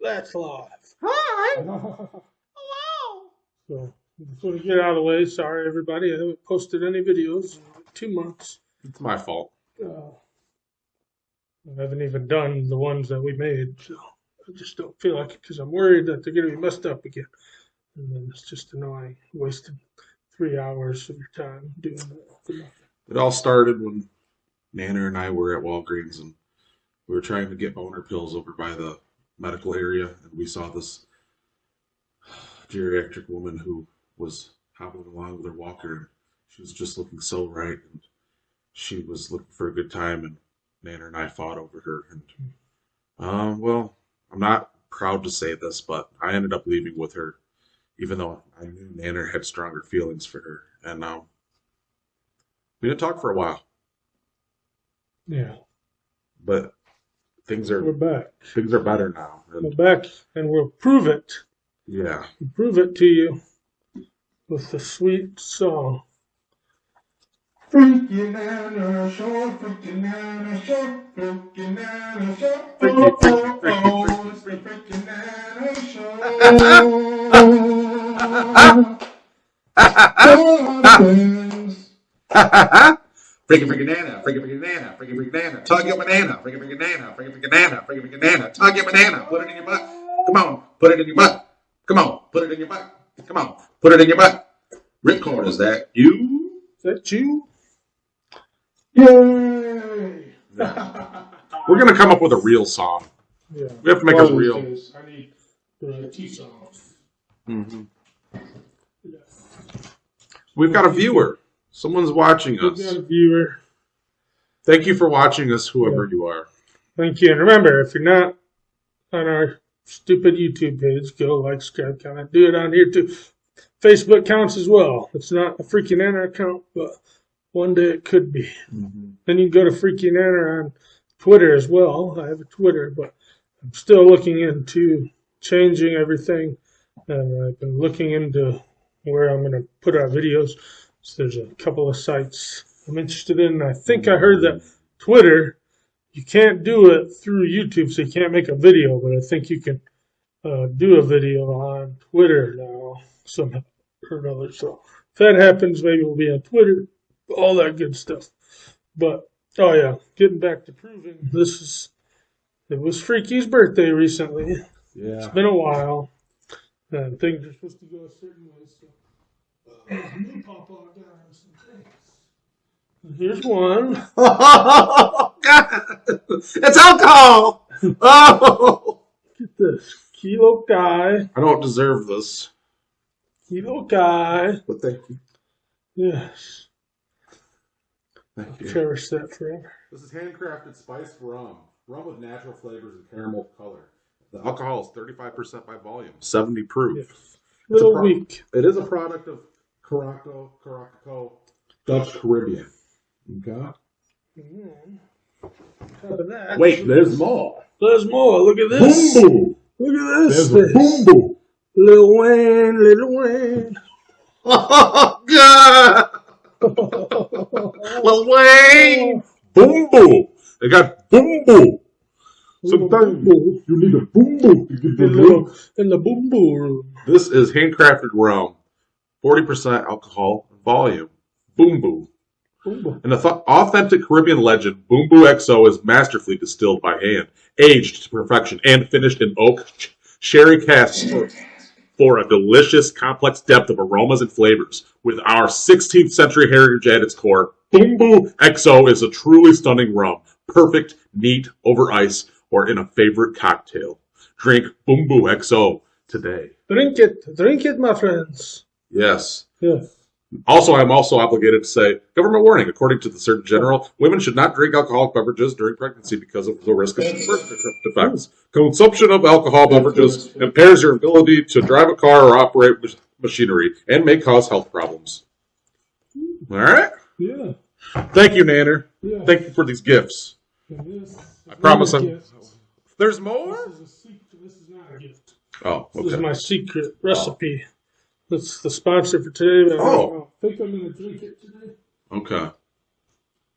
That's live. Hi. So, Hello. before we get out of the way, sorry everybody, I haven't posted any videos in like 2 months. It's my fault. Uh, I haven't even done the ones that we made, so I just don't feel like it because I'm worried that they're going to be messed up again. And then it's just annoying, wasting 3 hours of your time doing that for nothing. It all started when Nanner and I were at Walgreens and we were trying to get boner pills over by the medical area, and we saw this geriatric woman who was hobbling along with her walker, and she was just looking so right, and she was looking for a good time, and Nanner and I fought over her. And well, I'm not proud to say this, but I ended up leaving with her, even though I knew Nanner had stronger feelings for her, and we didn't talk for a while. Yeah, But things we're are back. better now. We're And back, and we'll prove it. yeah. We'll prove it to you with the sweet song. Freaking Nanner show, freaking Nanner show, freaking Nanner show. Oh, it's the freaking Nanner show. Things. Freaking nana, freaking nana, freaking nana. Tug your banana, freaking nana, freaking nana, freaking nana. Tug your banana, put it in your butt. Come on, put it in your butt. Come on, put it in your butt. Come on, put it in your butt. Ripcord, is that you? Is that you? Yay! We're gonna come up with a real song. Yeah. We have to make a real. I need the T songs. Mm-hmm. Yeah. We've got a viewer. Someone's watching We've us. got a viewer. Thank you for watching us, whoever you are. Thank you. And remember, if you're not on our stupid YouTube page, go like, subscribe, comment. Do it on here too. Facebook counts as well. It's not a Freaking Nanner account, but one day it could be. Mm-hmm. Then you can go to Freaking Nanner on Twitter as well. I have a Twitter, but I'm still looking into changing everything. And I've been looking into where I'm going to put our videos. So there's a couple of sites I'm interested in. I think I heard that Twitter, you can't do it through YouTube, so you can't make a video, but I think you can do a video on Twitter now somehow or another. So if that happens, maybe we'll be on Twitter, all that good stuff. But, oh yeah, getting back to proving it was Freaky's birthday recently. Yeah. It's been a while, and things are supposed to go a certain way, so Papa got some things. Here's one. Oh, God. It's alcohol. Oh. Get this. Kilo Guy. I don't deserve this. Kilo Guy. But thank you. Yes. Thank you. Cherish that forever. This is handcrafted spiced rum. Rum with natural flavors and caramel color. The alcohol is 35% by volume, 70 proof. Yes. Little weak. It is a product of Caraco, Dutch Caribbean. Okay. How about that? Wait, there's more. There's more. Look at this. Boom boom. Look at this. There's a boom boom. Lil Wayne, Lil Wayne. Oh, God. Lil Wayne. Boom boom. They got boom boom. Sometimes you need a boom boom to get the room. In the boom boom room. This is handcrafted rum, 40% alcohol volume. Boom boom. Boom boom. And the authentic Caribbean legend, Boom Boo XO, is masterfully distilled by hand, aged to perfection, and finished in oak sherry casks for a delicious, complex depth of aromas and flavors. With our 16th century heritage at its core, Boom Boo XO is a truly stunning rum. Perfect, neat, over ice, or in a favorite cocktail. Drink Boom Boo XO today. Drink it, my friends. Yes. Yes. Also, I'm also obligated to say, government warning, according to the Surgeon General, women should not drink alcoholic beverages during pregnancy because of the risk of birth defects. Consumption of alcohol beverages impairs your ability to drive a car or operate machinery and may cause health problems. All right? Yeah. Thank you, Nanner. Yeah. Thank you for these gifts. I promise There's more? This is a secret. This is not a gift. Oh, This is okay. my secret recipe. That's the sponsor for today. But I don't think I'm going to drink it today. Okay.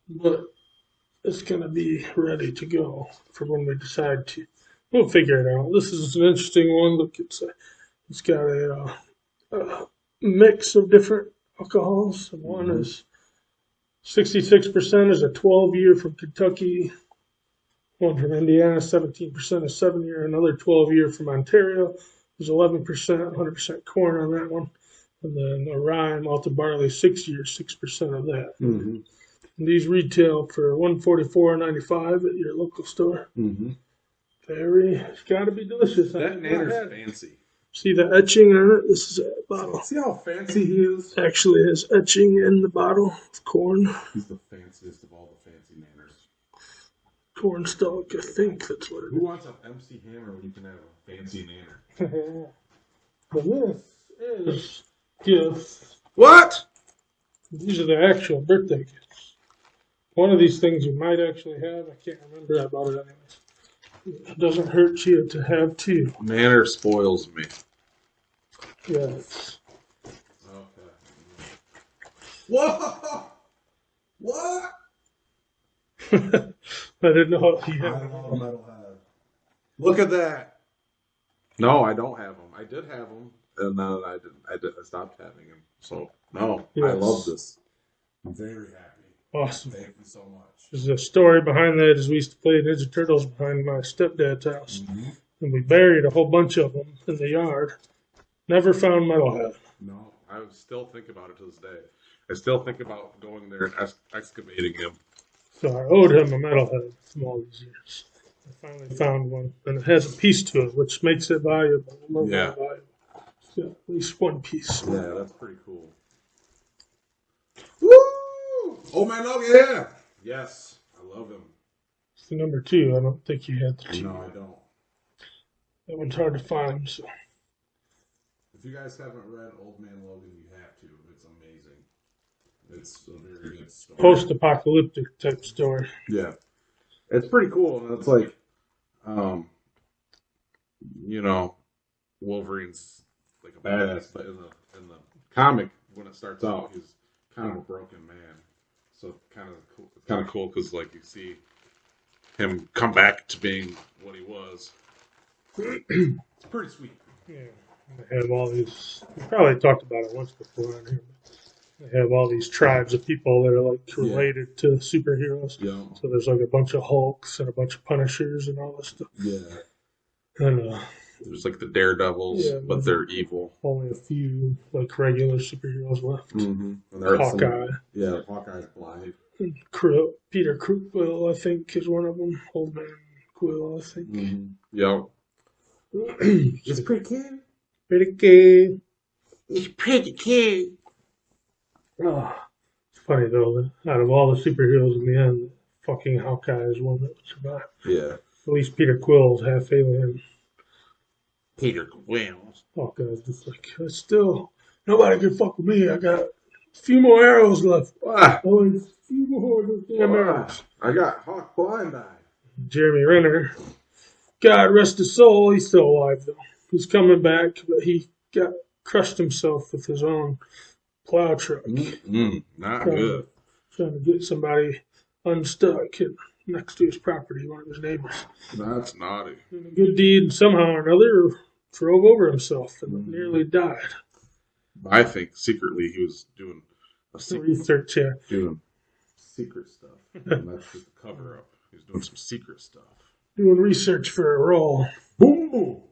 But it's going to be ready to go for when we decide to We'll figure it out. This is an interesting one. Look, it's got a mix of different alcohols. One is 66% is a 12-year from Kentucky. One from Indiana, 17% a 7-year. Another 12-year from Ontario. There's 11%, 100% corn on that one. And then a rye malted barley, 6 years, 6% of that. Mm-hmm. And these retail for $144.95 at your local store. Mm-hmm. It's got to be delicious. That Nanner's fancy. See the etching on it? This is a bottle. See how fancy he is? Actually has etching in the bottle of corn. He's the fanciest of all the fancy Nanners. Corn stalk, I think that's what it Who wants an MC Hammer when you can have a fancy Nanner? is. But this is gifts. What? These are the actual birthday gifts. One of these things you might actually have. I can't remember. I bought it anyways. It doesn't hurt you to have two. Nanner spoils me. Yes. Okay. Whoa! What? I didn't know if you I had don't know what metal have. Look at that. No, I don't have them. I did have them, and then I stopped having them. So no, I Yes. love this. I'm very happy. Awesome. Thank you so much. There's a story behind that is we used to play Ninja Turtles behind my stepdad's house. Mm-hmm. And we buried a whole bunch of them in the yard. Never found Metalhead. No, I still think about it to this day. I still think about going there and excavating him. So I owed him a Metalhead from all these years. I finally found one. And it has a piece to it, which makes it valuable. Yeah. Valuable. It's got at least one piece. Yeah, that's pretty cool. Woo! Oh man, oh yeah! Yes, I love him. It's the number 2. I don't think you had the 2. No, I don't. That one's hard to find. So. If you guys haven't read Old Man Logan, you have to. It's amazing. It's a very good story. Post-apocalyptic type story. Yeah, it's pretty cool, and it's like, you know, Wolverine's like a badass, but in the comic, when it starts out, he's kind of a broken man. So it's kind of cool because like you see him come back to being what he was. It's pretty sweet. Yeah. They have all these. We probably talked about it once before on here. But they have all these tribes of people that are like related to superheroes. Yeah. So there's like a bunch of Hulks and a bunch of Punishers and all this stuff. Yeah. And There's like the Daredevils, but they're evil. Only a few like regular superheroes left. Mm-hmm. And Hawkeye. Hawkeye's blind. And Peter Quill, I think, is one of them. Old Man Quill, I think. Mm-hmm. Yeah. Just pretty kid. Pretty good. He's pretty kid. Oh, it's funny though that out of all the superheroes in the end, fucking Hawkeye is one that would survive. Yeah. At least Peter Quill's half alien. Peter Quill. Hawkeye's just like, still, nobody can fuck with me. I got a few more arrows left. Ah, Only a few more damn arrows. I got Hawk blind eye. Jeremy Renner, God rest his soul, he's still alive though. He's coming back, but he got crushed himself with his own plow truck. Not good. Trying to get somebody unstuck next to his property, one of his neighbors. That's naughty. And a good deed somehow or another drove over himself and nearly died. I think secretly he was doing Research, yeah. doing secret stuff. And that's just a cover up. He's doing some secret stuff. Doing research for a role. Boom boom.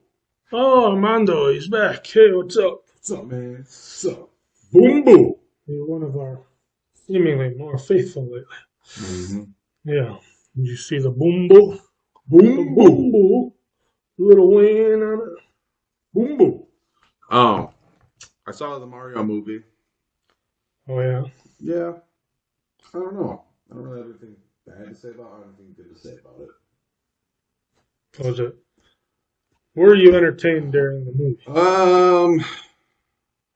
Oh, Armando, he's back. Hey, what's up? What's up, man? What's up? Boom boom. You're one of our seemingly more faithful lately. Mm-hmm. Yeah. Did you see the boom-bo? Boom boom. Little win on it. Boom boom. I saw the Mario movie. Oh, yeah. Yeah. I don't know. I don't really have anything bad to say about it. I don't have anything good to say about it. What was it? Were you entertained during the movie?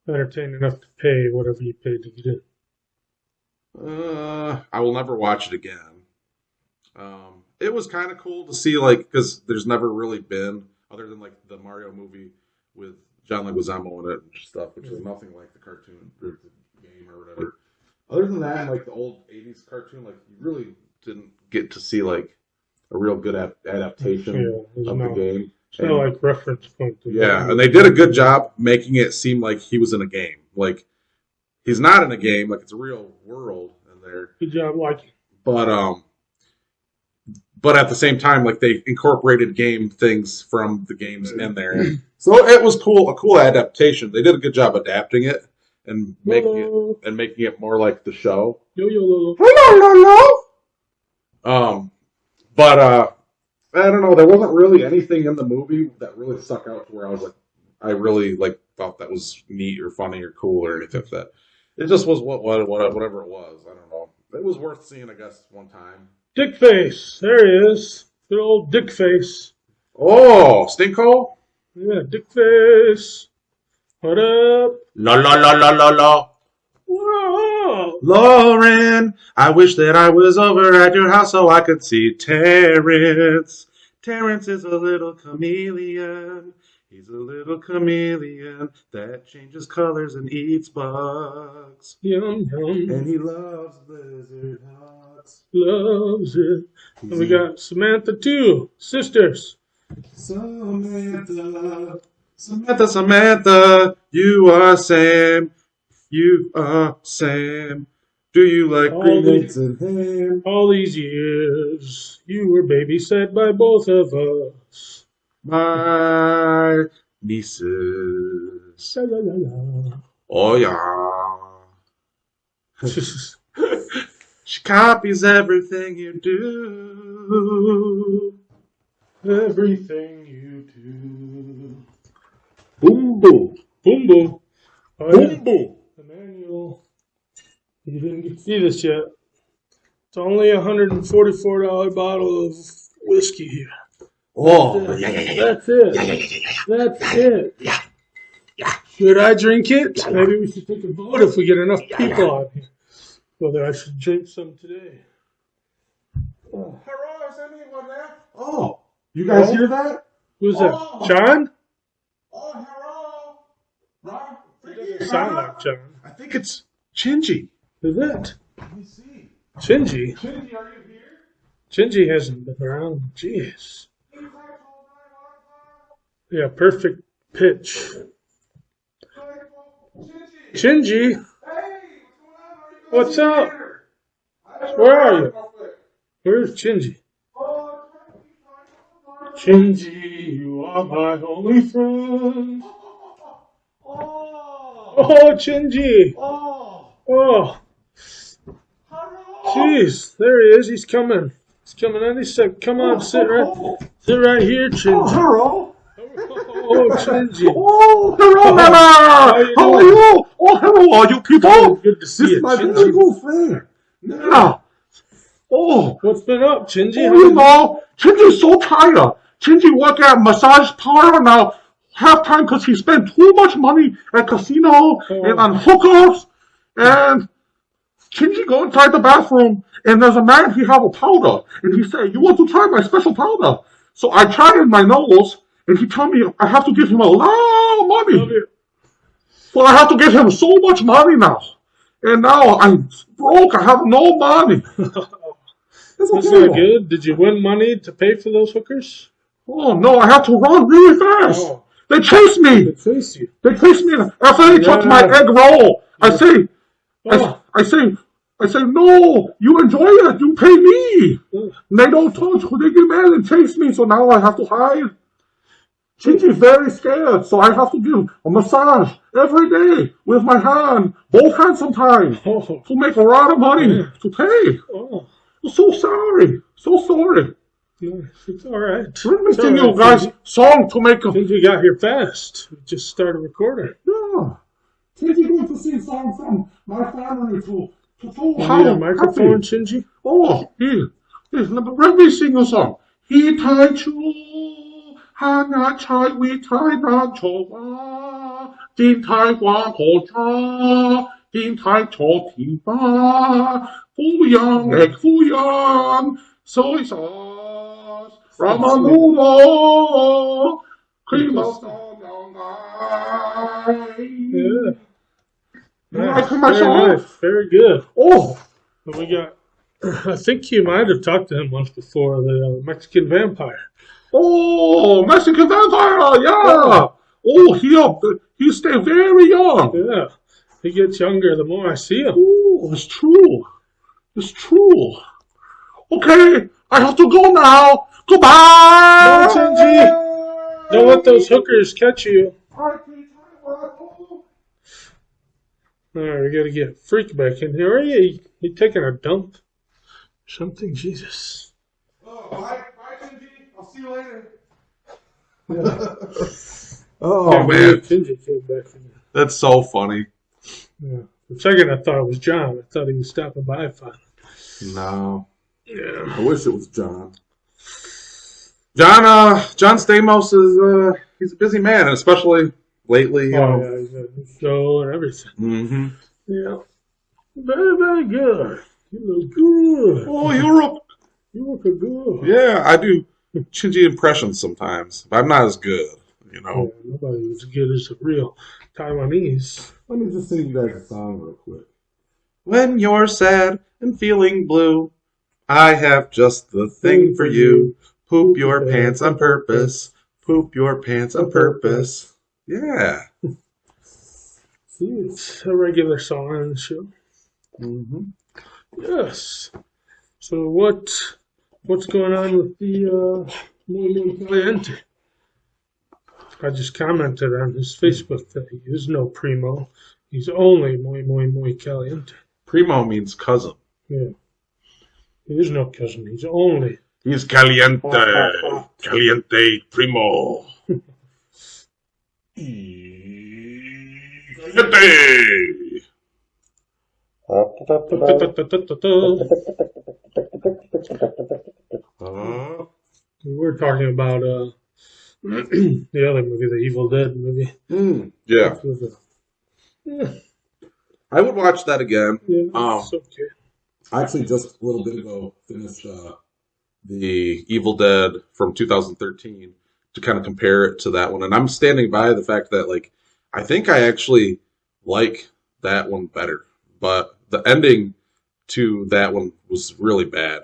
Entertained enough to pay whatever you paid to get in? I will never watch it again. It was kind of cool to see, like, because there's never really been, other than like the Mario movie with John Leguizamo in it and stuff, which is nothing like the cartoon or the game or whatever. Other than that, like the old '80s cartoon, like you really didn't get to see like real good adaptation of the game. It's kind of like reference point. Yeah, and they did a good job making it seem like he was in a game. Like he's not in a game, like it's a real world in there. Good job, like. But at the same time, like they incorporated game things from the games in there, so it was cool. A cool adaptation. They did a good job adapting it and making it more like the show. Yo yo Lolo. But I don't know. There wasn't really anything in the movie that really stuck out to where I was like, I really like thought that was neat or funny or cool or anything like that. It just was whatever it was. I don't know. It was worth seeing, I guess, one time. Dick Face. There he is. Good old Dick Face. Oh, Stinko? Yeah, Dick Face. What up? La la la la la la. Whoa. Lauren, I wish that I was over at your house so I could see Terrence. Terrence is a little chameleon. He's a little chameleon that changes colors and eats bugs. Yum yum. And he loves lizard hugs. Loves it. And we got Samantha too. Sisters. Samantha, you are Sam. You are Sam. Do you like green eggs and ham? All these years, you were babysat by both of us. My nieces. La, la, la, la. Oh, yeah. She copies everything you do. Everything you do. Boom, boom. Boom, boom. Oh, Boom, yeah. boom. Emmanuel, you didn't get to see this yet. It's only a $144 bottle of whiskey here. Oh, That's it. That's it. Should I drink it? Maybe we should take a vote if we get enough people on here. Whether I should drink some today. Hello, is anyone there? Oh, you guys hear that? Who's that? John? Oh, hello. Ron? It doesn't sound like John. I think it's Chingy. Is it? Let me see. Chingy? Chingy, are you here? Chingy hasn't been around. Jeez. Yeah, perfect pitch. Chingy? Hey, What's up? Where are you? Where's Chingy? Chingy, you are my only friend. Oh, Chingy. Oh. Jeez, there he is. He's coming. He's coming in. He said, come on, sit right here, Chingy. Hello. Oh, Chingy. Oh, hello, Nanner. How are you? Oh, hello, are you people? Good to see This you, is my Chingy. very good friend. Nanner. Oh, What's been up, Chingy? you know, Chingy's so tired. Chingy work at a massage parlor now. Half time because he spent too much money at casino and on hookers. And Chingy go inside the bathroom and there's a man, he have a powder. And he say, you want to try my special powder? So I try it in my nose and he tell me I have to give him a lot of money. Well, I have to give him so much money now. And now I'm broke. I have no money. That's not good. Did you win money to pay for those hookers? Oh, no, I have to run really fast. Oh. They chase me. They chase you. They chase me after they touch my egg roll. I say, Oh. I say, no, you enjoy it. You pay me. And they don't touch. They get mad and chase me. So now I have to hide. Chingy's very scared. So I have to give a massage every day with my hand, both hands sometimes, to make a lot of money to pay. Oh. I'm so sorry. So sorry. It's all right. Let me sing you guys a song to make a... I think we got here fast. We just started recording. Yeah. Chingy going to sing a song from my family to Need a microphone, Chingy? Oh, here. Let me sing a song. He tai chu, ha na chai we tai na cho wa, din tai hua ho cha, din tai cho ting ba, fu yang egg fu yang, soy sauce, ramen noodle, cream of song Yeah. You like my Very song? nice. Very good. Oh. So we got I think you might have talked to him once before, the Mexican vampire. Oh, Mexican vampire, Yeah. yeah. Oh, he stay very young. Yeah. He gets younger the more I see him. Oh, it's true. It's true. Okay, I have to go now. Goodbye. No, Shinji. Don't let those hookers catch you. Alright, we gotta get Freak back in here. Are you taking a dump? Something, Jesus. Oh, bye, Shinji. I'll see you later. Oh, man. Shinji came back in here. That's so funny. Yeah. For a second, I thought it was John. I thought he was stopping by finally. No. Yeah. I wish it was John. John Stamos is he's a busy man, and especially lately. Yeah, he's got a show and everything. Mm-hmm. Yeah. Very, very good. You look good. Oh, You look good. yeah, I do Shinji impressions sometimes, but I'm not as good, you know. Yeah, nobody as good as the real Taiwanese. Let me just sing you guys a song real quick. When you're sad and feeling blue, I have just the thing for you. Poop your pants on purpose. Poop your pants on purpose. Yeah. See, it's a regular song on the show. Mm-hmm. Yes. So what's going on with the Muy Muy Caliente? I just commented on his Facebook that he is no primo. He's only Muy Muy Muy Caliente. Primo means cousin. Yeah. He is no cousin. He's only. He's caliente. Caliente primo. Caliente. We were talking about the other movie, the Evil Dead movie. Yeah. Yeah, I would watch that again. it's okay. I actually just a little bit ago finished The Evil Dead from 2013 to kind of compare it to that one. And I'm standing by the fact that, like, I think I actually like that one better. But the ending to that one was really bad.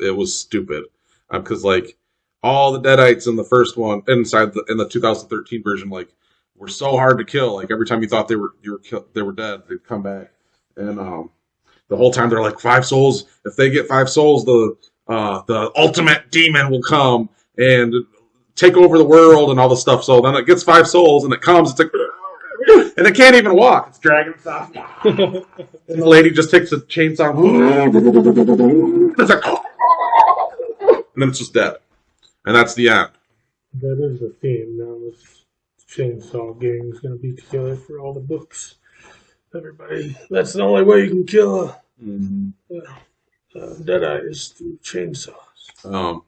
It was stupid. Because, like, all the Deadites in the first one, in the 2013 version, like, were so hard to kill. Like, every time you thought they were dead, they'd come back. And the whole time they're like, 5 souls. If they get 5 souls, the ultimate demon will come and take over the world and all this stuff. So then it gets 5 souls and it comes. It's like, and it can't even walk. It's dragging stuff. And the lady just takes a chainsaw. It's like, and then it's just dead. And that's the end. That is the theme now. This chainsaw gang is going to be together for all the books. Everybody, that's the only way you can kill a Deadeye is through chainsaws.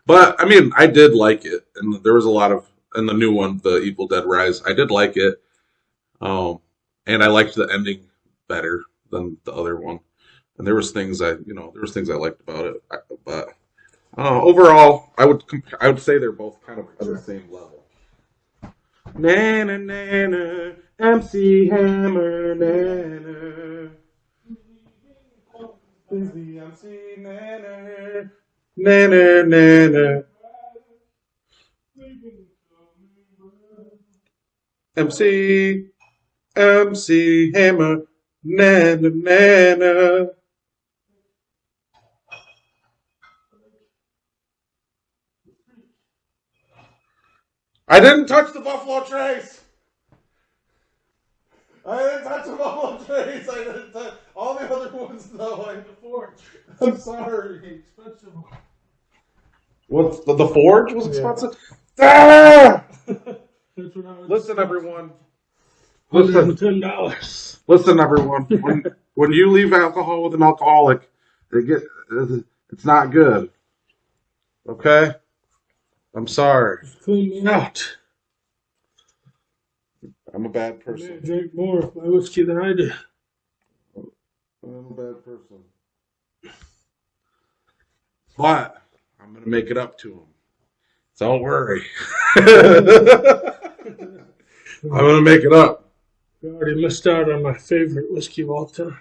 But I mean, I did like it, and there was a lot of in the new one, the Evil Dead Rise. I did like it, and I liked the ending better than the other one. And there was things I liked about it, but overall, I would say they're both kind of on the same level. Nanner, nanner, MC Hammer, nanner. Is the MC Nanner, nanner, nanner. MC Hammer, nanner, nanner. I didn't touch the Buffalo Trace. I didn't touch the Buffalo Trace. I didn't touch all the other ones, though. I had the Forge. I'm sorry. Expensive. What's the Forge was expensive? Ah! Listen, everyone. $110. Listen, everyone. When you leave alcohol with an alcoholic, it's not good. Okay? I'm sorry. Clean me out. I'm a bad I person. drink more of my whiskey than I do. I'm a bad person. But I'm going to make it up to him. Don't worry. I'm going to make it up. I already missed out on my favorite whiskey of all time.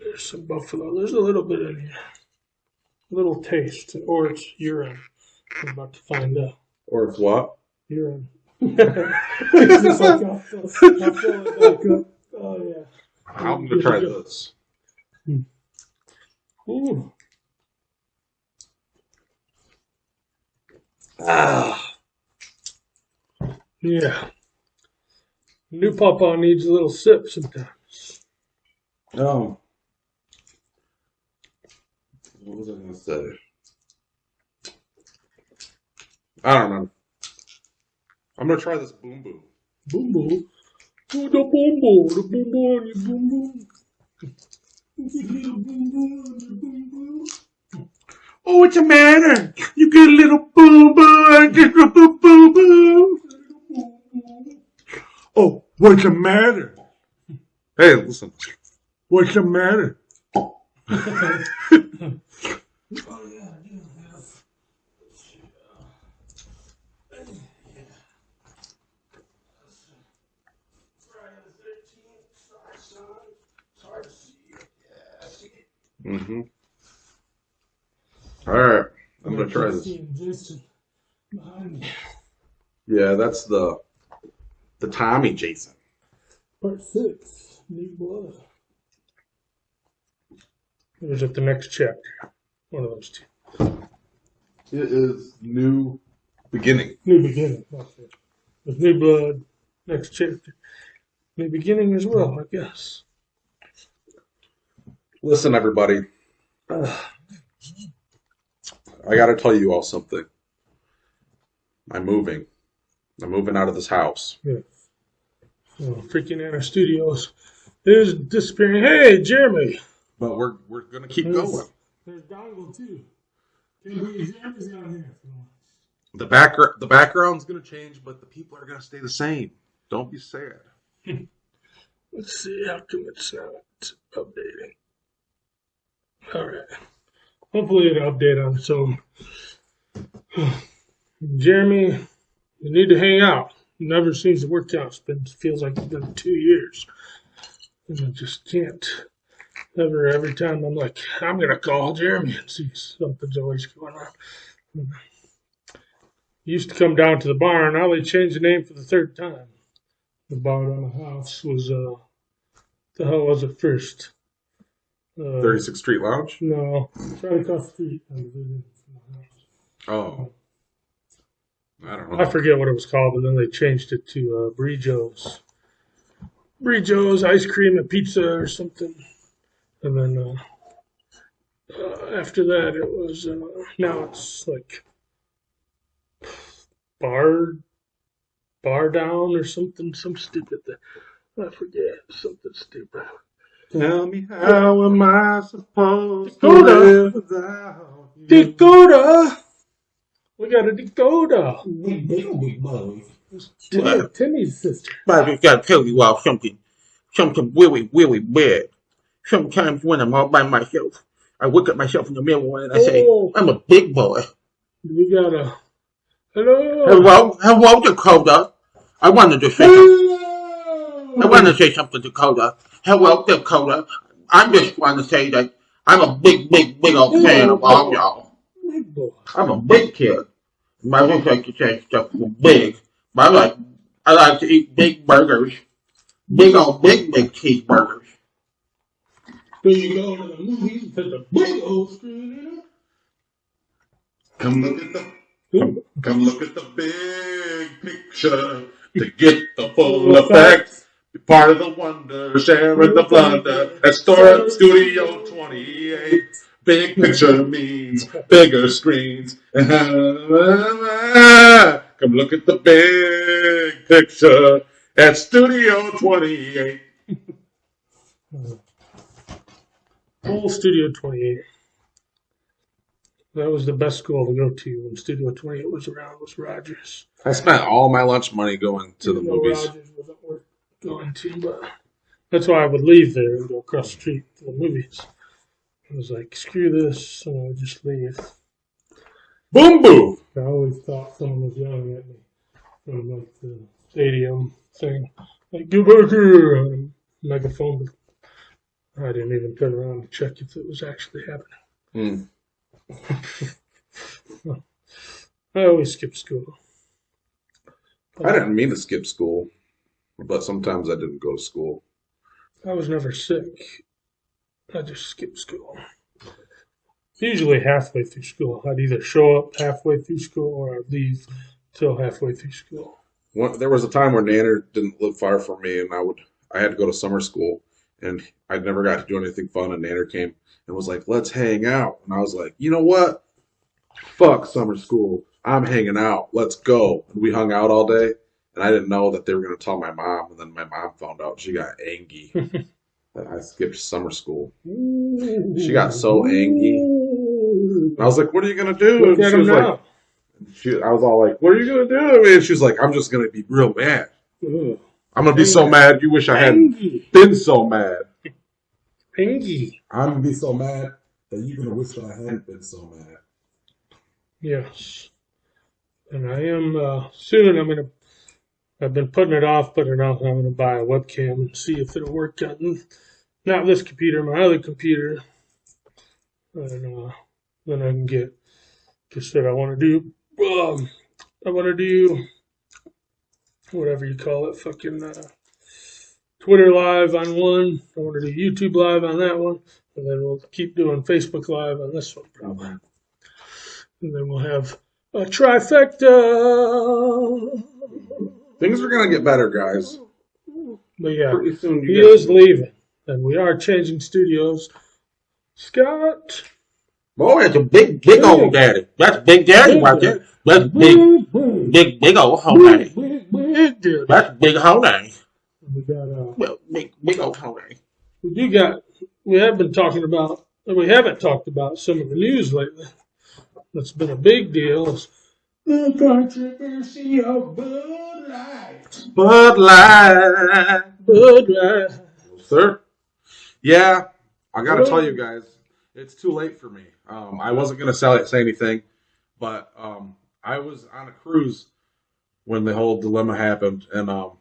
There's some buffalo. There's a little bit in here. A little taste. Or it's urine. I'm about to find out. Or it's what? Urine. It's just like I'll fill it back up. Oh, yeah. I'm going to try this. Ooh. Yeah. New pawpaw needs a little sip sometimes. Oh. What was I going to say? I don't know. I'm going to try this boom boom. Boom boom. Oh, the boom boom. The boom boom. The boom boom. Little boom boom. The boom boom. Oh, what's the matter? You get a little boom boom. Get a little boom boom. Oh, what's the matter? Hey, listen. What's the matter? Oh, yeah, I do have. Friday the 13th. It's hard to see. Yeah, I see it. Mm-hmm. All right. I'm going to try this. Jason behind me. Yeah, that's the Tommy Jason. Part 6. New blood. Or is it the next chapter? One of those two. It is New Beginning. New beginning. That's it. With new blood. Next chapter. New beginning as well, I guess. Listen, everybody. I got to tell you all something. I'm moving out of this house. Yeah. Oh, freaking Nanner Studios is disappearing. Hey, Jeremy. But we're going to keep going. There's Dongle, too. Jeremy's down here. The background's going to change, but the people are going to stay the same. Don't be sad. Let's see how come it's not updating. All right. Hopefully it'll update on its own. Jeremy, you need to hang out. It never seems to work out. Feels like it's been 2 years. And I just can't. Every time I'm like, I'm going to call Jeremy and see something's always going on. He used to come down to the barn. Now they changed the name for the 3rd time. The barn on the house was, the hell was it first? 36th Street Lounge? No, it's right across the street on the vision from the house. Oh. I don't know. I forget what it was called, but then they changed it to Brie Joe's. Brie Joe's ice cream and pizza or something. And then after that, it was, now it's like bar down or something, some stupid thing. I forget, something stupid. Tell me, how am I supposed Dakota. to live without you? Dakota! We got a Dakota. Timmy's sister. But I gotta tell you all something really, really bad. Sometimes when I'm all by myself, I look at myself in the mirror and I say, Oh. I'm a big boy. We got a hello. Hello, Dakota. I wanted to say something, Dakota. Hello, Dakota. I just want to say that I'm a big old fan of all y'all. Big boy. I'm a big kid. My wife likes to say stuff big, but I like to eat big burgers. Big cheeseburgers. When you go to the movies, there's a big old screen in it. Come look at the big picture to get the full effect. Be part of the wonder, sharing the blunder at Studio 28. Big picture means bigger screens. Come look at the big picture at Studio 28. Whole Studio 28. That was the best school to go to when Studio 28 was around, was Rogers. I spent all my lunch money going to the Even though movies. Rogers wasn't worth going to, but that's why I would leave there and go across the street to the movies. I was like, screw this, and I would just leave. Boom boom! I always thought someone was yelling at me from like the stadium thing, like, go back here, on a megaphone. I didn't even turn around to check if it was actually happening. I always skip school. I didn't mean to skip school, but sometimes I didn't go to school. I was never sick. I just skipped school. Usually halfway through school. I'd either show up halfway through school or I'd leave till halfway through school. There was a time where Nanner didn't live far from me, and I had to go to summer school, and I never got to do anything fun. And Nanner came and was like, "Let's hang out," and I was like, "You know what? Fuck summer school. I'm hanging out. Let's go." And we hung out all day, and I didn't know that they were going to tell my mom, and then my mom found out. She got angry that I skipped summer school. She got so angry. I was like, "What are you going to do?" Look at she was him like, now. I was all like, "What are you going to do?" And she was like, "I'm just going to be real mad. Ugh. I'm going to be so mad. You wish I hadn't been so mad." Pingy. I'm gonna be so mad that you're gonna wish that I hadn't been so mad. Yes. And I am, soon I've been putting it off, I'm going to buy a webcam and see if it'll work on, not this computer, my other computer. And then I can get, just that I want to do whatever you call it, fucking Twitter Live on one. I want to do YouTube Live on that one. And then we'll keep doing Facebook Live on this one, probably. And then we'll have a trifecta. Things are going to get better, guys. But yeah, Pretty soon he is leaving. And we are changing studios. Scott. Boy, that's a big old daddy. That's big daddy right there. That's big old hoe daddy. Big deal. That's big hoe daddy. We got Well, big old hoe daddy. we haven't talked about some of the news lately. That's been a big deal. The controversy of Bud Light. Bud Light. Sir? Yeah, I got to tell you guys, it's too late for me. I wasn't going to say anything, but I was on a cruise when the whole dilemma happened, and I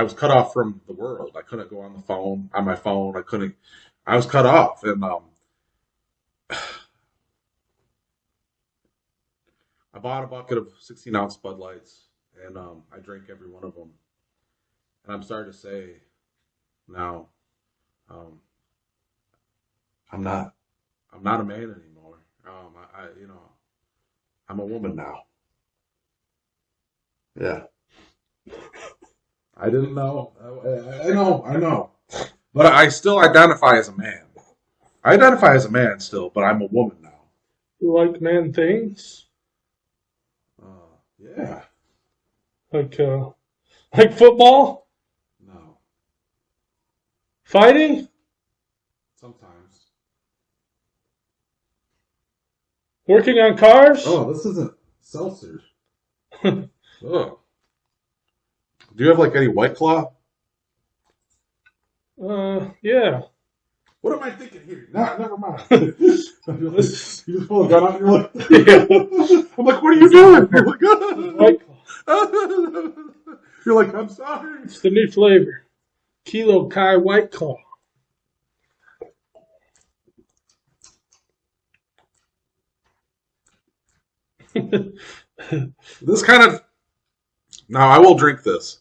was cut off from the world. I couldn't go on my phone. I was cut off, and I bought a bucket of 16-ounce Bud Lights, and I drank every one of them. And I'm sorry to say now, I'm not a man anymore. I'm a woman now. Yeah. I didn't know. I know. But I still identify as a man. I identify as a man still, but I'm a woman now. You like man things? Yeah. Like football? No. Fighting? Sometimes. Working on cars? Oh, this isn't seltzer. Oh. Do you have like any White Claw? Yeah. What am I thinking here? Never mind. You just pull a gun out and you're like, Yeah. I'm like, what are you doing? You're like, White Claw. You're like, I'm sorry. It's the new flavor. Kilo Kai White Claw. This kind of. Now, I will drink this.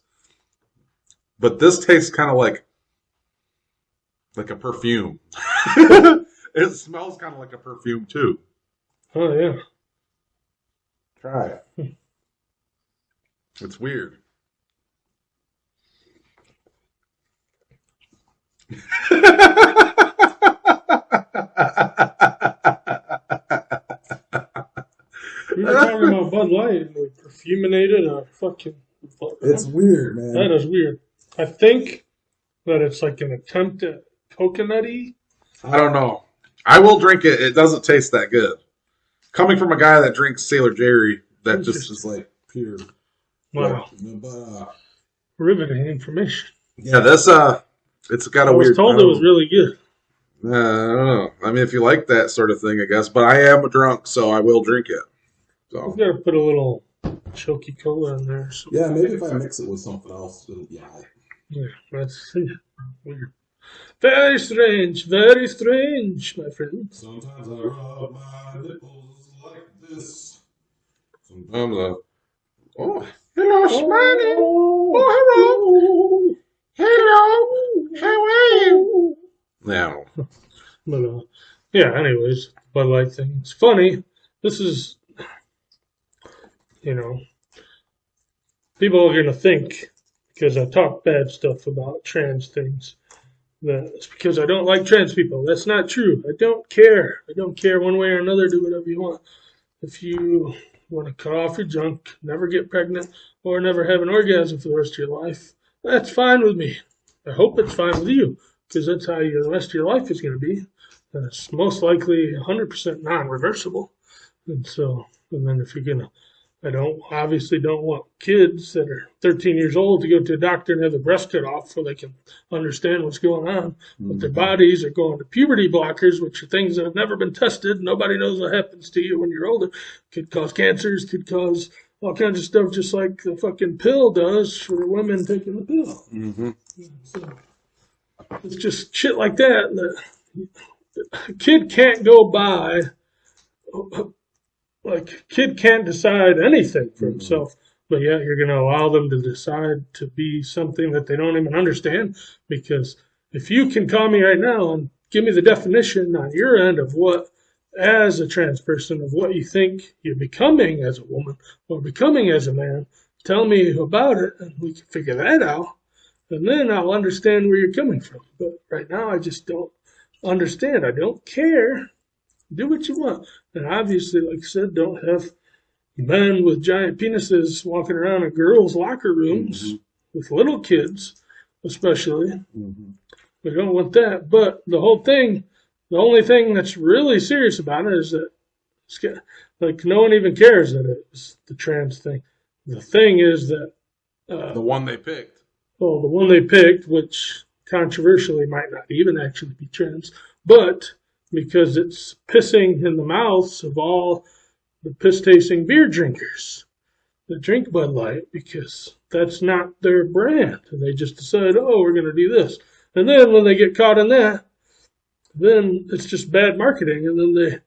But this tastes kind of like a perfume. It smells kind of like a perfume, too. Oh, yeah. Try it. It's weird. We were talking about Bud Light and we perfuminated our fucking... it's weird, man. That is weird. I think that it's like an attempt at coconutty. I don't know. I will drink it. It doesn't taste that good. Coming from a guy that drinks Sailor Jerry, that just It's like pure. Wow. But, Riveting information. yeah. This it's got a I was weird. told it was really good. I don't know. I mean, if you like that sort of thing, I guess. But I am a drunk, so I will drink it. So We've got to put a little choky cola in there. So yeah, maybe if I mix it with something else, then yeah. yeah, that's weird. very strange, my friend. Sometimes I rub my nipples like this. Sometimes I. Oh, Hello, Smiley. Oh, Hello. How are you? Now, but yeah. Anyways, Bud Light thing. It's funny. This is, you know, people are gonna think because I talk bad stuff about trans things that it's because I don't like trans people. That's not true. I don't care. I don't care one way or another. Do whatever you want. If you want to cut off your junk, never get pregnant, or never have an orgasm for the rest of your life, that's fine with me. I hope it's fine with you, because that's how the rest of your life is going to be. And it's most likely 100% non-reversible. And so, and then if you're going to, obviously don't want kids that are 13 years old to go to a doctor and have their breast cut off so they can understand what's going on. But their bodies are going to puberty blockers, which are things that have never been tested. Nobody knows what happens to you when you're older. Could cause cancers, could cause all kinds of stuff, just like the fucking pill does for women taking the pill. mm-hmm. So it's just shit like that a kid can't go by. Like, a kid can't decide anything for himself, but yet you're going to allow them to decide to be something that they don't even understand. Because if you can call me right now and give me the definition on your end of what, as a trans person, of what you think you're becoming as a woman or becoming as a man, tell me about it and we can figure that out. And then I'll understand where you're coming from. But right now, I just don't understand. I don't care. Do what you want. And obviously, like I said, don't have men with giant penises walking around in girls' locker rooms with little kids, especially. We don't want that. But the only thing that's really serious about it is that like no one even cares that it's the trans thing. The thing is that The one they picked. the one they picked, which controversially might not even actually be trans, but because it's pissing in the mouths of all the piss-tasting beer drinkers that drink Bud Light, because that's not their brand. And they just decide, oh, we're going to do this. And then when they get caught in that, then it's just bad marketing. And then they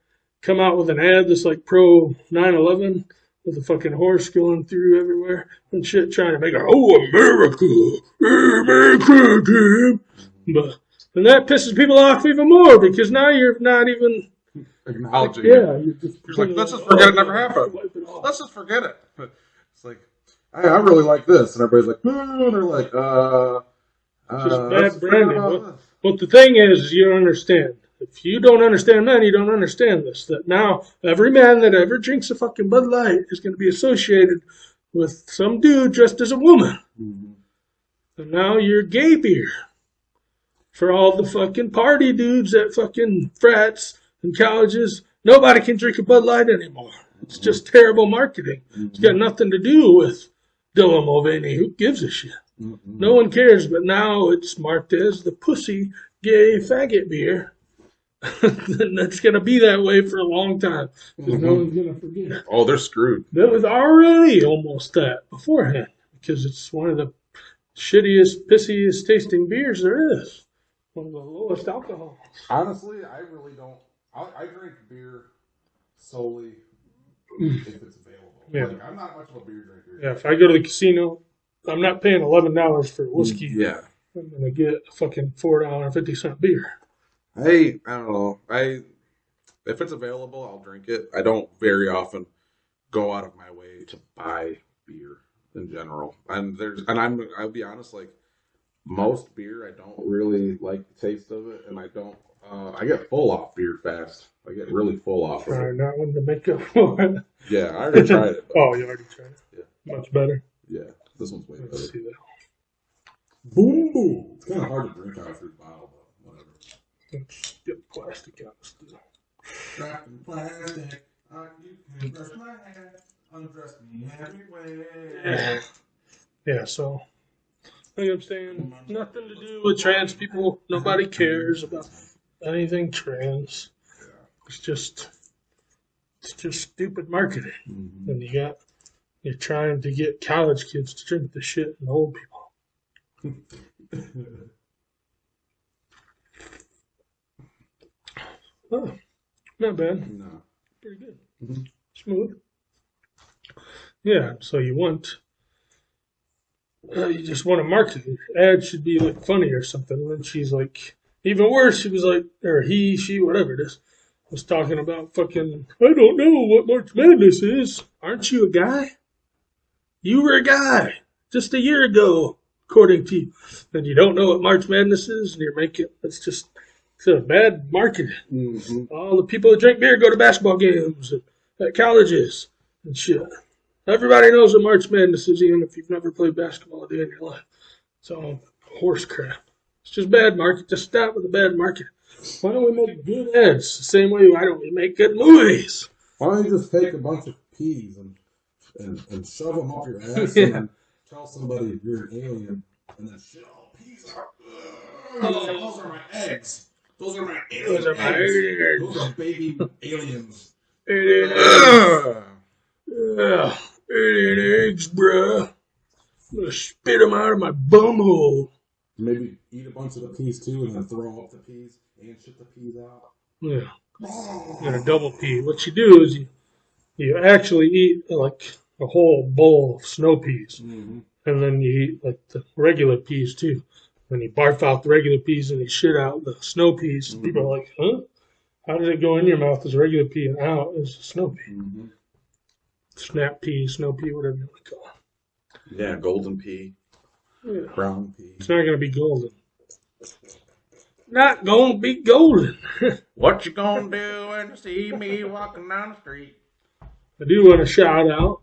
come out with an ad that's like pro 9/11 with a fucking horse going through everywhere and shit, trying to make America, America. But and that pisses people off even more because now you're not even Acknowledging. yeah. You're like, let's just forget it never happened. Let's just forget it. But it's like, I really like this, and everybody's like, and they're like, Just bad branding. But the thing is, you don't understand. If you don't understand that, you don't understand this. That now every man that ever drinks a fucking Bud Light is going to be associated with some dude dressed as a woman. And now you're gay beer. For all the fucking party dudes at fucking frats and colleges, nobody can drink a Bud Light anymore. It's just terrible marketing. It's got nothing to do with Dylan Mulvaney. Who gives a shit? No one cares, but now it's marked as the pussy gay faggot beer. And that's going to be that way for a long time because no one's going to forget. oh, they're screwed. That was already almost that beforehand because it's one of the shittiest, pissiest tasting beers there is. One of the lowest alcohol. Honestly, I really don't. I drink beer solely if it's available. Yeah. Like, I'm not much of a beer drinker. Yeah, if I go to the casino, I'm not paying $11 for whiskey. Yeah. I'm going to get a fucking $4.50 beer. I don't know. If it's available, I'll drink it. I don't very often go out of my way to buy beer in general. I'll be honest, like most beer, I don't really like the taste of it, and I don't. I get full off beer fast. I get really full off of Trying it. that one to make up for it. Yeah, I already tried it. But Oh, you already tried it? Yeah. Much better. yeah, this one's way Let's better. see that. Boom, boom. It's kind of hard to drink out through the bottle, but whatever. Let's get plastic out still. Wrapped in plastic. You can brush my hair. Undress me everywhere. Yeah, so like I'm saying, nothing to do with trans people. Nobody cares about anything trans. It's just stupid marketing. And you're trying to get college kids to drink the shit and old people. Oh, not bad. No. Pretty good. Mhm. Smooth. Yeah, so you just want to market it. Ad should be like funny or something. And then she's like, even worse, she was like, or he, she, whatever it is, was talking about fucking, I don't know what March Madness is. Aren't you a guy? You were a guy just a year ago, according to you. And you don't know what March Madness is, and you're making, it's a bad marketing. Mm-hmm. All the people that drink beer go to basketball games at colleges and shit. Everybody knows what March Madness is, even if you've never played basketball a day in your life. It's all horse crap. It's just bad market. Just stop with the bad market. Why don't we make good ads the same way? Why don't we make good movies? Why don't you just take a bunch of peas and shove them up your ass Yeah. and then tell somebody you're an alien and then shit all peas out? Those are my eggs. Those are my alien Those are my eggs. eggs. Those are baby aliens. Yeah, alien eggs, bruh. I'm gonna spit them out of my bumhole. Maybe eat a bunch of the peas too and then throw up the peas and shit the peas out. Yeah, you got a double pea. What you do is you actually eat like a whole bowl of snow peas, Mm-hmm. and then you eat like the regular peas too. Then you barf out the regular peas and you shit out the snow peas. Mm-hmm. People are like, huh? How does it go in your mouth as a regular pea and out as a snow pea? Mm-hmm. Snap pea, snow pea, whatever you want to call it. Yeah, golden pea. Yeah. Brown pea. It's not going to be golden. Not going to be golden. What you gonna do when you see me walking down the street? I do want to shout out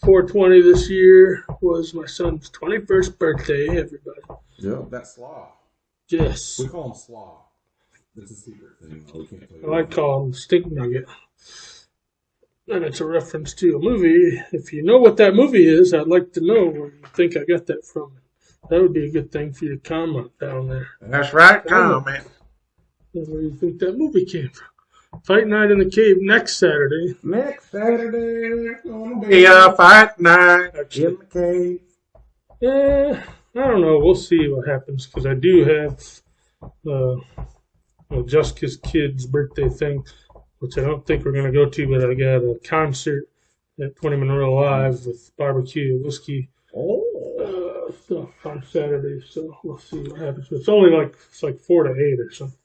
420 this year was my son's 21st birthday, everybody. Yep, that's slaw. Yes. We call him slaw. That's a secret thing. We can't tell you. I like calling him Stink Nugget. And it's a reference to a movie. If you know what that movie is, I'd like to know where you think I got that from. That would be a good thing for you to comment down there. That's right, comment. Where you think that movie came from. Fight Night in the Cave next Saturday. Next Saturday, there's gonna be Be a fight night Actually. in the cave. I don't know. We'll see what happens because I do have Jessica's kid's birthday thing, which I don't think we're going to go to, but I got a concert at 20 Monroe Live with barbecue, whiskey, stuff on Saturday. So we'll see what happens. It's only like 4 to 8 or something,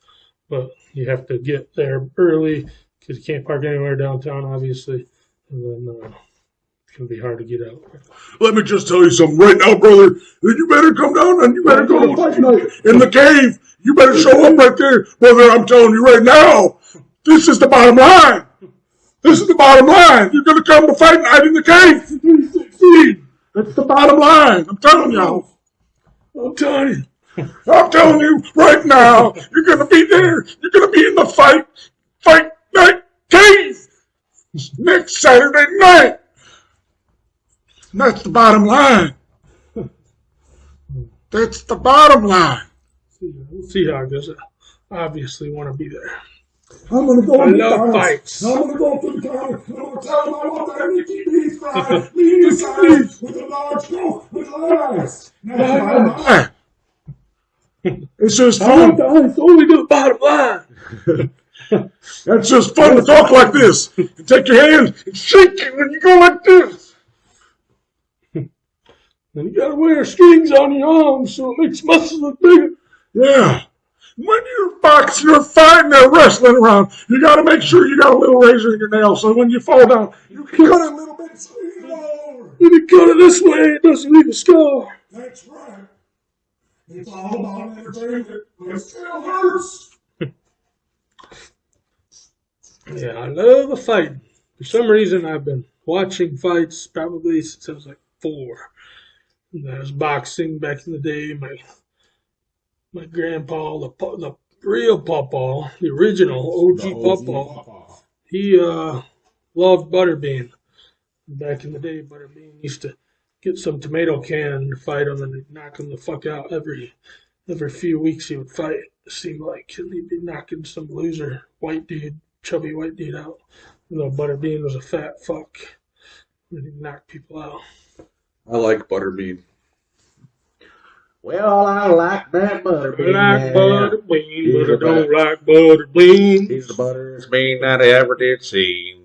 but you have to get there early because you can't park anywhere downtown, obviously, and then it's going to be hard to get out. Let me just tell you something right now, brother. You better come down and you better go to fight night in the cave. You better show up right there, brother. I'm telling you right now. This is the bottom line. This is the bottom line. You're gonna come to fight night in the cave. You succeed. That's the bottom line. I'm telling you. I'm telling you. I'm telling you right now. You're gonna be there. You're gonna be in the fight night cave next Saturday night. That's the bottom line. That's the bottom line. We'll see how it goes. I obviously want to be there. I'm gonna go I to love McDonald's. fights. I'm gonna go to the counter. I'm gonna tell them I want that Mickey D's fries, medium size, with a large Coke, with ice. Hey, it's just I want fun. the ice only to the bottom line. It's just fun to talk like this. And take your hand and shake it when you go like this. And you gotta wear strings on your arms so it makes muscles look bigger. Yeah. When you're boxing or fighting or wrestling around, you got to make sure you got a little razor in your nail so when you fall down, you can cut it a little bit. Squeeze it over. If you cut it this way, it doesn't leave a scar. That's right. It's all about entertainment, but it still hurts. Yeah, I love a fight. For some reason, I've been watching fights probably since I was like 4. And I was boxing back in the day. My grandpa, the real pawpaw, the original OG pawpaw, he loved Butterbean. Back in the day, Butterbean used to get some tomato can and fight him, and he'd knock him the fuck out every few weeks. He would fight. It seemed like and he'd be knocking some loser white dude, chubby white dude out. You know, Butterbean was a fat fuck, and he'd knock people out. I like Butterbean. Well, I like that butter I bean. like butter bean, He's but I the don't like butter beans. He's the butterest bean that I ever did see.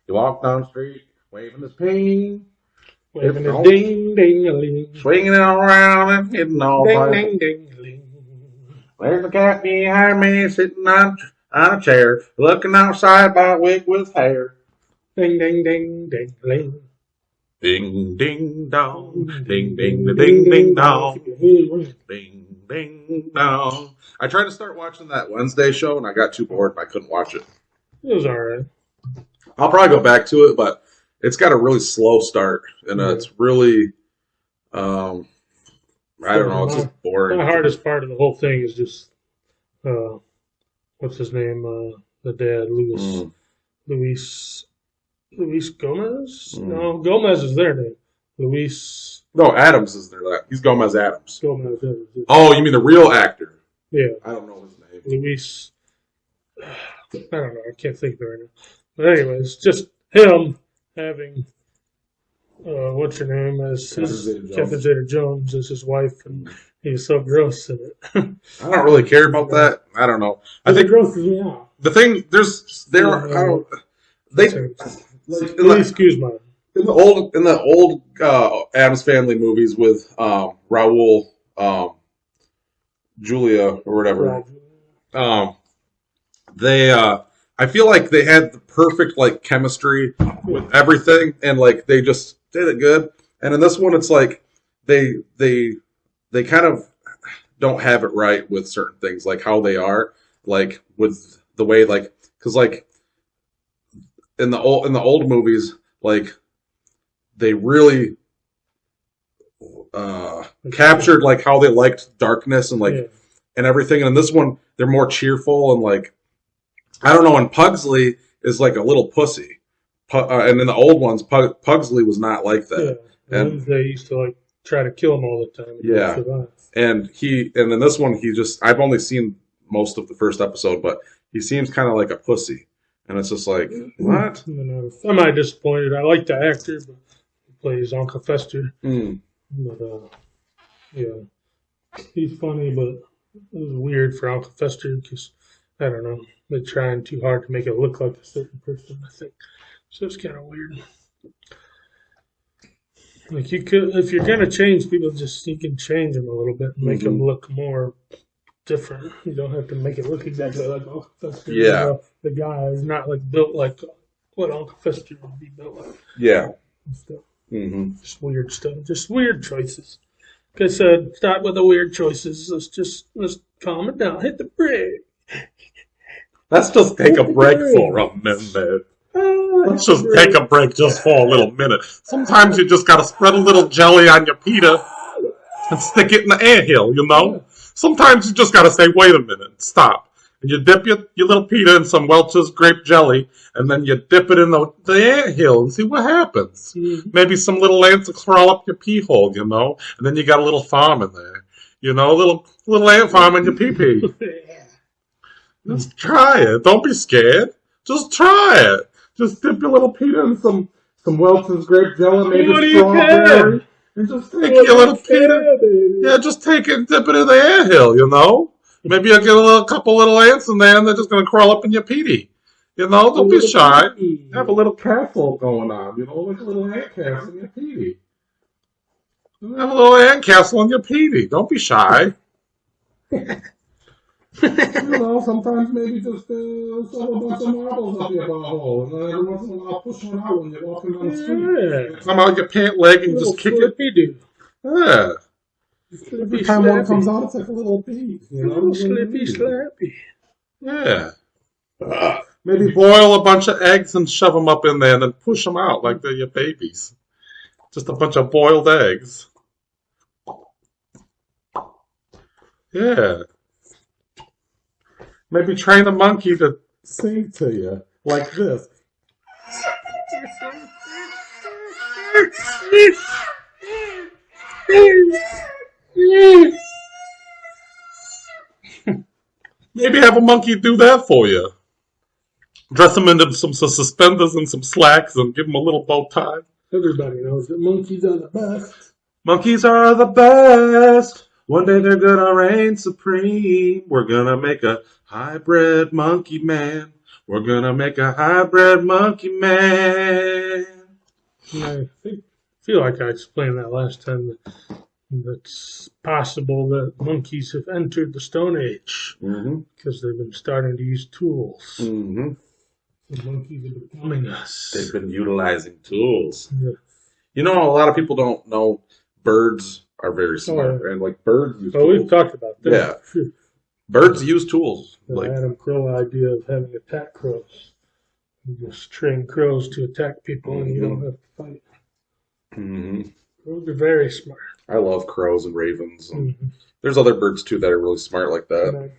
You walk down the street waving his cane, Waving a ding, ding, a ling. swinging it around and hitting all Ding, right. ding, ding, a ling. There's the cat behind me sitting on a chair, looking outside my wig with hair. Ding, ding, ding, ding, a ling. Ding, ding, dong. Ding, ding, ding, ding, dong. Ding, ding, dong. I tried to start watching that Wednesday show, and I got too bored, and I couldn't watch it. It was alright. I'll probably go back to it, but it's got a really slow start, and it's really, I don't know, it's just boring. The hardest part of the whole thing is just, what's his name? The dad, Luis Gomez? No, Gomez is their name. Luis No, Adams is there. He's Gomez Adams. Gomez. Oh, you mean the real actor? Yeah, I don't know his name. Luis. I don't know. I can't think of it right now. But anyways, just him having what's her name as Catherine Zeta-Jones as his wife, and he's so gross in it. I don't really care about that. I don't know. I think grosses me out. the thing Excuse me. in the old Addams Family movies with Raul, Julia or whatever. They I feel like they had the perfect like chemistry with everything, and like they just did it good. And in this one, it's like they kind of don't have it right with certain things, like how they are, like with the way, like because like in the old movies, like they really captured like how they liked darkness and like and everything. And in this one, they're more cheerful and like. I don't know, and Pugsley is like a little pussy. And in the old ones, Pugsley was not like that. Yeah. And they used to like try to kill him all the time. Yeah. And in this one, I've only seen most of the first episode, but he seems kind of like a pussy. And it's just like, what? I'm not disappointed. I like the actor, but he plays Uncle Fester. But, yeah. He's funny, but it was weird for Uncle Fester because, I don't know, they're trying too hard to make it look like a certain person, I think. So it's kind of weird. Like you could, if you're gonna change people, you can change them a little bit and make them look more different. You don't have to make it look exactly like Uncle Fester. Yeah, the guy is not like built like what Uncle Fester would be built like. Yeah, stuff. Just weird stuff. Just weird choices. Like I said, stop with the weird choices. Let's calm it down. Hit the brake. Let's just take a break for a minute. Let's just take a break just for a little minute. Sometimes you just gotta spread a little jelly on your pita and stick it in the anthill, you know? Sometimes you just gotta say, wait a minute, stop. And you dip your little pita in some Welch's grape jelly, and then you dip it in the anthill and see what happens. Maybe some little ants will crawl up your pee hole, you know? And then you got a little farm in there. You know, little ant farm in your pee-pee. Just try it. Don't be scared. Just try it. Just dip your little pita in some Welch's grape jelly, maybe strawberry, and just take your little pita. Yeah, just take it and dip it in the anthill, you know? Maybe you'll get a couple little ants in there, and they're just going to crawl up in your pee. You know, don't be shy. Have a little castle going on, you know, like a little ant castle in your pee. Have a little ant castle in your pee. Don't be shy. You know, sometimes maybe just shove a bunch of marbles up your butthole, and then every once in a while push one out when you're walking down the street. Come out your pant leg and just kick it. Yeah. Every time one comes out, it's like a little pee. You know? Slippy, slappy. Yeah. Maybe boil a bunch of eggs and shove them up in there and then push them out like they're your babies. Just a bunch of boiled eggs. Yeah. Maybe train a monkey to sing to you like this. Maybe have a monkey do that for you. Dress him into some suspenders and some slacks and give him a little bow tie. Everybody knows that monkeys are the best. Monkeys are the best. One day they're gonna reign supreme. We're gonna make a hybrid monkey man. We're gonna make a hybrid monkey man. And feel like I explained that last time. It's possible that monkeys have entered the Stone Age because they've been starting to use tools. Mm-hmm. The monkeys are becoming us. They've been utilizing tools. Yeah. You know, a lot of people don't know birds are very smart, and like birds use Well, tools. we've talked about that. Yeah. Sure. Birds use tools. The Like, Adam Crow idea of having attack crows. You just train crows to attack people and you don't have to fight. Crows are very smart. I love crows and ravens. And there's other birds too that are really smart like that.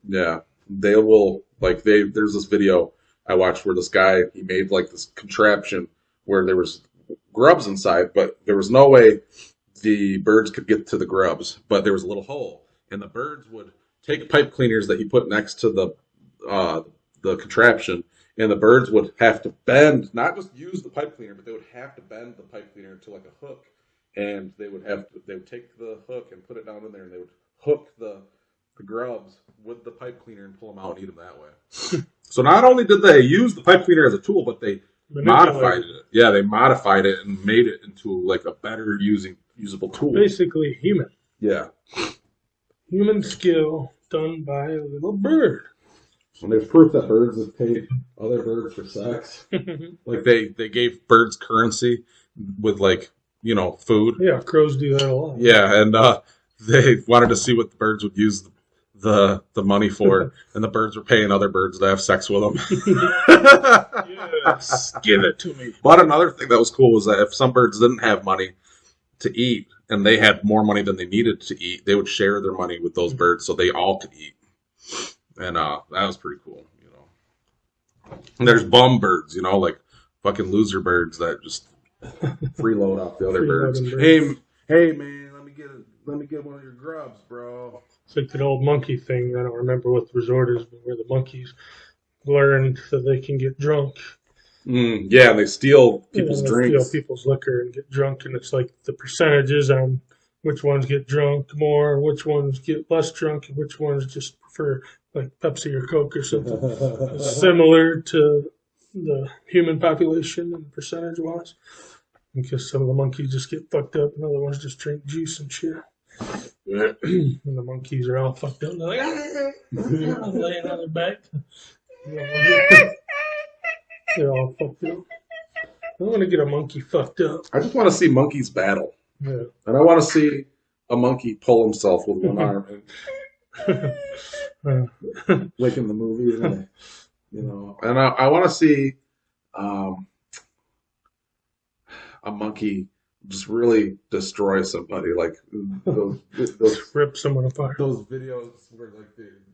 Yeah, they will There's this video I watched where this guy he made like this contraption where there was grubs inside, but there was no way the birds could get to the grubs. But there was a little hole, and the birds would take pipe cleaners that he put next to the contraption, and the birds would have to bend, not just use the pipe cleaner, but they would have to bend the pipe cleaner into like a hook, and they would take the hook and put it down in there, and they would hook the grubs with the pipe cleaner and pull them out and eat them that way. So not only did they use the pipe cleaner as a tool, but they modified it. Yeah, they modified it and made it into like a better usable tool. Basically human. Yeah. Human skill done by a little bird. And there's proof that birds have paid other birds for sex. Like they gave birds currency with food. Yeah, crows do that a lot. Yeah, and they wanted to see what the birds would use the money for, and the birds were paying other birds to have sex with them. Yes, give it to me. But another thing that was cool was that if some birds didn't have money to eat, and they had more money than they needed to eat, they would share their money with those birds so they all could eat. And that was pretty cool, And there's bum birds, like fucking loser birds that just freeload off the other birds. Hey man, let me get one of your grubs, bro. It's like that old monkey thing. I don't remember what the resort is, but where the monkeys learned that they can get drunk. Yeah, they steal people's drinks. Steal people's liquor and get drunk, and it's like the percentages on which ones get drunk more, which ones get less drunk, and which ones just prefer like Pepsi or Coke or something. Similar to the human population and percentage-wise. Because some of the monkeys just get fucked up and other ones just drink juice and shit. And the monkeys are all fucked up. They're like, laying on their back. They're all fucked up. I want to get a monkey fucked up. I just want to see monkeys battle. Yeah. And I want to see a monkey pull himself with one arm. Like in the movie, And I want to see a monkey just really destroy somebody, like those rip someone apart. Those videos where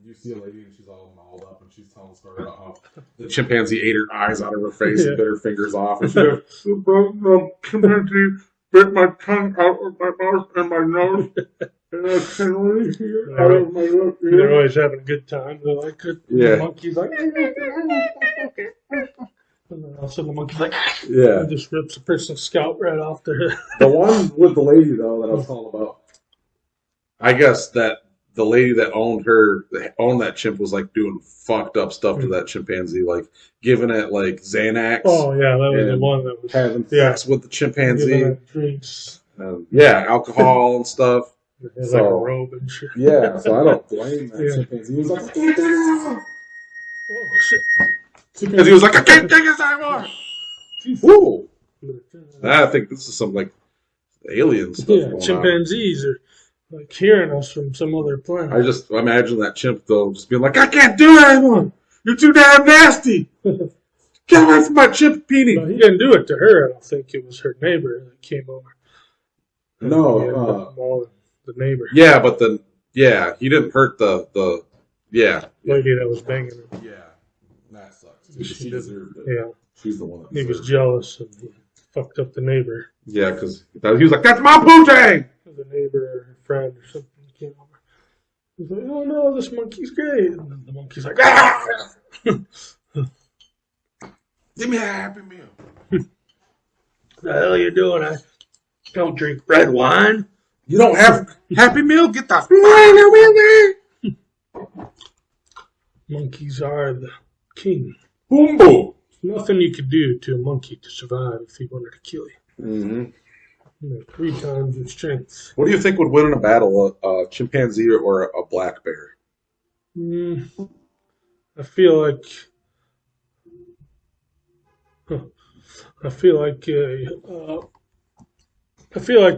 you see a lady and she's all mauled up and she's telling a story about how the chimpanzee ate her eyes out of her face and bit her fingers off. And chimpanzee bit my tongue out of my mouth and my nose, and I can only hear out of my lip. They're always having a good time. They're like, the monkey's like, and then all of a sudden the monkey's like, and just rips a person's scalp right off their head. The one with the lady, though, that I was talking about, I guess that the lady that owned that chimp was like doing fucked up stuff to that chimpanzee, like giving it like Xanax. Oh, yeah, that was the one that was having sex with the chimpanzee. Giving it drinks. Alcohol and stuff. Like a robe and shit. Yeah, so I don't blame that chimpanzee. He was like, oh, shit. Because he was like, I can't take this anymore. Woo! I think this is some like alien stuff. Yeah, chimpanzees are like hearing us from some other planet. I just imagine that chimp though, just being like, I can't do it anymore. You're too damn nasty. Get away from my chimp peenie. No, he didn't do it to her. I don't think it was her neighbor that came over. No, the neighbor. Yeah, but he didn't hurt the lady that was banging her. Yeah. That sucks. She deserved it. Yeah. She's the one that he was jealous and he fucked up the neighbor. Yeah, because he was like, that's my poontang! The neighbor or her friend or something came over. He's like, oh no, this monkey's great. And then the monkey's like, ah! Give me a Happy Meal. What the hell are you doing? I don't drink red wine. You don't have Happy Meal? Get the fuck Monkeys are the king. Boom boom. There's nothing you could do to a monkey to survive if he wanted to kill you. Mm-hmm. 3 times your strength. What do you think would win in a battle, a chimpanzee or a black bear? I feel like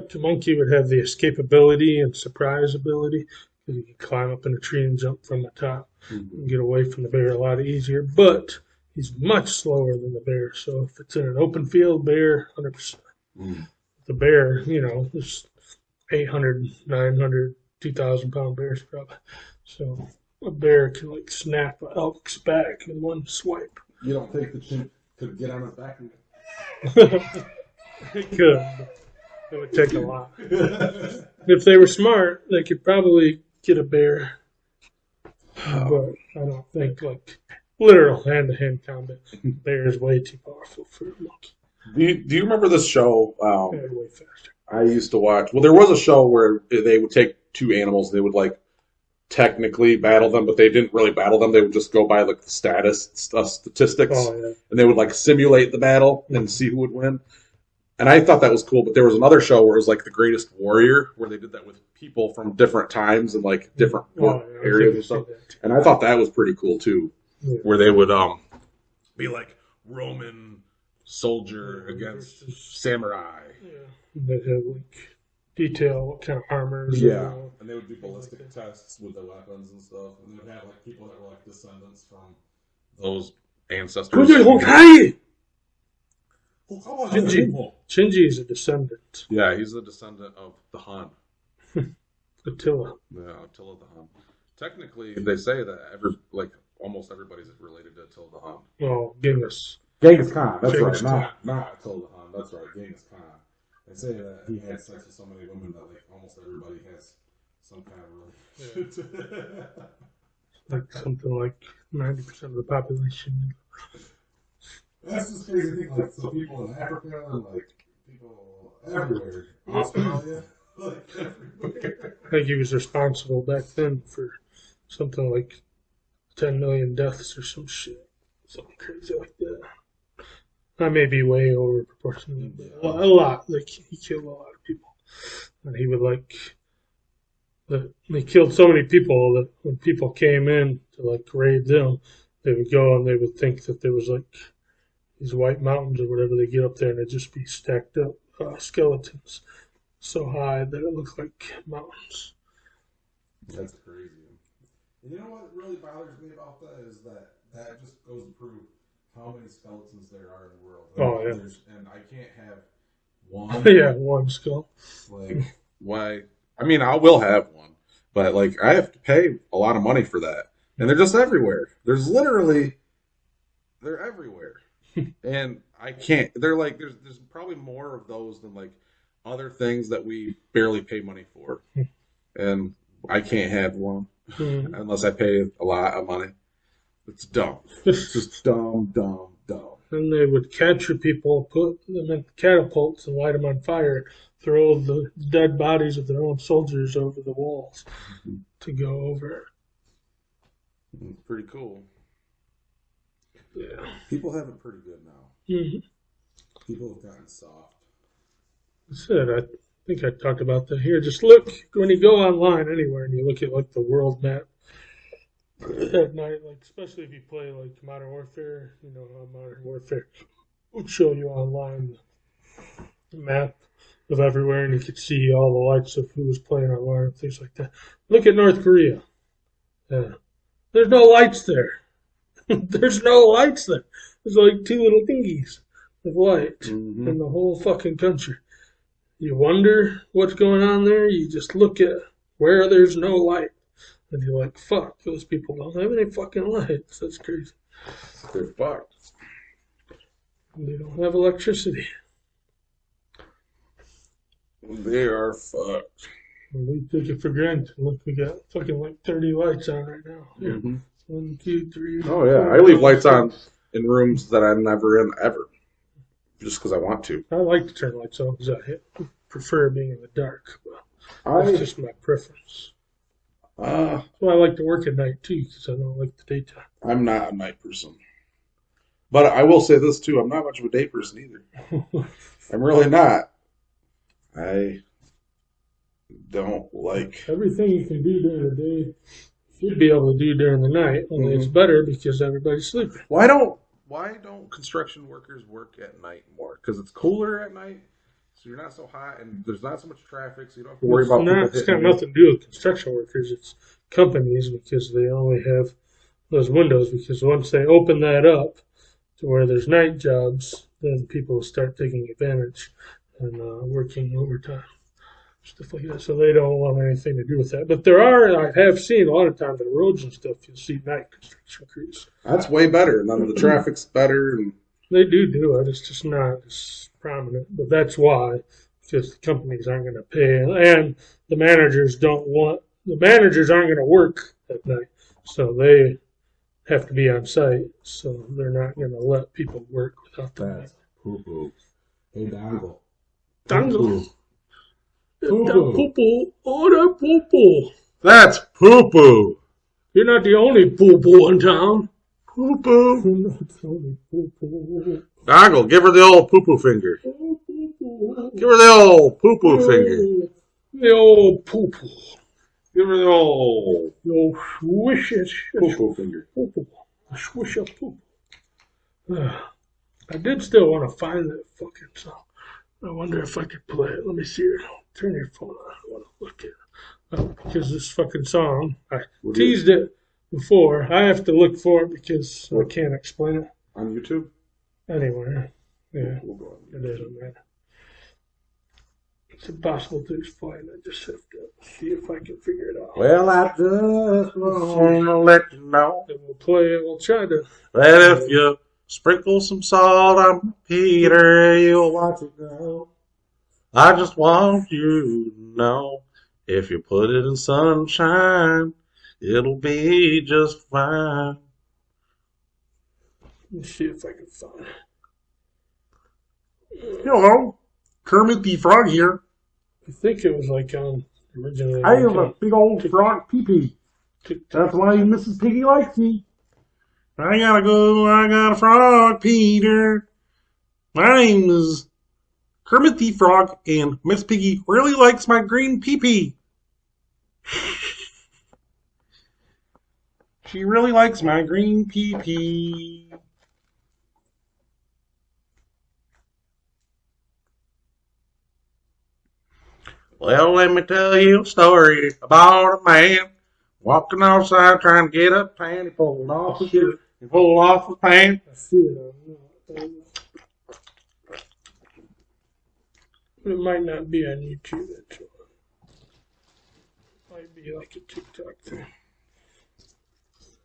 the monkey would have the escapability and surprise ability because he can climb up in a tree and jump from the top and get away from the bear a lot easier. But he's much slower than the bear. So if it's in an open field, bear 100%. The bear, there's 800, 900, 2,000 pound bears probably. So a bear can like snap an elk's back in one swipe. You don't think the chimp could get on his back and It could, but it would take a lot. If they were smart, they could probably get a bear. But I don't think like literal hand-to-hand combat. Bear is way too powerful for a monkey. Do you remember this show? They're way faster. I used to watch. Well, there was a show where they would take 2 animals. They would like technically battle them, but they didn't really battle them. They would just go by like the statistics, and they would like simulate the battle and see who would win. And I thought that was cool. But there was another show where it was like The Greatest Warrior, where they did that with people from different times and like different areas and stuff. And I thought that was pretty cool too, where they would be like Roman soldier against samurai. Yeah. They have like detail what kind of armor. and they would do ballistic tests with the weapons and stuff, and they would have like people that were like descendants from Those ancestors. Shinji is a descendant. Yeah, he's the descendant of the Han. Attila. Yeah, Attila the Hun. Technically, they say that almost everybody's related to Attila the Hun. Oh, Genghis. Genghis Khan. That's Genghis right. Not Attila the Hun. That's right. Genghis Khan. They say that he had sex with so many women that like almost everybody has some kind of relationship. Like something like 90% of the population. That's just crazy thing. Like, so people in Africa and like people everywhere, Australia, like everywhere. I think he was responsible back then for something like 10 million deaths or some shit. Something crazy like that. I may be way over proportionally, but a lot. Like, he killed a lot of people. And he would they killed so many people that when people came in to like raid them, they would go and they would think that there was like these white mountains or whatever. They get up there and it'd just be stacked up skeletons so high that it looked like mountains. That's crazy. And you know what really bothers me about that is that just goes to prove how many skeletons there are in the world. And I can't have one. Yeah, one skull. Like, Why? I mean, I will have one, but like I have to pay a lot of money for that, and they're just everywhere. They're everywhere, and I can't. They're like there's probably more of those than like other things that we barely pay money for, and I can't have one unless I pay a lot of money. It's dumb. It's just dumb. And they would capture people, put them in catapults and light them on fire, throw the dead bodies of their own soldiers over the walls to go over. It's pretty cool. Yeah. people have it pretty good now. Mm-hmm. People have gotten soft. That's it. I think I talked about that here. Just look, when you go online anywhere and you look at like the world map at night, like especially if you play like Modern Warfare, Modern Warfare would show you online the map of everywhere and you could see all the lights of who was playing online and things like that. Look at North Korea. There's no lights there. There's no lights there. There's like 2 little thingies of light in the whole fucking country. You wonder what's going on there. You just look at where there's no light. And you're like, fuck, those people don't have any fucking lights. That's crazy. They're fucked. They don't have electricity. They are fucked. And we take it for granted. Look, we got fucking like 30 lights on right now. Here. 1, 2, 3. Oh yeah, I leave lights on in rooms that I'm never in ever, just because I want to. I like to turn lights on because I prefer being in the dark. But That's just my preference. uh, That's why I like to work at night too, because I don't like the daytime. I'm not a night person. But I will say this too, I'm not much of a day person either. I'm really not. I don't like. Everything you can do during the day, you'd be able to do during the night. Only it's better because everybody's sleeping. Why don't construction workers work at night more? Because it's cooler at night, so you're not so hot, and there's not so much traffic, so you don't have to worry about people It's hitting got you. nothing to do with construction workers. It's companies because they only have those windows. Because once they open that up to where there's night jobs, then people start taking advantage and working overtime, stuff like that. So they don't want anything to do with that. But I have seen a lot of times on roads and stuff, you'll see night construction crews. That's way better. None of the traffic's better, and They do it. It's just not as prominent. But that's why, because the companies aren't going to pay, and the managers aren't going to work at night, so they have to be on site. So they're not going to let people work without the That's poo-poo. Hey, Dongle. Dongle. Poo-poo. That poo-poo. Oh, that poo-poo. that's poo-poo. You're not the only poo-poo in town. Poo-poo. You're not the only poo-poo. Dongle, give her the old poo-poo finger. Oh, poo-poo. Give her the old poo-poo finger. The old poo-poo. Give her the old The old swish it. poo-poo finger. Poo-poo. Swish up poo-poo. I did still want to find that fucking song. I wonder if I could play it. Let me see here. Turn your phone on. I want to look at it. Because this fucking song, I teased it before. I have to look for it because I can't explain it On YouTube? anywhere. Yeah, We'll go on. it doesn't matter. It's impossible to explain. I just have to see if I can figure it out. Well, I just want to let you know And we'll play it. We'll try to. that if you sprinkle some salt on Peter, you'll watch it go. I just want you to know if you put it in sunshine, it'll be just fine. Let's see if I can find it. Hello, Kermit the Frog here. I think it was like on originally. I have a big old frog pee-pee. That's why Mrs. Piggy likes me. I got a frog, Peter. My name is Kermit the Frog, and Miss Piggy really likes my green pee-pee. She really likes my green pee-pee. Well, let me tell you a story about a man walking outside trying to get a pan. He pulled off his shirt. He pulled off his pants. I see it on. It might not be on YouTube. It might be like a TikTok thing.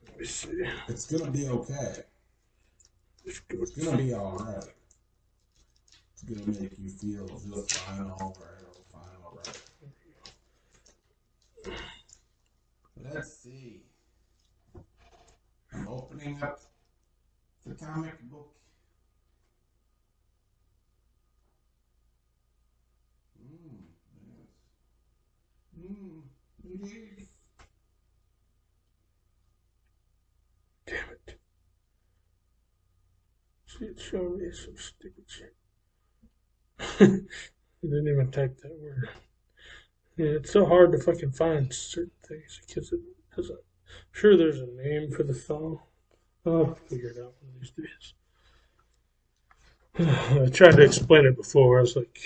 Let me see. It's gonna be okay. Let's go. It's gonna be alright. It's gonna make you feel just fine, alright, alright. Let's see. I'm opening up the comic book. Yes. Indeed. Damn it. See, it's showing me some stupid shit. I didn't even type that word. Yeah, it's so hard to fucking find certain things because it doesn't. I'm sure there's a name for the song. I'll have to figure it out one of these days. I tried to explain it before. I was like,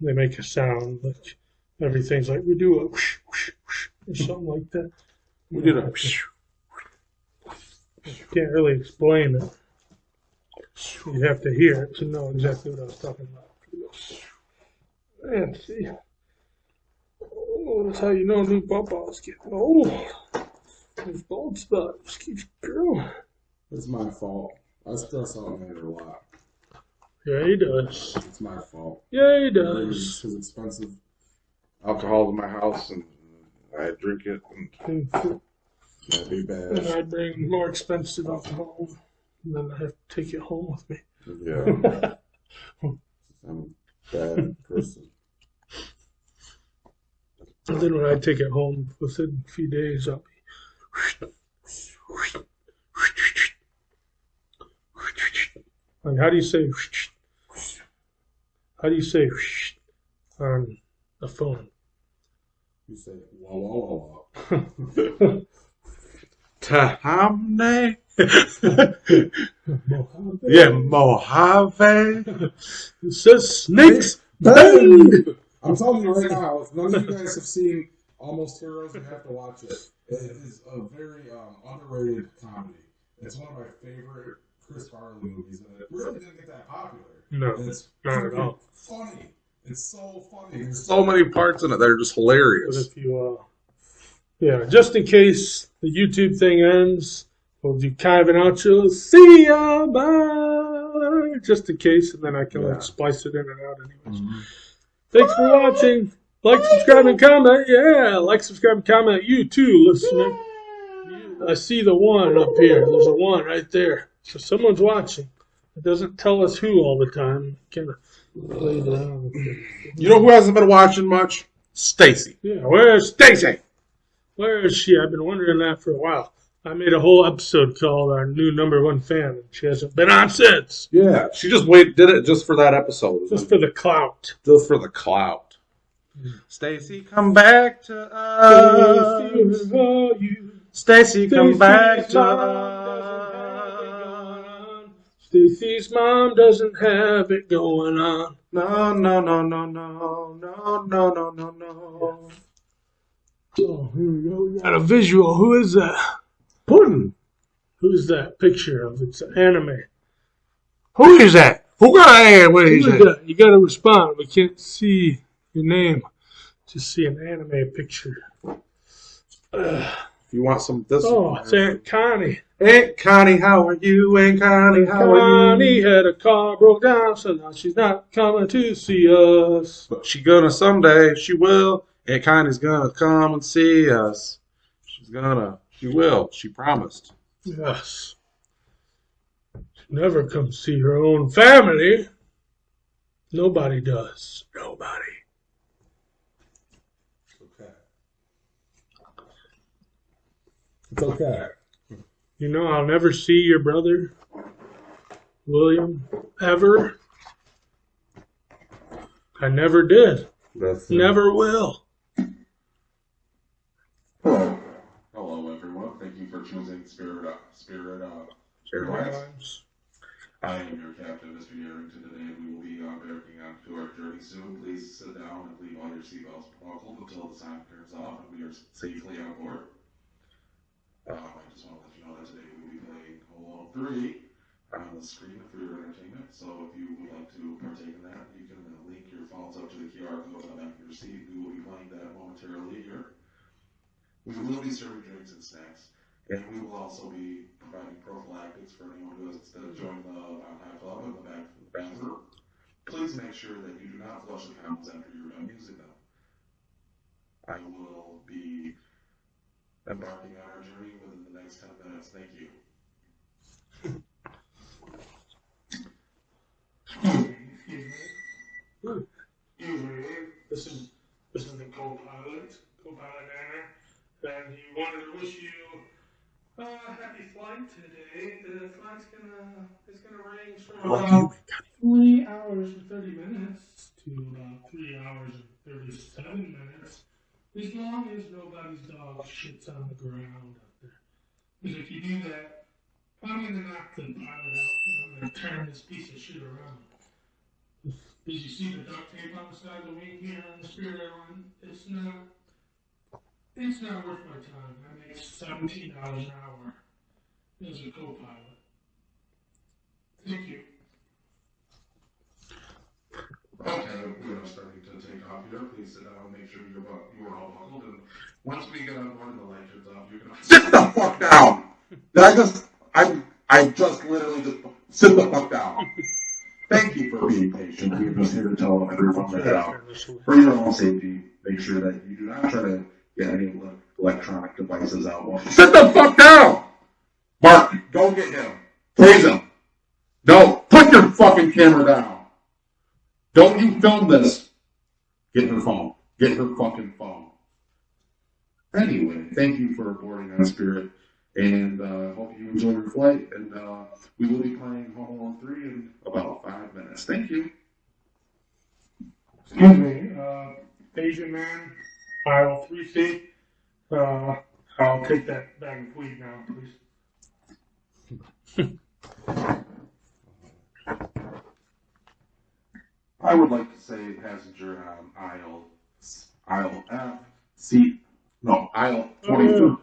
they make a sound like everything's like we do a whoosh, whoosh, whoosh, or something like that. We did a Can't really explain it. You have to hear it to know exactly what I was talking about. And see. Oh, that's how you know new bubbles get old. These bald spots keep growing. It's my fault. I still saw Nanner a lot. Yeah, he does. It's my fault. Yeah, he It's does. too expensive. alcohol in my house, and I drink it, and That'd be And bad. I bring more expensive alcohol, and then I have to take it home with me. Yeah. I'm a bad person. then when I take it home within a few days, I'll be. Like, how do you say? How do you say on the phone? You say, wah, wah, wah, wah. Tahamne. Yeah, Mojave. It says snakes bang. I'm telling you right now, if none of you guys have seen Almost Heroes, you have to watch it. It is a very underrated comedy. It's one of my favorite Chris Farley movies, and it really didn't get that popular. No, and it's not at all. funny. It's so funny. There's so many parts in it that are just But hilarious. if you, just in case the YouTube thing ends, we'll do kind of an outro. See ya, bye. Just in case, and then I can like splice it in and out anyways. Mm-hmm. Thanks for watching. Like, subscribe, and comment. Yeah, like, subscribe, and comment. You too, listener. I see the one up here. There's a one right there. So someone's watching. It doesn't tell us who all the time. Kind of play down. You know who hasn't been watching much? Stacy. Yeah, where's Stacy? Where is she? I've been wondering that for a while. I made a whole episode called Our New Number One Fan, and she hasn't been on since. Yeah, she just did it just for that episode. Just for the clout. Just for the clout. Stacy, come back to us. Stacy, come back to us. Stacy's mom doesn't have it going on. No, no, no, no, no, no, no, no, no, no. Oh, here we go. We got a visual. Who is that? Puddin'. Who's that picture of? It's an anime. Who is that? Who got an Who is is that? that? You got to respond. We can't see your name. Just see an anime picture. If you want some this It's Aunt Connie. Aunt Connie, how are you? Aunt Connie, how are Connie you? had a car broke down, so now she's not coming to see us. But she gonna someday, she will. Aunt Connie's gonna come and see us. She will. She promised. Yes. She never comes see her own family. Nobody does. Nobody. Okay. It's okay. You know, I'll never see your brother, William, ever. I never did. Never will. Hello, everyone. Thank you for choosing Spirit Airlines. I am your captain, Mr. Yarrington. Today we will be embarking onto our journey soon. Please sit down and leave all your seatbelts buckled until the sign turns off and we are safely on board. I just want to let you know that today we will be playing Home Alone 3 on the screen for your entertainment. So if you would like to partake in that, you can link your phones up to the QR code on the back of your seat. We will be playing that momentarily here. We will be serving drinks and snacks, and we will also be providing prophylactics for anyone who has instead of joining the Mount High Club in the back of the bathroom. Please make sure that you do not flush the condoms after you're done using them. I will be embarking on our journey within the next 10 minutes. Thank you. This is the co-pilot, Nanner, and he wanted to wish you a happy flight today. The flight's gonna range from about 3 hours and 30 minutes to about 3 hours and 37 minutes, as long as nobody's dog shits on the ground out there. Because if you do that, I'm gonna knock the pilot out and I'm gonna turn this piece of shit around. Did you see the duct tape on the side of the wing here on the Spirit Airline? It's not worth my time. I make $17 an hour as a co-pilot. Thank you. Okay, we are starting to take off here. Please sit down and make sure you are all buckled. And once we get on board and the light turns off, you can Sit the fuck down. I just literally just sit the fuck down. Thank you for being patient. We're just here to tell everyone that for your own safety, make sure that you do not try to get any electronic devices out. Sit the fuck down! Mark, go get him. Praise him. No, put your fucking camera down. Don't you film this. Get her phone. Get her fucking phone. Anyway, thank you for boarding on Spirit, and hope you enjoy your flight. And we will be playing Home Alone 3 in about 5 minutes. Thank you. Excuse me, Asian man, aisle 3C. I'll take that bag of weed now, please. I would like to say, passenger on aisle F, seat, no, aisle 23.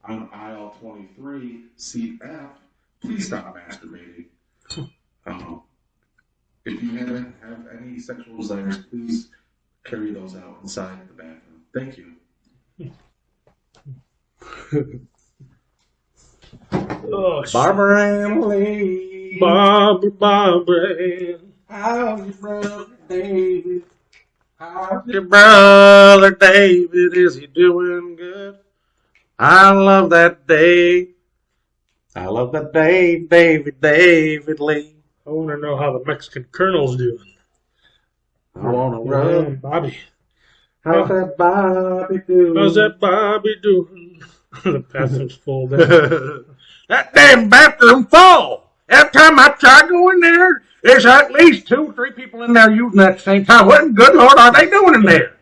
On aisle 23, seat F, please stop masturbating. If you have any sexual desires, please carry those out inside the bathroom. Thank you. Oh, Barbara Emily. Barbara. How's your brother David? How's your brother David? Is he doing good? I love that day. I love that day, David Lee. I want to know how the Mexican colonel's doing. I want to run. Bobby. How's that Bobby doing? How's that Bobby doing? The bathroom's full there. That damn bathroom full. Every time I try to go in there, there's at least 2 or 3 people in there using that at the same time. What in good Lord are they doing in there?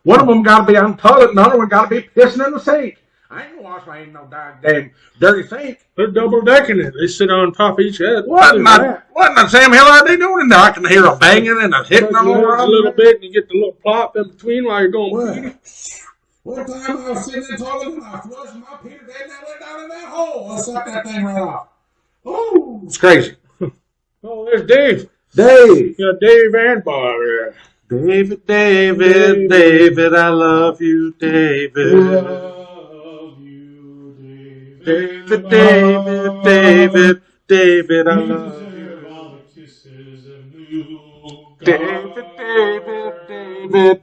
One of them got to be on the toilet, and the other one got to be pissing in the sink. I ain't gonna wash my ain't no damn dirty sink. They're double decking it. They sit on top of each head. What in the Sam Hill are they doing in there? I can hear a banging and a hitting all around. A little bit, and you get the little plop in between while you're going. One time I was sitting in the toilet and I flushed my Peter Dad and I went down in that hole. I sucked that thing right off. Ooh. It's crazy. Oh, there's Dave. Dave. Yeah, Dave and Barbara. David, I love you, David. Love you, Dave. David, I love you. Deserve all the kisses of new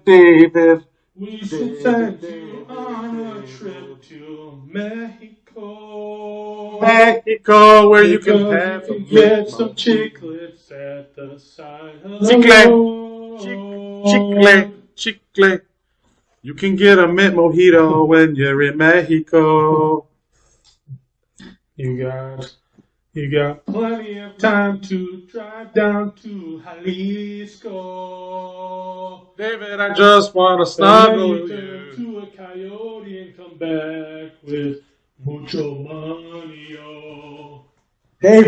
David. We should send you on a trip to Mexico. Mexico, where you can have to get some chiclets at the side of the road. Chicle. You can get a mint mojito when you're in Mexico. You got plenty of time to drive down to Jalisco. David, I just want to snuggle Turn you. to a coyote and come back with mucho money. Oh. Dave,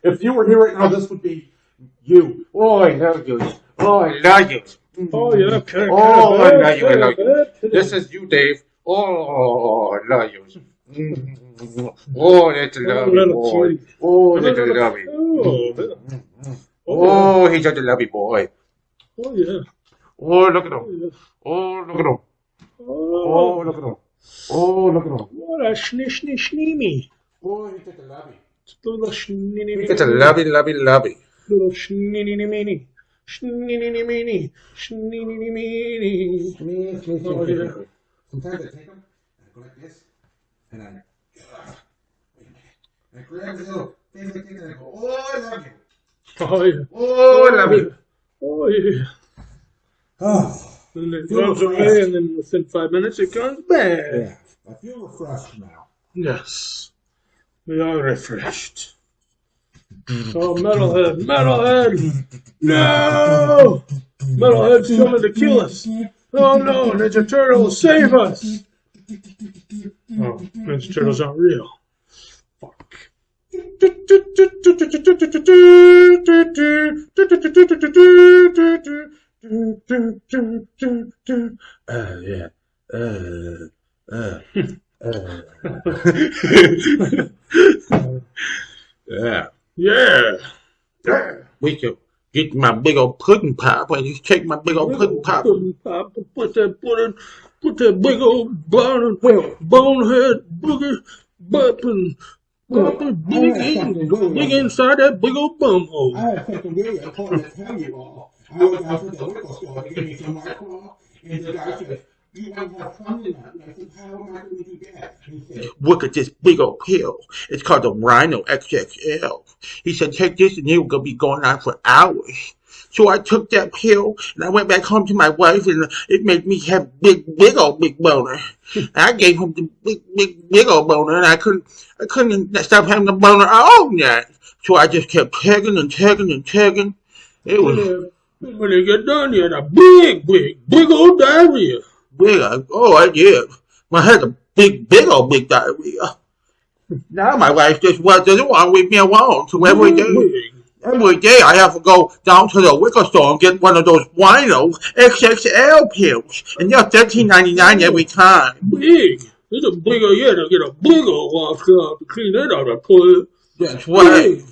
if you were here right now, this would be you. Oh, I love you. Oh, I love you. Oh, yeah. Okay. Oh, I love you. I love you. This is you, Dave. Oh, I love you. Oh, that's a lovely boy. Oh, that's a lovely. Oh, he's such a lovely boy. Oh, yeah. Oh, look at him. Oh, look at him. Oh, look at him. Oh, look at him. What a schneemy. Oh, he's such a lovely. Little schneeny. He's such a lovely. Little schneeny. Schneeny. Oh, yeah. Sometimes I take them and I go like this and I grab the little thing like this and I go, oh, I love you. Oh, yeah. Oh, I love you. Oh, yeah. Oh, Then it runs away, and then within 5 minutes it comes back. yeah. I feel refreshed now. Yes. We are refreshed. Oh, Metalhead! No! Metalhead's coming to kill us. Oh, no, Ninja Turtles, save us! Oh, Ninja Turtles aren't real. Fuck. Yeah. Yeah. Yeah. We could get my big old pudding pop and you take my big old pudding pop. Put that big old bonehead booger bumping dig inside that big old bum hole. I had a fucking really important to tell you all. I was out to the liquor store to get me some White Claw, and the guy said, you want to have fun tonight? And I said, how am I going to do that? And he said, Look at this big old pill. It's called the Rhino XXL. He said, take this and you're going to be going on for hours. So I took that pill and I went back home to my wife and it made me have big old boner. And I gave him the big old boner and I couldn't stop having the boner all night. So I just kept tugging and tugging and tugging. It was when you get done, you had a big old diarrhea. I did. I had a big diarrhea. Now my wife just doesn't want to leave me alone. So every day I have to go down to the liquor store and get one of those Wino XXL pills. And they're $13.99 every time. Big. It's a big old, you had to get a big old washcloth to clean that out of the toilet. That's right.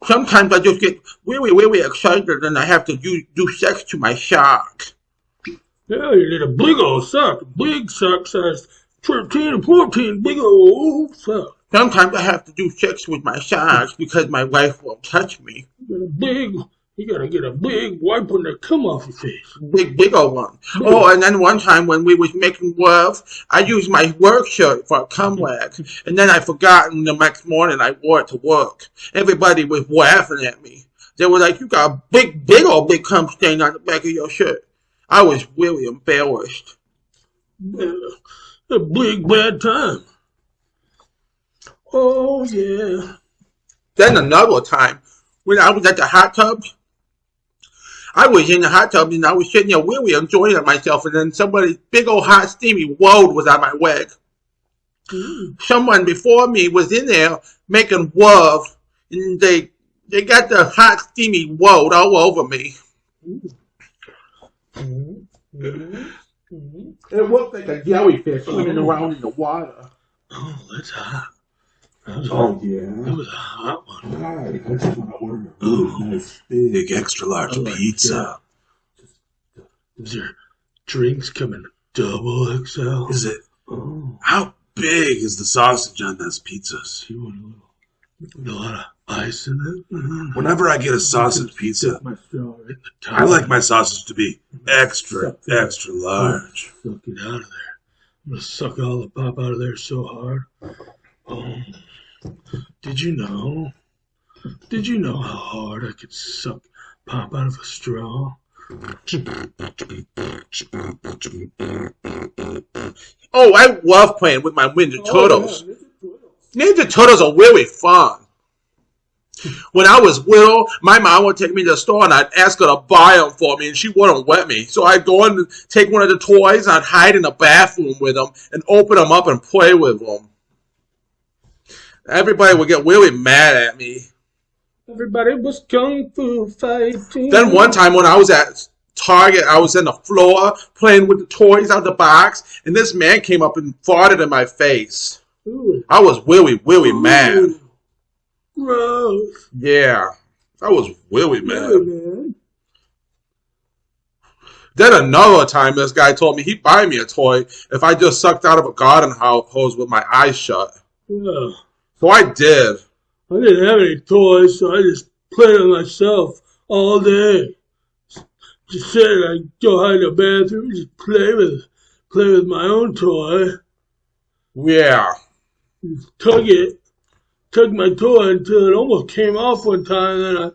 Sometimes I just get really excited and I have to do sex to my sock. Yeah, you need a big old sock. Big sock size 13 and 14, big old sock. Sometimes I have to do sex with my socks because my wife won't touch me. You gotta get a big wipe when they come off your face. Big old one. Big. Oh, and then one time when we was making love, I used my work shirt for a cum rag. And then I forgot and the next morning I wore it to work. Everybody was laughing at me. They were like, you got a big cum stain on the back of your shirt. I was really embarrassed. A big bad time. Oh, yeah. Then another time, when I was at the hot tub, I was in the hot tub and I was sitting there really enjoying myself, and then somebody's big old hot steamy load was on my leg. Someone before me was in there making love, and they got the hot steamy load all over me. It looked like a jellyfish swimming around in the water. Oh, that's hot. Yeah. That was a hot one. God, I just want to order a Ooh, nice big extra large pizza. Is there drinks coming double XL? Is it? Oh. How big is the sausage on those pizzas? You want a lot of ice in it? Mm-hmm. Whenever I get a sausage pizza, I like my sausage to be extra large. Suck it out of there. I'm going to suck all the pop out of there so hard. Oh. Did you know how hard I could suck pop out of a straw? Oh, I love playing with my Ninja Turtles. Yeah. Ninja Turtles are really fun. When I was little, my mom would take me to the store and I'd ask her to buy them for me and she wouldn't let me. So I'd go and take one of the toys and I'd hide in the bathroom with them and open them up and play with them. Everybody would get really mad at me. Everybody was kung fu fighting. Then one time when I was at Target, I was on the floor playing with the toys out of the box, and this man came up and farted in my face. Ooh. I was really mad. Gross. Yeah, I was really mad. Man. Then another time, this guy told me he'd buy me a toy if I just sucked out of a garden hose with my eyes shut. Yeah. So I did. I didn't have any toys, so I just played with myself all day. Just sit and I'd go hide in the bathroom and just play with my own toy. Yeah. Tug my toy until it almost came off one time, and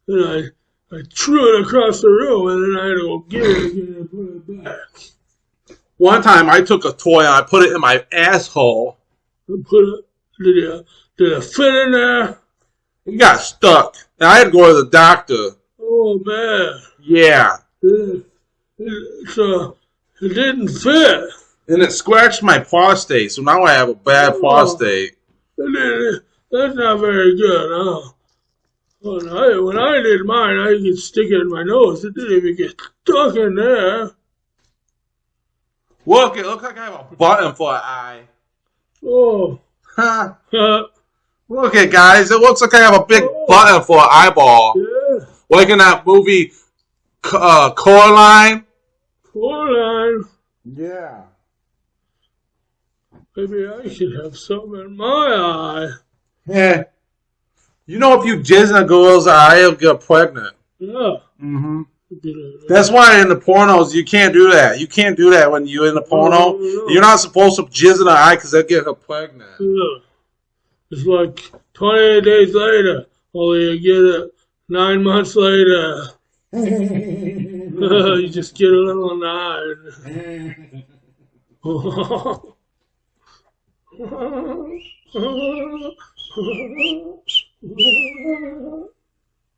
then I threw it across the room, and then I had to go get it again and put it back. One time I took a toy and I put it in my asshole. Did it fit in there? It got stuck. And I had to go to the doctor. Oh, man. Yeah. So, it didn't fit. And it scratched my prostate, so now I have a bad prostate. That's not very good, huh? When I did mine, I could stick it in my nose. It didn't even get stuck in there. Look, it looks like I have a button for an eye. Oh. Huh. Look at guys, it looks like I have a big button for an eyeball. Yeah. Like in that movie, Coraline. Coraline. Yeah. Maybe I should have something in my eye. Yeah. You know, if you jizz in a girl's eye, you'll get pregnant. Yeah. Mm-hmm. That's why in the pornos, you can't do that. You can't do that when you're in the porno. No. You're not supposed to jizz in her eye because they'll get her pregnant. Yeah. It's like 28 days later, only you get it 9 months later. You just get a little nod.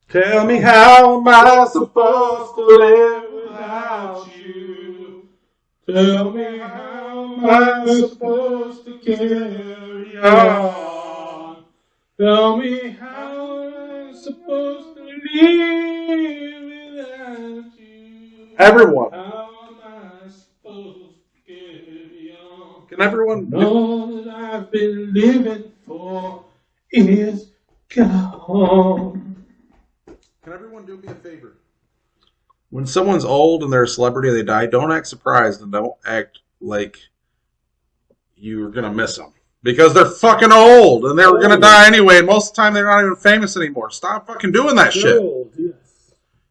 Tell me how am I supposed to live without you? Tell me how am I supposed to carry on? Tell me how am I supposed to live without you? Everyone. How am I supposed to carry on? Can everyone? All that I've been living for is gone. Can everyone do me a favor? When someone's old and they're a celebrity and they die, don't act surprised and don't act like you're going to miss them. Because they're fucking old and they're going to die anyway, and most of the time they're not even famous anymore. Stop fucking doing that shit. Old, yes.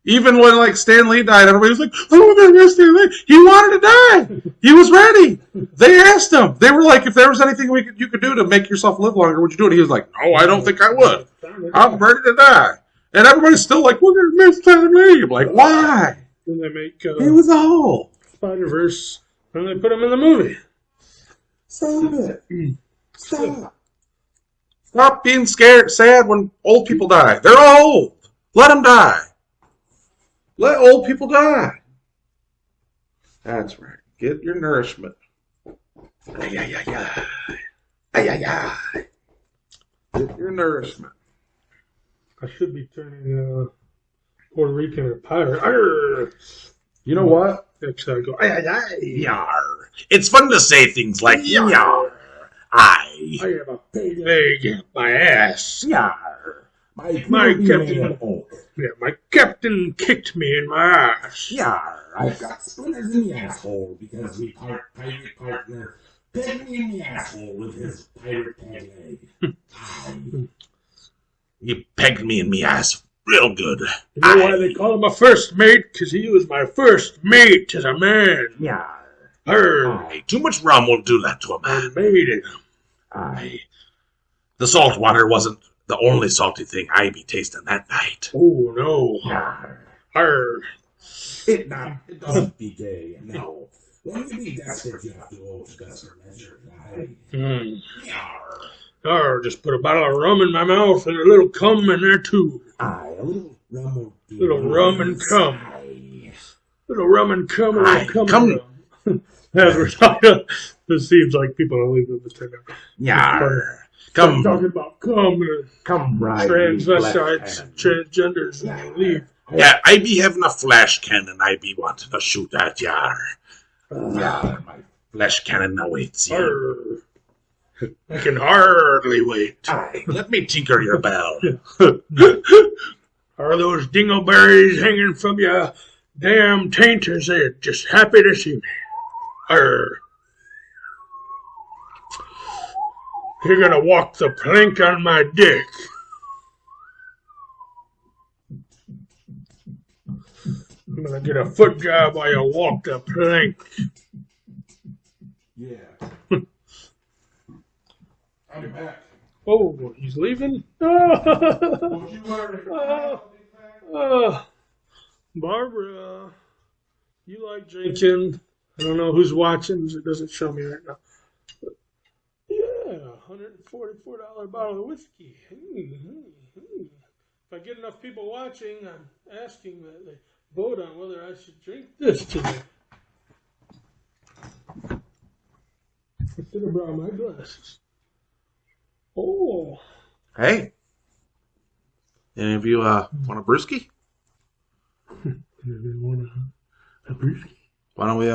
Even when like Stan Lee died, everybody was like, "Oh, they're gonna Stan Lee." He wanted to die. He was ready. They asked him. They were like, "If there was anything you could do to make yourself live longer, would you do it?" He was like, "No, I don't think I would. I'm ready to die." And everybody's still like, "We're gonna miss Stan Lee." I'm like, why? Then they make He was old. Spider-Verse, and they put him in the movie. Stop it. Stop. Stop being sad when old people die. They're old. Let them die. Let old people die. That's right. Get your nourishment. Ay, ay, ay, ay. Ay, ay, ay. Get your nourishment. I should be turning Puerto Rican or pirate. Arr! You know what? Next I go, ay, ay, ay. Yar. It's fun to say things like yar. I have a big leg in my ass. Yar. My captain kicked me in my ass. Yar. I've got splinters in the asshole because we pirate partner pegged me in the asshole with his pirate peg leg. You pegged me in me ass real good. You know why they call him a first mate? Because he was my first mate as a man. Yar. Aye. Too much rum will do that to a man. I made it. Aye. The salt water wasn't the only salty thing I be tasting that night. Oh, no. Arr. It doesn't be gay, no. When you be desperate, you have to go to desperate measure. Arr, just put a bottle of rum in my mouth and a little cum in there, too. Aye, a little rum will do. Little rum and cum. Aye. Little rum and cum. Aye, Cum. As we're talking, it seems like people are leaving this thing out. Yar. Come. Talking about cum. Come right. Transvestites, transgenders, and leave. Yeah, I be having a flash cannon. I be wanting to shoot at yar. Yar, my flash cannon awaits you. Arr. I can hardly wait. Aye, let me tinker your bell. Are those dingleberries hanging from your damn taint, or is they just happy to see me? Arr. You're gonna walk the plank on my dick. I'm gonna get a foot job while you walk the plank. Yeah. I'm back. Oh, he's leaving? Don't you worry. Barbara, you like drinking. I don't know who's watching. It doesn't show me right now. But yeah, $144 bottle of whiskey. If I get enough people watching, I'm asking that they vote on whether I should drink this today. I should have brought my glasses. Oh. Hey. Any of you want a brewski? Want a brewski? Why don't we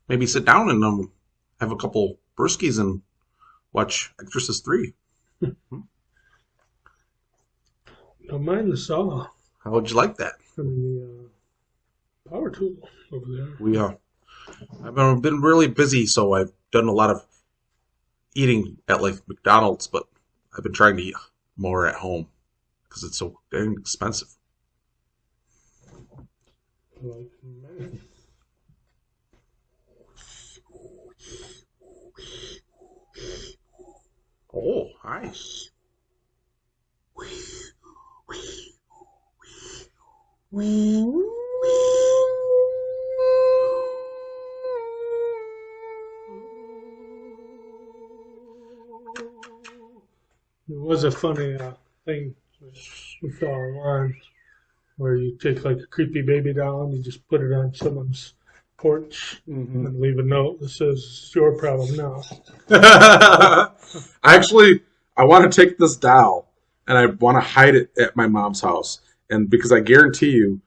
maybe sit down and have a couple brewskis and watch Exorcist 3? Don't mind the saw. How would you like that? I mean, the power tool over there. We I've been really busy, so I've done a lot of eating at like McDonald's, but I've been trying to eat more at home because it's so dang expensive. Like, man. Oh, hi. There was a funny thing we saw online where you take like a creepy baby doll and you just put it on someone's porch and leave a note that says, "It's your problem now." I want to take this doll and I want to hide it at my mom's house. And because I guarantee you,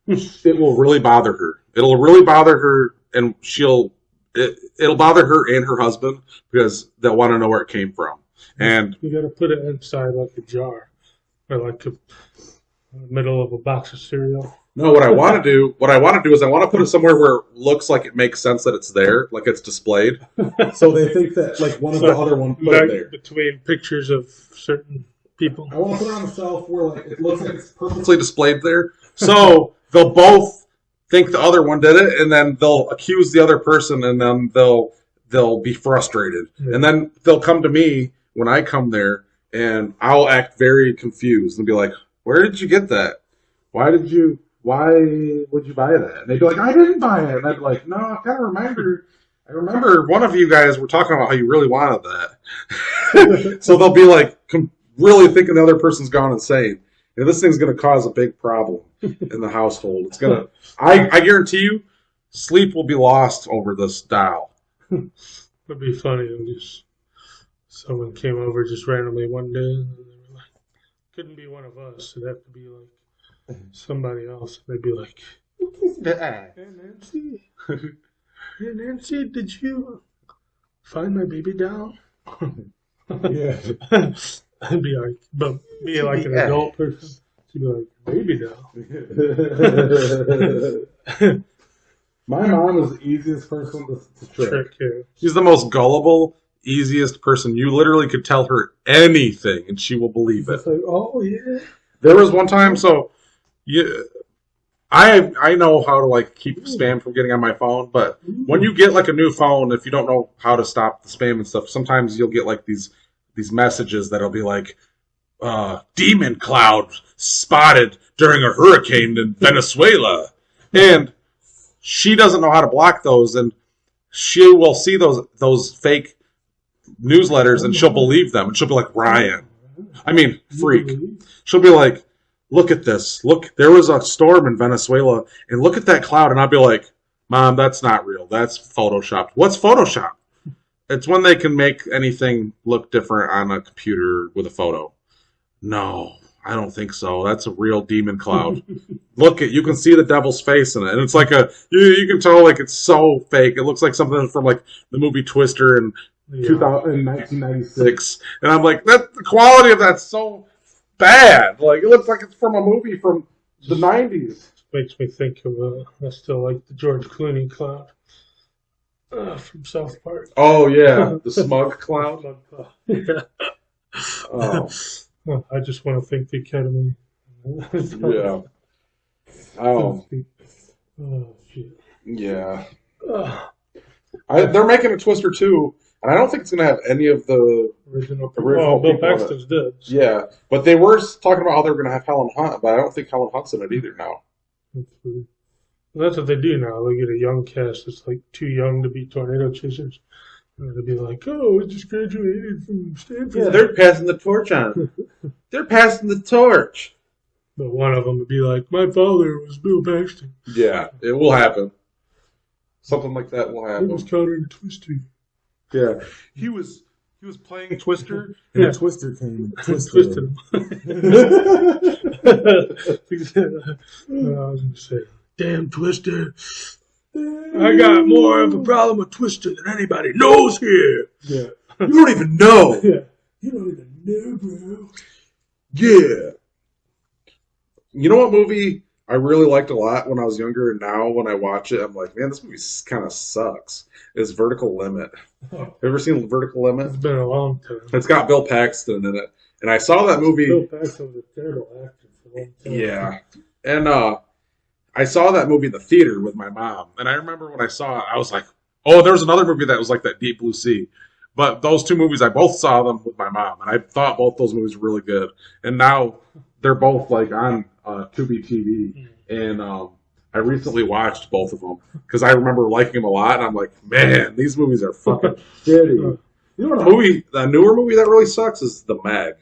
it will really bother her. It'll really bother her, and it'll bother her and her husband because they'll want to know where it came from. And you got to put it inside like a jar or like in the middle of a box of cereal. no, what I want to do is I want to put it somewhere where it looks like it makes sense that it's there, like it's displayed. So they think that like one of the other one put it there. Between pictures of certain people. I want to put it on the shelf where like it looks like it's Purposely displayed there. So they'll both think the other one did it, and then they'll accuse the other person, and then they'll be frustrated. Yeah. And then they'll come to me when I come there, and I'll act very confused and be like, "Where did you get that? Why would you buy that?" And they'd be like, "I didn't buy it." And I'd be like, "No, I gotta remember. I remember one of you guys were talking about how you really wanted that." So they'll be like, really thinking the other person's gone insane. This thing's going to cause a big problem in the household. It's going to. I guarantee you, sleep will be lost over this doll. It'd be funny if just someone came over just randomly one day and they were like, couldn't be one of us. It'd have to be like somebody else. They'd be like, "Hey Nancy, hey Nancy, did you find my baby doll?" Yeah. I'd be like, but be like an adult person. She'd be like, "Baby doll." My mom is the easiest person to trick. Yeah. She's the most gullible, easiest person. You literally could tell her anything, and she will believe it. It's like, "Oh yeah." There was one time, I know how to like keep spam from getting on my phone, but when you get like a new phone, if you don't know how to stop the spam and stuff, sometimes you'll get like these messages that'll be like, "Demon cloud spotted during a hurricane in Venezuela," and she doesn't know how to block those, and she will see those fake newsletters, and she'll believe them, and she'll be like, freak. She'll be like, "Look at this. Look, there was a storm in Venezuela, and look at that cloud." And I'll be like, "Mom, that's not real. That's Photoshopped." What's Photoshop? It's when they can make anything look different on a computer with a photo. No, I don't think so. That's a real demon cloud. You can see the devil's face in it. And it's like you can tell like it's so fake. It looks like something from like the movie Twister in 1996. And I'm like, the quality of that's so bad. Like it looks like it's from a movie from the 90s. Makes me think of, I still like the George Clooney cloud. From South Park. Oh yeah, the smug clown. Yeah. Oh. I just want to thank the Academy. Yeah. Oh. Oh shit. Yeah. They're making a Twister 2, and I don't think it's going to have any of the original Bill people Paxton's dead. So. Yeah, but they were talking about how they were going to have Helen Hunt, but I don't think Helen Hunt's in it either now. That's weird. Well, that's what they do now. They get a young cast that's like too young to be tornado chasers. And they'll be like, "Oh, we just graduated from Stanford." Yeah, they're passing the torch on. They're passing the torch. But one of them would be like, "My father was Bill Paxton." Yeah, it will happen. Something like that will He happen. was counting Twister. Yeah, he was playing Twister, And Yeah. a twister came and Twisted twisted him. I was going to say, "Damn Twister. I got more of a problem with Twister than anybody knows here." Yeah. you don't even know. Yeah. You don't even know, bro. Yeah. You know what movie I really liked a lot when I was younger, and now when I watch it, I'm like, man, this movie kind of sucks. Is Vertical Limit. Have you ever seen Vertical Limit? It's been a long time. It's got Bill Paxton in it. And I saw that movie. Bill Paxton was a terrible actor for a long time. Yeah. And I saw that movie in the theater with my mom. And I remember when I saw it, I was like, oh, there was another movie that was like that, Deep Blue Sea. But those two movies, I both saw them with my mom. And I thought both those movies were really good. And now they're both like on Tubi TV, and I recently watched both of them because I remember liking them a lot, and I'm like, man, these movies are fucking shitty. You know what the newer movie that really sucks is The Meg.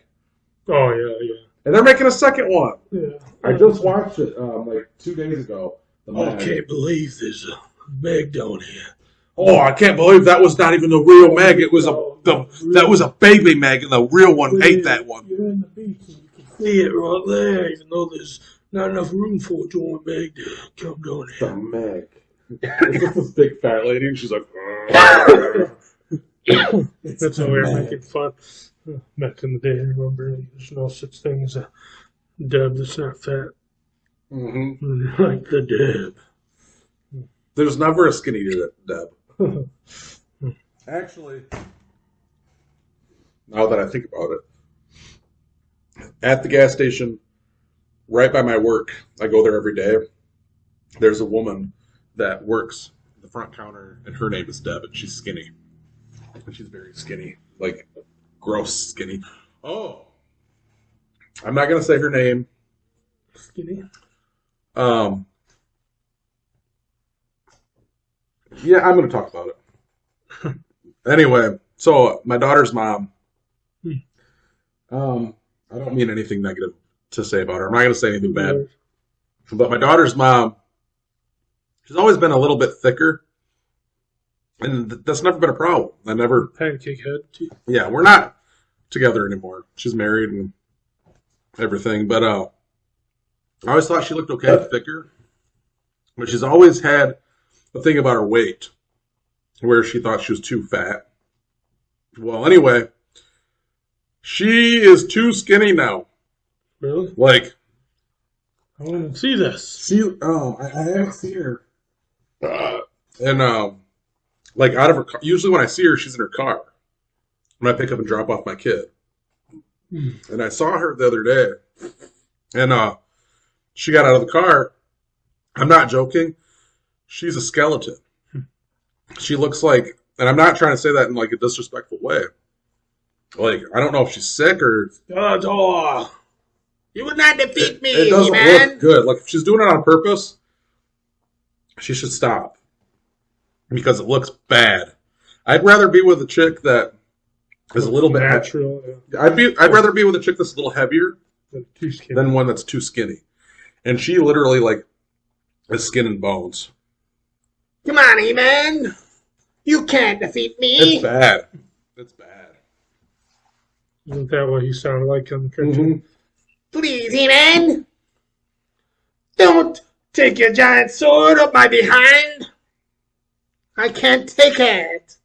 Oh, yeah. And they're making a second one. Yeah. I just watched it like 2 days ago. I can't believe there's a Meg down here. Oh, I can't believe that was not even the real Meg. It was that was a baby Meg, and the real one ate that one. You're in the beach and you can see it right there, even though there's not enough room for it to want Meg to come down here. The Meg. It's just this big fat lady, and she's like, That's how we were making fun back in the day. I remember there's no such thing as a Deb that's not fat. mm-hmm. Like the Deb. There's never a skinny Deb. Actually, now that I think about it, at the gas station right by my work, I go there every day. There's a woman that works the front counter, and her name is Deb, and she's skinny. And she's very skinny, like gross skinny. Oh, I'm not gonna say her name. Skinny? Yeah, I'm gonna talk about it. Anyway, so my daughter's mom. I don't mean anything negative to say about her. I'm not gonna say anything bad. But my daughter's mom, she's always been a little bit thicker. And that's never been a problem. I never... Pancake head. Yeah, we're not together anymore. She's married and everything. But I always thought she looked okay thicker. But she's always had a thing about her weight where she thought she was too fat. Well, anyway, she is too skinny now. Really? Like... I want to see this. I haven't seen her. Like out of her car. Usually when I see her, she's in her car when I pick up and drop off my kid. And I saw her the other day, and she got out of the car. I'm not joking. She's a skeleton. She looks like, and I'm not trying to say that in like a disrespectful way. Like, I don't know if she's sick or... You would not defeat me, It doesn't man. look good. Like, if she's doing it on purpose, she should stop. Because it looks bad. I'd rather be with a chick that is a little bit natural. I'd rather be with a chick that's a little heavier Too skinny. than one that's too skinny. And she literally like is skin and bones. Come on, E-Man. You can't defeat me. It's bad. It's bad. Isn't that what he sounded like on the cartoon? Please, E-Man. Don't take your giant sword up my behind. I can't take it.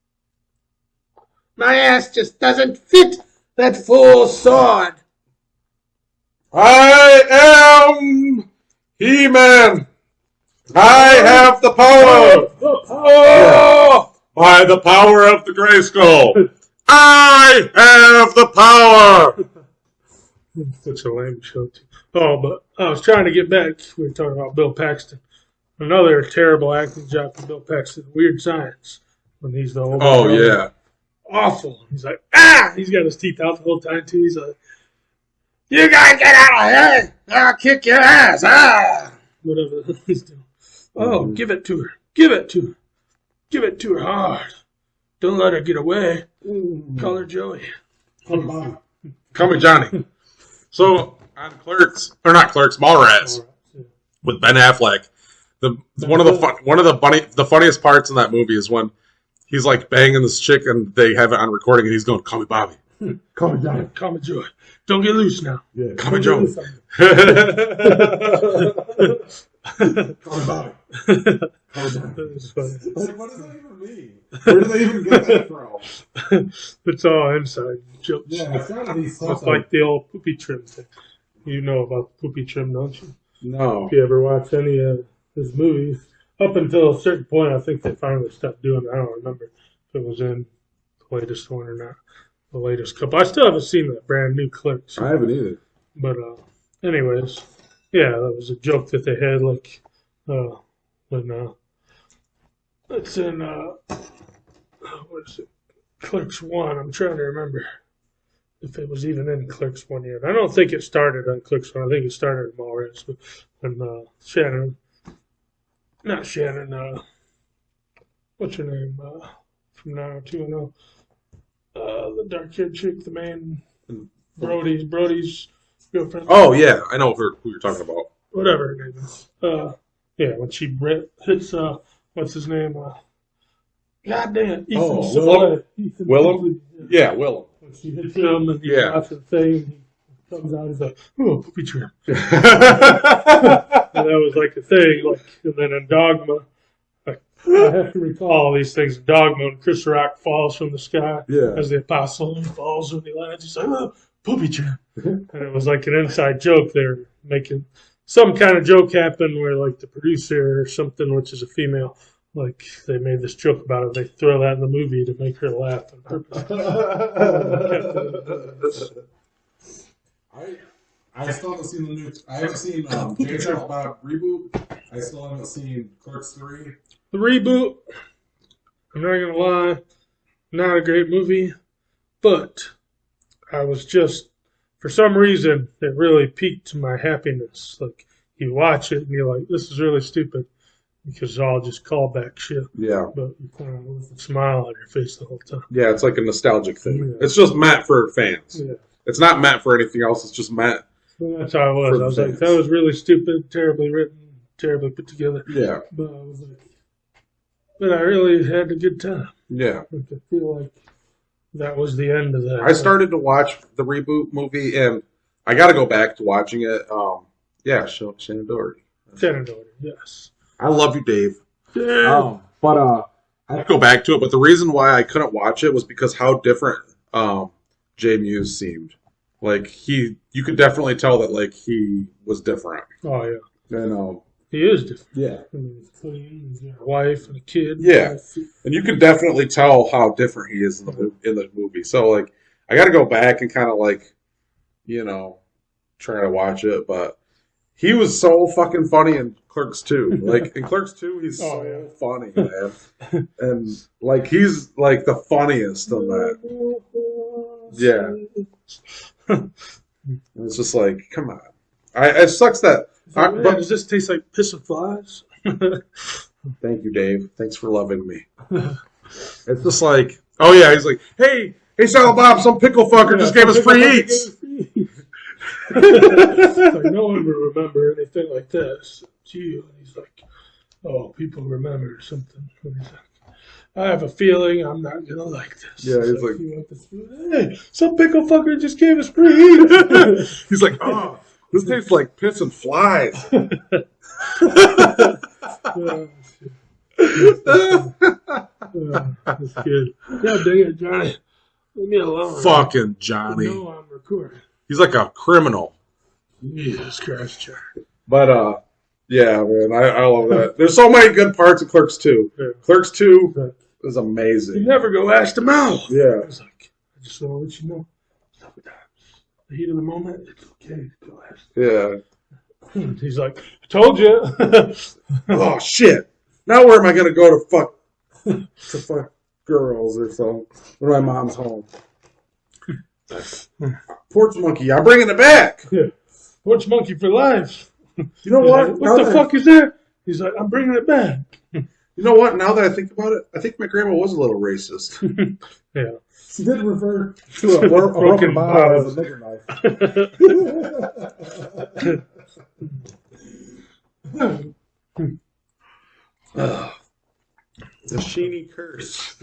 My ass just doesn't fit that full sword. I am He-Man. I have the power. By the power of the Grayskull. I have the power. Such a lame show, too. Oh, but I was trying to get back. We were talking about Bill Paxton. Another terrible acting job for Bill Paxton. Weird Science. When he's the old Oh, yeah. Awful. He's like, ah! He's got his teeth out the whole time, too. He's like, you guys get out of here! I'll kick your ass! Ah! Whatever he's doing. Oh, give it to her. Give it to her. Give it to her hard. Don't let her get away. Call her Joey. Call me Johnny. So, on Clerks, or not Clerks, Mallrats, with Ben Affleck, one of the funniest parts in that movie is when he's like banging this chick and they have it on recording and he's going, call me Bobby. Call me Johnny. Call me Joey. Don't get loose now. Yeah. Call me Joey. Call me Bobby. That's funny. What does that even mean? Where do they even get that from? It's all inside jokes. Yeah, it's gotta be It's something. like the old poopy trim thing. You know about the poopy trim, don't you? No. If you ever watch any of his movies, up until a certain point, I think they finally stopped doing it. I don't remember if it was in the latest one or not. The latest couple. I still haven't seen that brand new Clerks. I haven't either. But anyways, yeah, that was a joke that they had, like when it's in what is it? Clerks 1. I'm trying to remember. if it was even in Clerks 1 yet. I don't think it started on Clerks 1. I think it started in Mallrats when Shannon, not Shannon, what's her name? From 90210. The dark-haired chick, the man, Brody's girlfriend. Oh, yeah. I know who you're talking about. Whatever her name is. Yeah, when she hits, what's his name? Goddamn. Willem? Yeah, Willem. When she hits him and he drops the thing, he comes out as poopy trim. And that was like a thing. And then in Dogma, I have to recall these things. Dogma, when Chris Rock falls from the sky as the apostle, and he falls when he lands. He's like, poopy trim. And it was like an inside joke there, making some kind of joke happen where like the producer or something, which is a female, like they made this joke about it. They throw that in the movie to make her laugh on purpose. I still haven't seen the new. I haven't seen Jay Silent Bob reboot. I still haven't seen Clerks 3. The reboot, I'm not gonna lie, not a great movie, but I was just, for some reason, it really piqued my happiness. Like, you watch it and you're like, this is really stupid because it's all just callback shit. Yeah. But you kind of with a smile on your face the whole time. Yeah, it's like a nostalgic thing. Yeah. It's just meant for fans. Yeah. It's not meant for anything else. It's just meant. Well, that's how it was. I was like, that was really stupid, terribly written, terribly put together. Yeah. But I was like, but I really had a good time. Yeah. Like, I feel like that was the end of that. I started to watch the reboot movie, and I got to go back to watching it. Shannon Doherty. Shannon Doherty, yes. I love you, Dave. Yeah. I'd go back to it, but the reason why I couldn't watch it was because how different Jay Muse seemed. Like, you could definitely tell that, like, he was different. Oh, yeah. And, he is different. Yeah. I mean, he's clean, he's got a wife and a kid. Yeah. And you can definitely tell how different he is in the movie. So, like, I got to go back and kind of, like, try to watch it, but he was so fucking funny in Clerks 2. Like, in Clerks 2, he's so funny, man. And, like, he's, like, the funniest of that. Yeah. It's just like, come on. It sucks that... but does this taste like piss and flies? Thank you, Dave. Thanks for loving me. It's just like, oh, yeah, he's like, hey, Silent Bob, some pickle fucker just gave us free eats. It's like, no one will remember anything like this. It's you. And he's like, oh, people remember something. And he's like, I have a feeling I'm not going to like this. Yeah, he's like, you want this food? Hey, some pickle fucker just gave us free eats. He's like, oh, this tastes like piss and flies. That's good. God dang it, Johnny. Leave me alone. Fucking Johnny. No, I'm recording. He's like a criminal. Jesus Christ, Johnny. But, yeah, man, I love that. There's so many good parts of Clerks 2. Yeah. Clerks 2 is amazing. You never go ask them out. Yeah. I was like, I just want to let you know, sometimes the heat of the moment, it's okay to go ask them. Yeah. He's like, I told you. Oh, shit. Now where am I going to go to fuck girls or something when my mom's home? Porch monkey, I'm bringing it back. Yeah. Porch monkey for life. You know what? Like, what the fuck is that? He's like, I'm bringing it back. You know what? Now that I think about it, I think my grandma was a little racist. Yeah. She did refer to a broken bottle as a nigger knife. The Sheeny curse.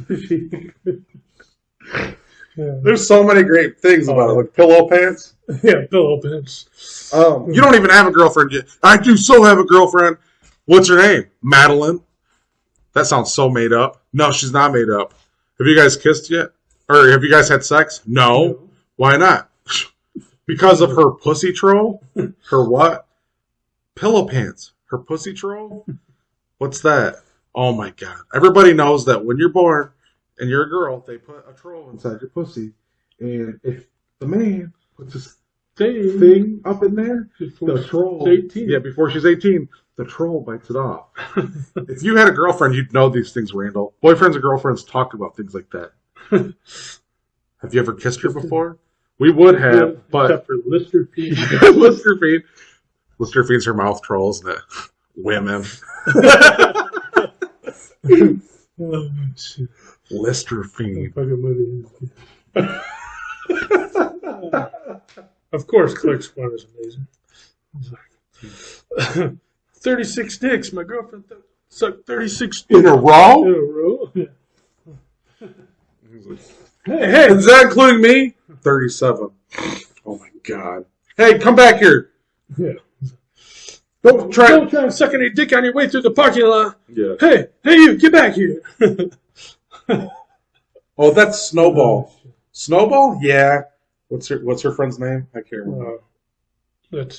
Yeah. There's so many great things about it, like pillow pants. Yeah, pillow pants. You don't even have a girlfriend yet. I do so have a girlfriend. What's her name? Madeline. That sounds so made up. No, she's not made up. Have you guys kissed yet? Or have you guys had sex? No. Why not? Because of her pussy troll? Her what? Pillow pants. Her pussy troll? What's that? Oh my God. Everybody knows that when you're born and you're a girl, they put a troll inside your pussy. And if the man puts his thing up in there, the troll, 18. Yeah, before she's 18, the troll bites it off. If you had a girlfriend, you'd know these things, Randall. Boyfriends and girlfriends talk about things like that. Have you ever kissed her before? We would have, but except for Listerine. Listerine. Listerfine's her mouth troll, isn't it? Women. Oh, shit. Listerine. Fucking movie. Of course, Click Squad is amazing. It's like, 36 dicks. My girlfriend sucked 36 In a row? in a row. Hey, is that including me? 37. Oh my god. Hey, come back here. Yeah. Don't try. Don't try to suck any dick on your way through the parking lot. Yeah. Hey, you, get back here. Oh, that's Snowball. Snowball? Yeah. What's her friend's name? I can't remember. That's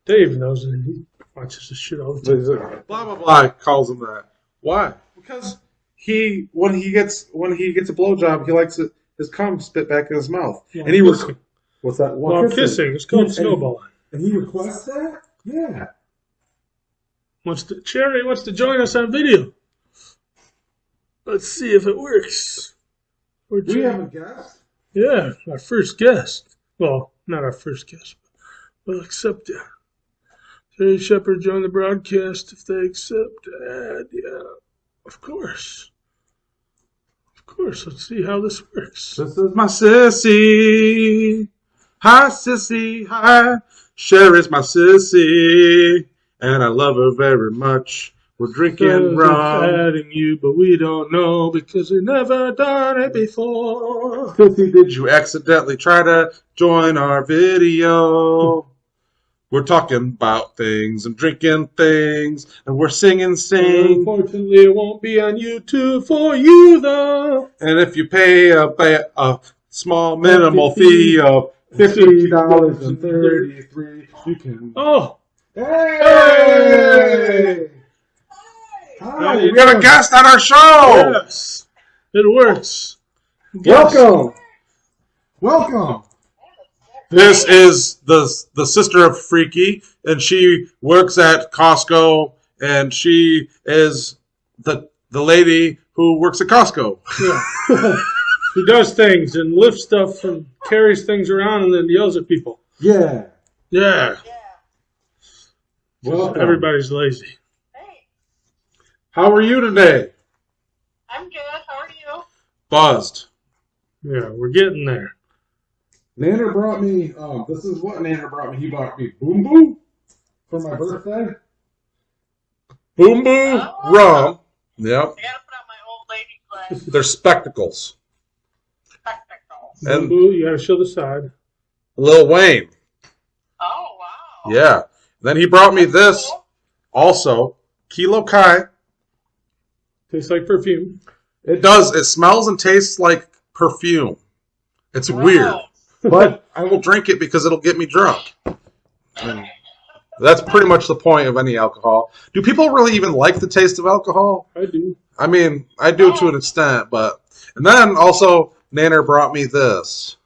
Dave knows it. He watches this shit all the time. Blah blah blah calls him that. Why? Because when he gets a blowjob, he likes his cum spit back in his mouth. And he was what's that? Well, kissing. It's called snowball. And he requests that? Yeah. Wants to join us on video. Let's see if it works. We have a guest? Yeah, our first guest. Well, not our first guest, but we'll accept it. Jerry Shepard join the broadcast if they accept ad. Yeah, of course. Of course. Let's see how this works. This is my sissy. Hi, sissy. Hi. Sherry's my sissy. And I love her very much. We're drinking rum. Adding you, but we don't know because we never done it before. Sissy, did you accidentally try to join our video? We're talking about things and drinking things, and we're singing. Unfortunately, it won't be on YouTube for you, though. And if you pay a small minimal fee of $50.33, you can. Oh! Hey! Hi, We have a guest on our show! Yes, it works. Welcome. This is the sister of Freaky, and she works at Costco, and she is the lady who works at Costco. Yeah. She does things and lifts stuff and carries things around and then yells at people. Yeah. Yeah. Welcome. Everybody's lazy. Hey, How are you today? I'm good. How are you? Buzzed. Yeah, we're getting there. Nanner brought me, this is what Nanner brought me. He brought me Boom Boom for my birthday. Boom Boom Rum. Yep. I gotta put on my old lady glasses. They're spectacles. Spectacles. And Boo, you gotta show the side. Lil Wayne. Oh, wow. Yeah. Then he brought me this Cool. also. Kilo Kai. Tastes like perfume. It does. It smells and tastes like perfume. It's weird. But I will drink it because it'll get me drunk. And that's pretty much the point of any alcohol. Do people really even like the taste of alcohol? I do. I mean, I do to an extent, but... And then also, Nanner brought me this.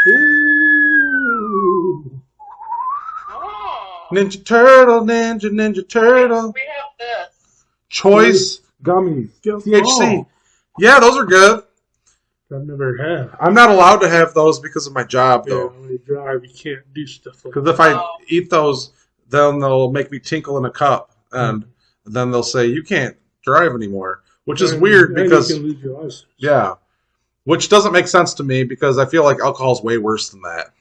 Ooh. Oh. Ninja Turtle, Ninja Turtle. We have this. Choice Gummies. THC. Yeah, those are good. I've never had. I'm not allowed to have those because of my job, Yeah, though. when you drive, you can't do stuff like Because that. if I eat those, then they'll make me tinkle in a cup, and then they'll say you can't drive anymore, which is weird And because you can lose your license. yeah, which doesn't make sense to me because I feel like alcohol is way worse than that.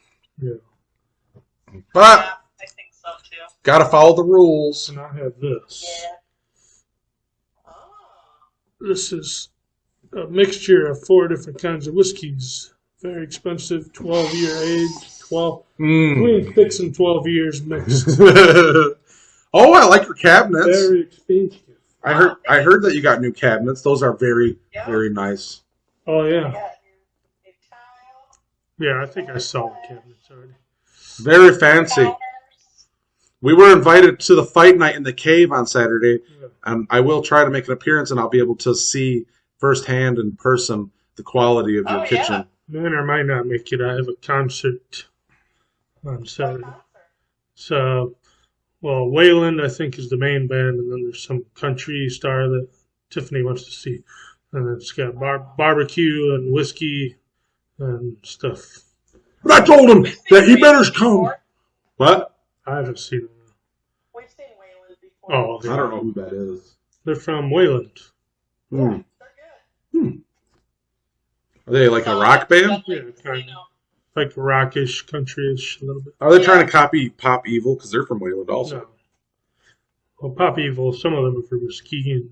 Yeah. But Yeah, I think so too. gotta follow the rules. And I have this. Yeah. Oh. This is a mixture of 4 different kinds of whiskeys. Very expensive, 12-year age, 12 between 6 and 12 years mixed. Oh, I like your cabinets. Very expensive. I heard that you got new cabinets. Those are very very nice. Oh You yeah, got your tile. yeah. I think I saw the cabinets already. Very fancy. Counters. We were invited to the fight night in the cave on Saturday, Yeah. and I will try to make an appearance, and I'll be able to see firsthand in person the quality of your Oh, kitchen. Man, I might not make it. I have a concert on Saturday. So, well, Wayland, I think, is the main band, and then there's some country star that Tiffany wants to see. And it's got barbecue and whiskey and stuff. But I told him that he better come. What? I haven't seen them. We've seen Wayland before. Oh, I don't know who that is. they're from Wayland. Hmm. They're good. Are they like a rock band? Yeah, kind of. Like rockish, countryish a little bit. Are they trying to copy Pop Evil? Because they're from Wayland also. No. Well, Pop Evil, some of them are from Muskegon.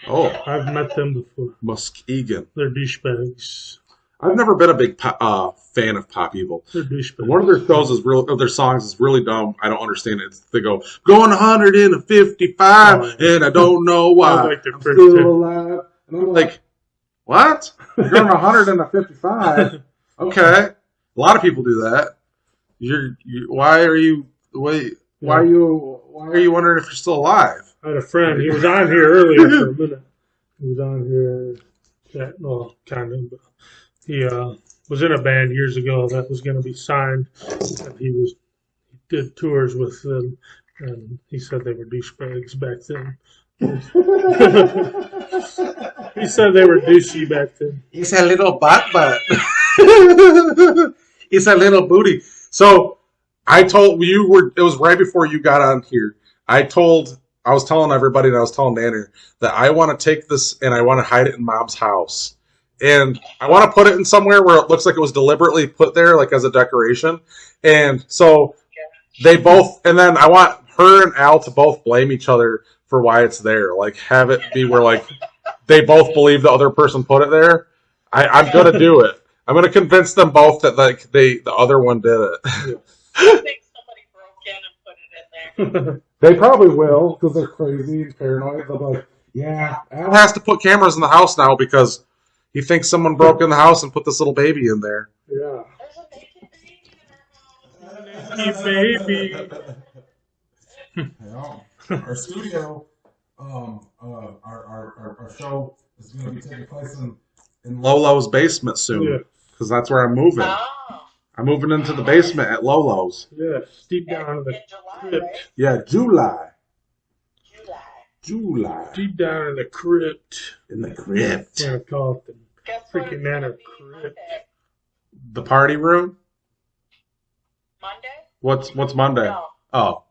Oh, I've met them before. Muskegon. They're douchebags. I've never been a big fan of Pop Evil. They're douchebags. One of their shows is real. Their songs is really dumb. I don't understand it. They go going 155, and I don't know why. I like their I'm first still two. alive. And I'm like, what? You're going 155? Okay. A lot of people do that. Why are you wondering if you're still alive? I had a friend. He was on here earlier for a minute. He was on here, kind of. But he was in a band years ago that was going to be signed, and he did tours with them, and he said they were douchebags back then. He said they were douchey back then. He's a little butt. He's a little booty. So I told you it was right before you got on here. I was telling everybody, and I was telling Nanner that I want to take this and I want to hide it in Mom's house. And I want to put it in somewhere where it looks like it was deliberately put there, like as a decoration. And so they both, and then I want her and Al to both blame each other for why it's there. Like have it be where like they both believe the other person put it there. I'm going to do it. I'm going to convince them both that like the other one did it. I think somebody broke in and put it in there. They probably will because they're crazy and paranoid. They'll be like, yeah. Al has to put cameras in the house now because he thinks someone broke in the house and put this little baby in there. Yeah. There's a naked baby in our house. Baby. Yeah. Our studio, our show is going to be taking place in Lolo's basement soon because that's where I'm moving. Oh. I'm moving into the basement at Lolo's. Yes, deep down in the In July, crypt. right? Yeah, July. July. Deep down in the crypt. In the crypt. Yeah, call it the Guess what freaking it's gonna Nanner be crypt. Monday? The party room? Monday? What's Monday? No. Oh.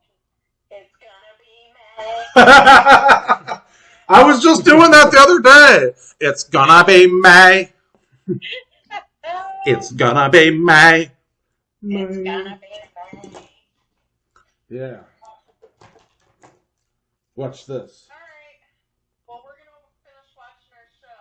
It's gonna be May. I was just doing that the other day. It's gonna be May. It's gonna be May. It's gonna be May. Yeah. Watch this. Alright. Well, we're gonna finish watching our show.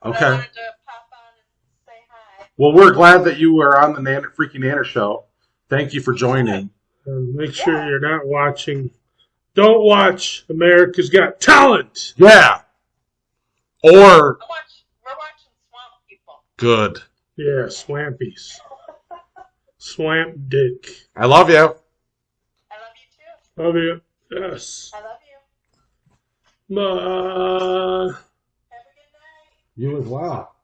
I Okay. wanted to pop on and say hi. Well, we're glad that you were on the Freaky Nanner show. Thank you for joining. And make sure you're not watching. Don't watch America's Got Talent. Yeah. Or We're watching Swamp People. good. Yeah, Swampies. Swamp Dick. I love you. I love you too. Love you. Yes. I love you. Bye. Have a good night. You as well.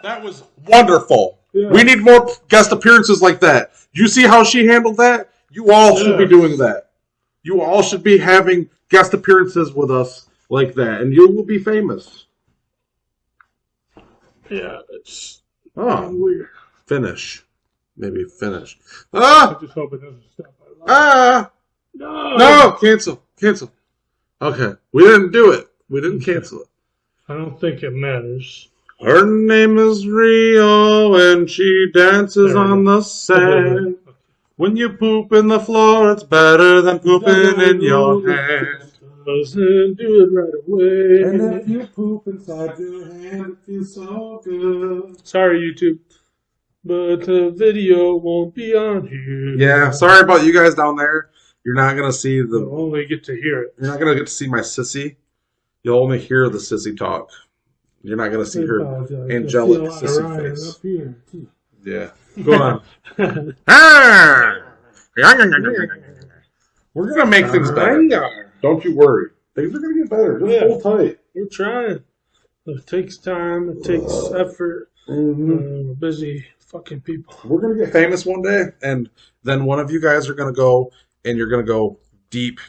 That was wonderful. Yeah. We need more guest appearances like that. You see how she handled that? You all should be doing that. You all should be having guest appearances with us like that, and you will be famous. Yeah, it's Oh, weird. finish. Maybe finish. Ah! I just hope it doesn't stop. Ah! No. No! Cancel. Okay. We didn't do it. We didn't cancel it. I don't think it matters. Her name is Rio, and she dances on the sand. When you poop in the floor, it's better than pooping in your hand. Doesn't do it right away. And if you poop inside your hand, it feels so good. Sorry, YouTube, but the video won't be on here. Yeah, sorry about you guys down there. You're not gonna see You'll only get to hear it. You're not gonna get to see my sissy. You'll only hear the sissy talk. You're not gonna see her angelic sissy face. Up here, too. Yeah. Go on. We're gonna make things better. Don't you worry. Things are going to get better. Just Yeah. hold tight. We're trying. It takes time. It takes effort. Mm-hmm. busy fucking people. We're going to get famous one day, and then one of you guys are going to go, and you're going to go deep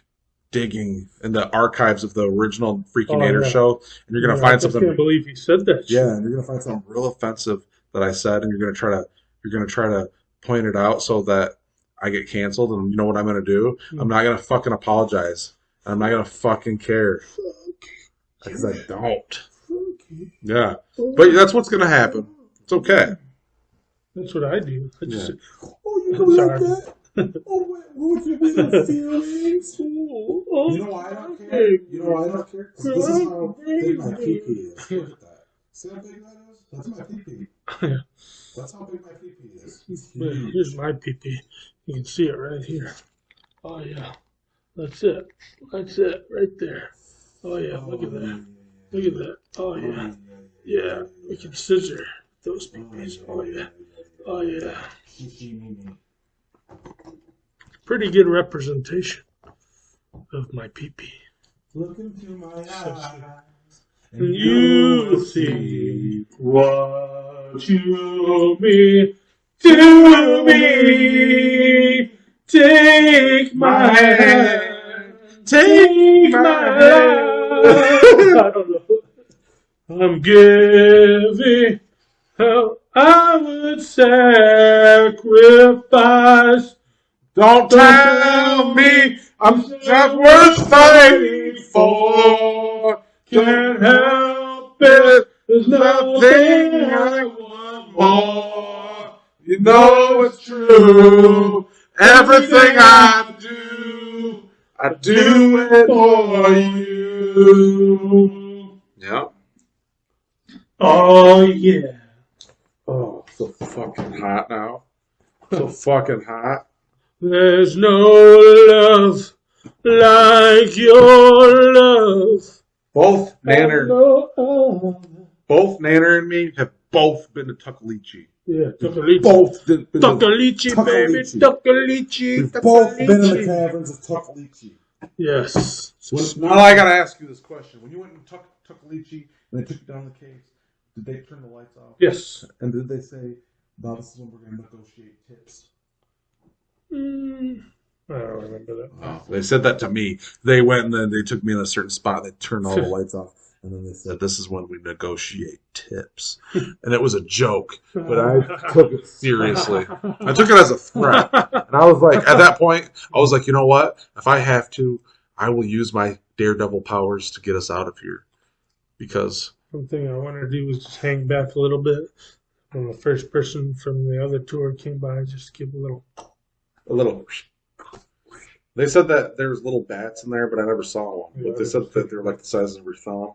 digging in the archives of the original Freaky Nanner show, and you're going to find something. I can't believe he said that. Yeah, and you're going to find something real offensive that I said, and you're going to try to point it out so that I get canceled. And you know what I'm going to do? I'm not going to fucking apologize. I'm not going to fucking care. Because I don't. Yeah. But that's what's going to happen. It's okay. That's what I do. I just say, you don't like that? What's your feelings? You know why I don't care? You know why I don't care? 'Cause this is how big my pee-pee is. Look at that. See how big that is? That's my pee-pee. That's how big my pee-pee is. Here's my pee-pee. You can see it right here. Oh, yeah. That's it. That's it right there. Oh, yeah. Look at that. Look at that. Oh, yeah. Yeah. We can scissor those pee-pees. Oh, yeah. Oh, yeah. Pretty good representation of my pee-pee. Look into my eyes, and you'll see what you mean to me. Take my hand, take my hand. I don't know. I'm giving how I would sacrifice. Don't tell me I'm not worth fighting for. Can't help it. There's nothing I want more. You know it's true. Everything I do it for you. Yep. Oh, yeah. Oh, so fucking hot now. So fucking hot. There's no love like your love. Both Nanner and me have both been to Tuckaleechee. Yeah, Tuckaleechee. Both been to Tuckaleechee, baby. Tuckaleechee. We've both been in the caverns of Tuckaleechee. Yes. Now I gotta ask you this question: when you went in Tuckaleechee and they took you down the caves, did they turn the lights off? Yes. And did they say, "Now this is when we're going to negotiate tips"? I don't remember that. Oh, they said that to me. They went and then they took me in a certain spot. They turned all the lights off, and then they said, "This is when we negotiate tips." And it was a joke, but I took it seriously. I took it as a threat, and I was like, at that point, I was like, you know what? If I have to, I will use my daredevil powers to get us out of here, because one thing I wanted to do was just hang back a little bit when the first person from the other tour came by, just give a little. They said that there was little bats in there, but I never saw one. But they said that they're like the size of your thumb.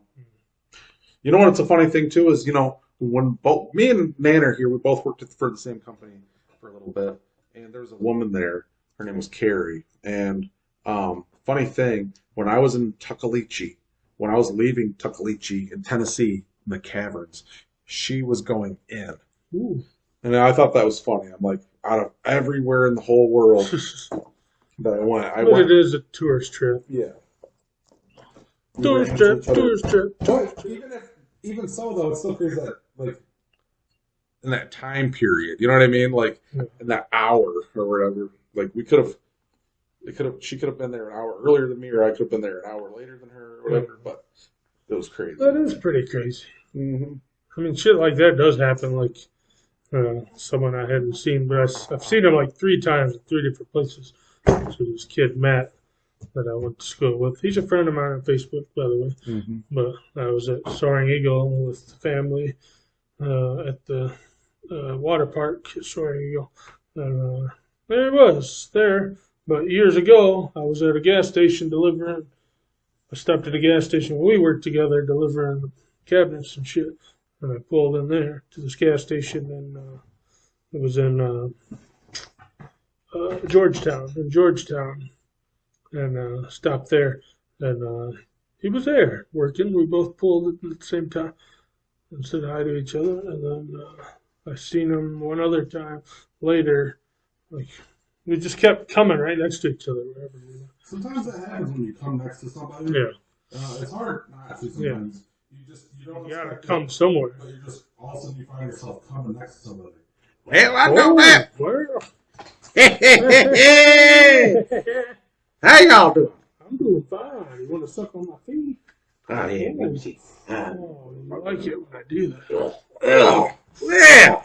You know what's a funny thing too is, you know, when both me and Nanner here, we both worked for the same company for a little bit, and there was a woman there. Her name was Carrie. And funny thing, when I was in Tuckaleechee, when I was leaving Tuckaleechee in Tennessee in the caverns, she was going in. Ooh. And I thought that was funny. I'm like, out of everywhere in the whole world that I went. But it is a tourist trip. Yeah. Tourist trip. But even so, though, it's still crazy that, like, in that time period, you know what I mean? Like, in that hour or whatever. Like, she could have been there an hour earlier than me, or I could have been there an hour later than her, or whatever. But it was crazy. That is pretty crazy. Mm-hmm. I mean, shit like that does happen. Like, someone I hadn't seen, but I've seen him like 3 times in 3 different places. So this kid, Matt, that I went to school with, he's a friend of mine on Facebook, by the way. Mm-hmm. But I was at Soaring Eagle with the family at the water park at Soaring Eagle. And there he was, there. But years ago, I was at a gas station delivering. I stopped at a gas station when we worked together delivering cabinets and shit. And I pulled in there to this gas station, and it was in Georgetown, and stopped there. And he was there working. We both pulled at the same time and said hi to each other. And then I seen him one other time later. Like, we just kept coming right next to each other wherever we went. Sometimes that happens when you come next to somebody. Yeah. It's hard not to sometimes. You don't You gotta expect come it, somewhere. but you're just all of a sudden you find yourself coming next to somebody. Well, I know that. Well, How y'all doing? I'm doing fine. You want to suck on my feet? Oh, yeah, let me see. Oh, you like it when I do that. Oh, well.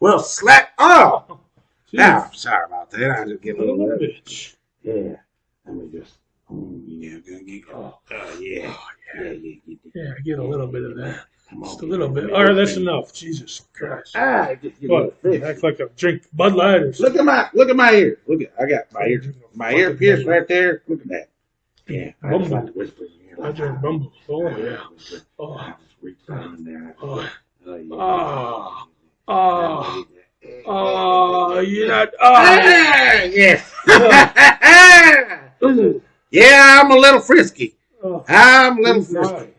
Well, slap off. Now, I'm sorry about that. I just get a little bit. Bitch. Yeah. Let me just. Yeah, gonna get. Yeah. Yeah, I get a little bit of that. Come on. Just a little bit. All right, that's enough. Jesus Christ. Just get a What? little Act like a drink Bud Light or something. Look at my ear. I got my ear pierced right there. Look at that. Yeah, I just like to whisper in your ear. I drink Bumble. Oh, yeah. Oh. I just reach down in there. Oh. Yeah. Oh. Oh, you're not. Yes. Yeah, I'm a little frisky. Oh. I'm a little frisky.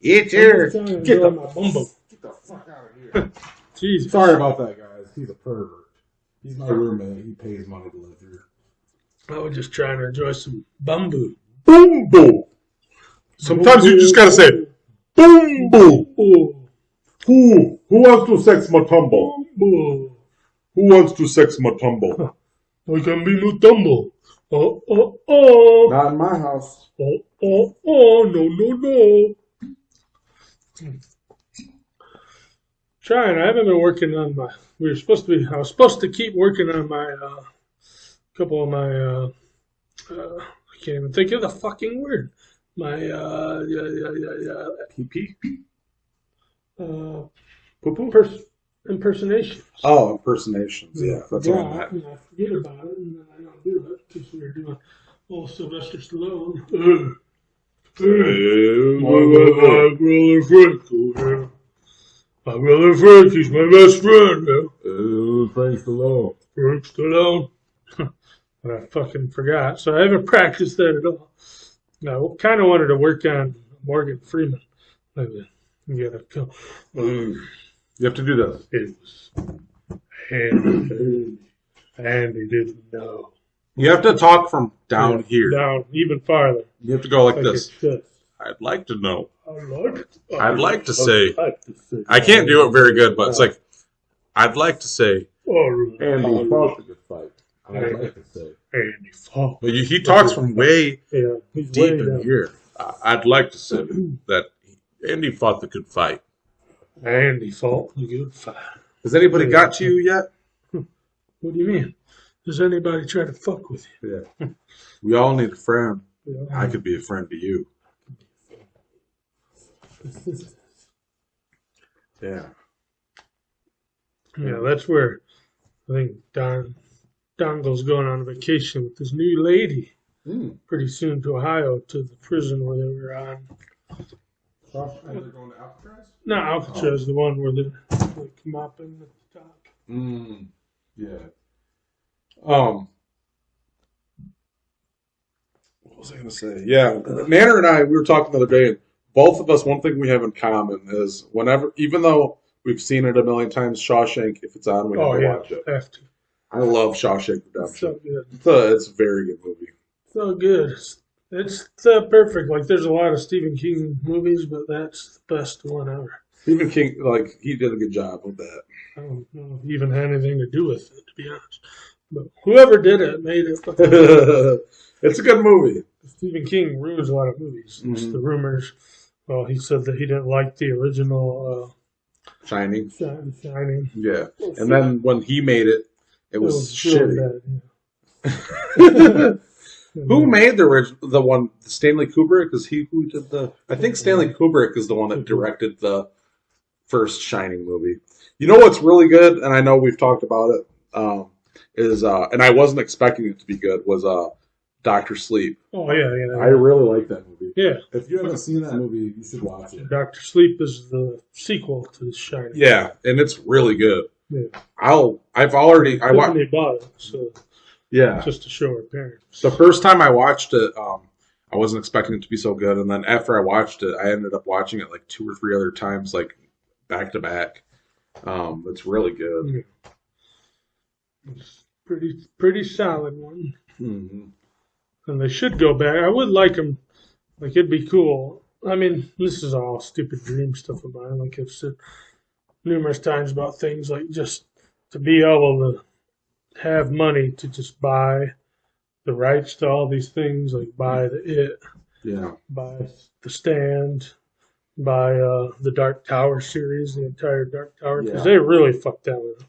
It's your. Get the Bumble. Get the fuck out of here. Jesus. Sorry about that, guys. He's a pervert. He's my roommate. He pays money to live here. I was just trying to enjoy some Bumble. Boom, boom. Sometimes you just gotta say, boom, boom. Who wants to sex my tumble? Bumble. Who wants to sex my tumble? I can be Mutumble. Oh. Not in my house. No. Trying. I haven't been working on my. I was supposed to keep working on my couple of my. I can't even think of the fucking word. My PP? impersonations. Oh, impersonations. Yeah, that's all I forget about it, and then I don't do it because we were doing old Sylvester Stallone. My brother Frank, he's my best friend. Frank Stallone. Frank Stallone. But I fucking forgot, so I haven't practiced that at all. I kind of wanted to work on Morgan Freeman. You gotta go. You have to do this. It was and he didn't know. You have to talk from down here. Down even farther. You have to go like Like this. it should. I'd like to know. I'd like to say. I can't do it very good, but it's like, I'd like to say. Andy fought a good fight. I would like to say. Andy fought. But he talks from way He's deep way in down. here. I'd like to say that Andy fought the good fight. Andy fought the good fight. Has anybody got to you yet? What do you mean? Does anybody try to fuck with you? Yeah. We all need a friend. Yeah. I could be a friend to you. Yeah. Yeah, that's where I think Dongo's going on vacation with this new lady pretty soon to Ohio, to the prison where they were on. They're going to Alcatraz? No, Alcatraz, the one where they come up in the top. Yeah. What was I going to say? Yeah. Nanner and I, we were talking the other day, and both of us, one thing we have in common is whenever, even though we've seen it a million times, Shawshank, if it's on, we have to watch it. Have to. I love Shawshank It's so Redemption. good. It's a very good movie. So good. It's perfect. Like, there's a lot of Stephen King movies, but that's the best one ever. Stephen King, like, he did a good job with that. I don't know if he even had anything to do with it, to be honest. But whoever did it made it. It's a good movie. Stephen King ruins a lot of movies. It's the rumors. Well, he said that he didn't like the original Shining. Shining. Yeah. And then when he made it, it was really shitty. bad, Who made the one? Stanley Kubrick? Is he who did the? I think Stanley Kubrick is the one that directed the first Shining movie. You know what's really good, and I know we've talked about it. And I wasn't expecting it to be good. Was Doctor Sleep? Oh yeah. I really like that movie. Yeah. If you haven't seen that movie, you should watch it. Doctor Sleep is the sequel to Shining. Yeah, and it's really good. Yeah. I watched. They bought it, so Yeah. just to show our parents. The first time I watched it, I wasn't expecting it to be so good, and then after I watched it, I ended up watching it like 2 or 3 other times, like back to back. It's really good. It's pretty solid one. Mm-hmm. And they should go back. I would like them. Like, it'd be cool I mean, this is all stupid dream stuff of mine. Like I've said numerous times about things like just to be able to have money to just buy the rights to all these things, like buy buy the Stand, buy the Dark Tower series, the entire Dark Tower, because they really fucked that with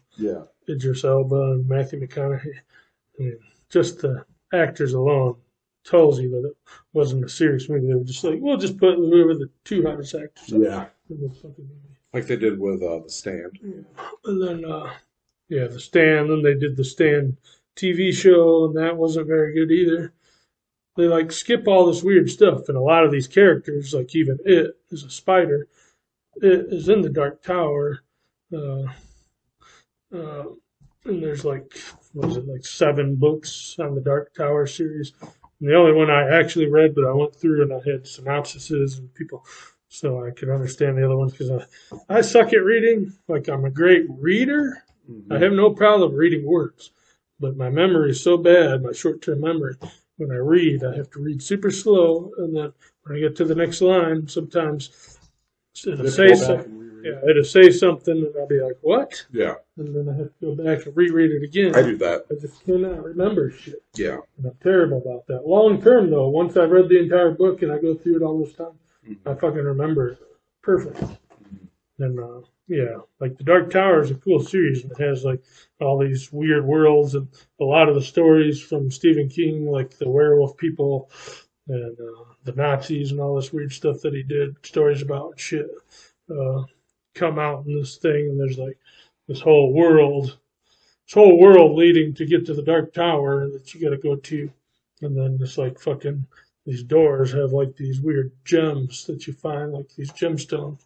Idris Elba and Matthew McConaughey. I mean, just the actors alone tells you that it wasn't a serious movie. They were just like, we'll just put whoever the two hottest actors in the fucking movie. Like they did with The Stand. Yeah. And then, the Stand. Then they did the Stand TV show, and that wasn't very good either. They like skip all this weird stuff, and a lot of these characters, like even It is a spider. It is in the Dark Tower, and there's like 7 books on the Dark Tower series. And the only one I actually read, but I went through and I had synopsises and people, so I could understand the other ones because I suck at reading. Like I'm a great reader. Mm-hmm. I have no problem reading words, but my memory is so bad, my short-term memory. When I read, I have to read super slow, and then when I get to the next line, sometimes it'll say something. Yeah, it'll say something, and I'll be like, "What?" Yeah. And then I have to go back and reread it again. I do that. I just cannot remember shit. Yeah. And I'm terrible about that. Long term, though, once I've read the entire book and I go through it all this time, I fucking remember it perfect. And like the Dark Tower is a cool series, and it has like all these weird worlds and a lot of the stories from Stephen King, like the werewolf people and the Nazis and all this weird stuff that he did, stories about shit, come out in this thing, and there's like this whole world leading to get to the Dark Tower that you got to go to, and then just like fucking these doors have like these weird gems that you find, like these gemstones.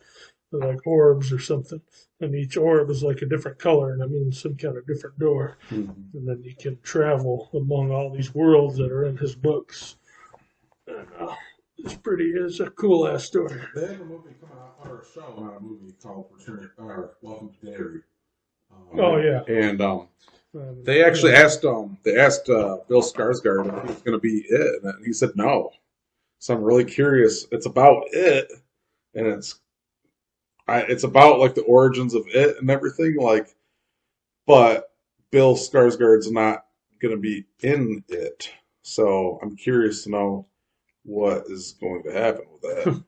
They're like orbs or something, and each orb is like a different color, and I mean some kind of different door. Mm-hmm. And then you can travel among all these worlds that are in his books. And it's a cool ass story. They have a movie coming out, or a show, not a movie, called Welcome to Derry. And they actually asked Bill Skarsgård if he was going to be it, and he said no. So I'm really curious. It's about it, and it's about like the origins of it and everything, like, but Bill Skarsgård's not going to be in it. So I'm curious to know what is going to happen with that.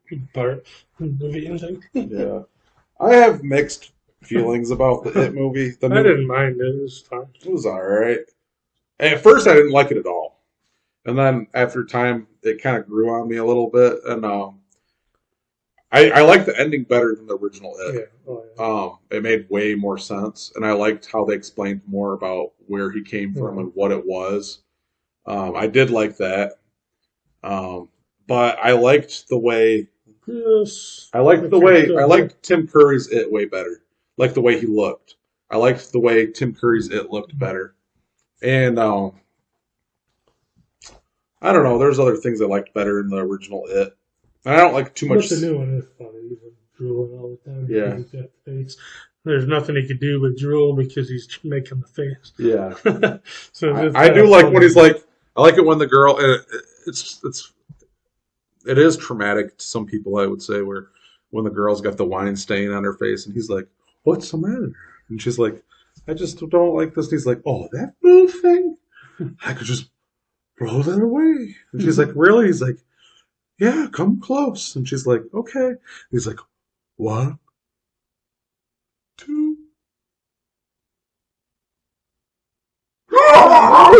Yeah. I have mixed feelings about the It movie. I didn't mind it. It was fun. It was alright. At first I didn't like it at all. And then after time it kind of grew on me a little bit, and I liked the ending better than the original It. Yeah. Oh, yeah. It made way more sense, and I liked how they explained more about where he came from and what it was. I did like that, but I liked the way. Yes. I liked Tim Curry's It way better. Like the way he looked. I liked the way Tim Curry's It looked better, and I don't know. There's other things I liked better in the original It. I don't like too much. But the new one is funny. He's drooling all the time. Yeah. He's got the face. There's nothing he can do but drool because he's making the face. Yeah. So I do like when he's like. I like it when the girl. It is traumatic to some people, I would say, where when the girl's got the wine stain on her face, and he's like, "What's the matter?" And she's like, "I just don't like this." And he's like, "Oh, that blue thing? I could just blow that away." And she's like, "Really?" He's like, "Yeah, come close." And she's like, "Okay." And he's like, 1, 2.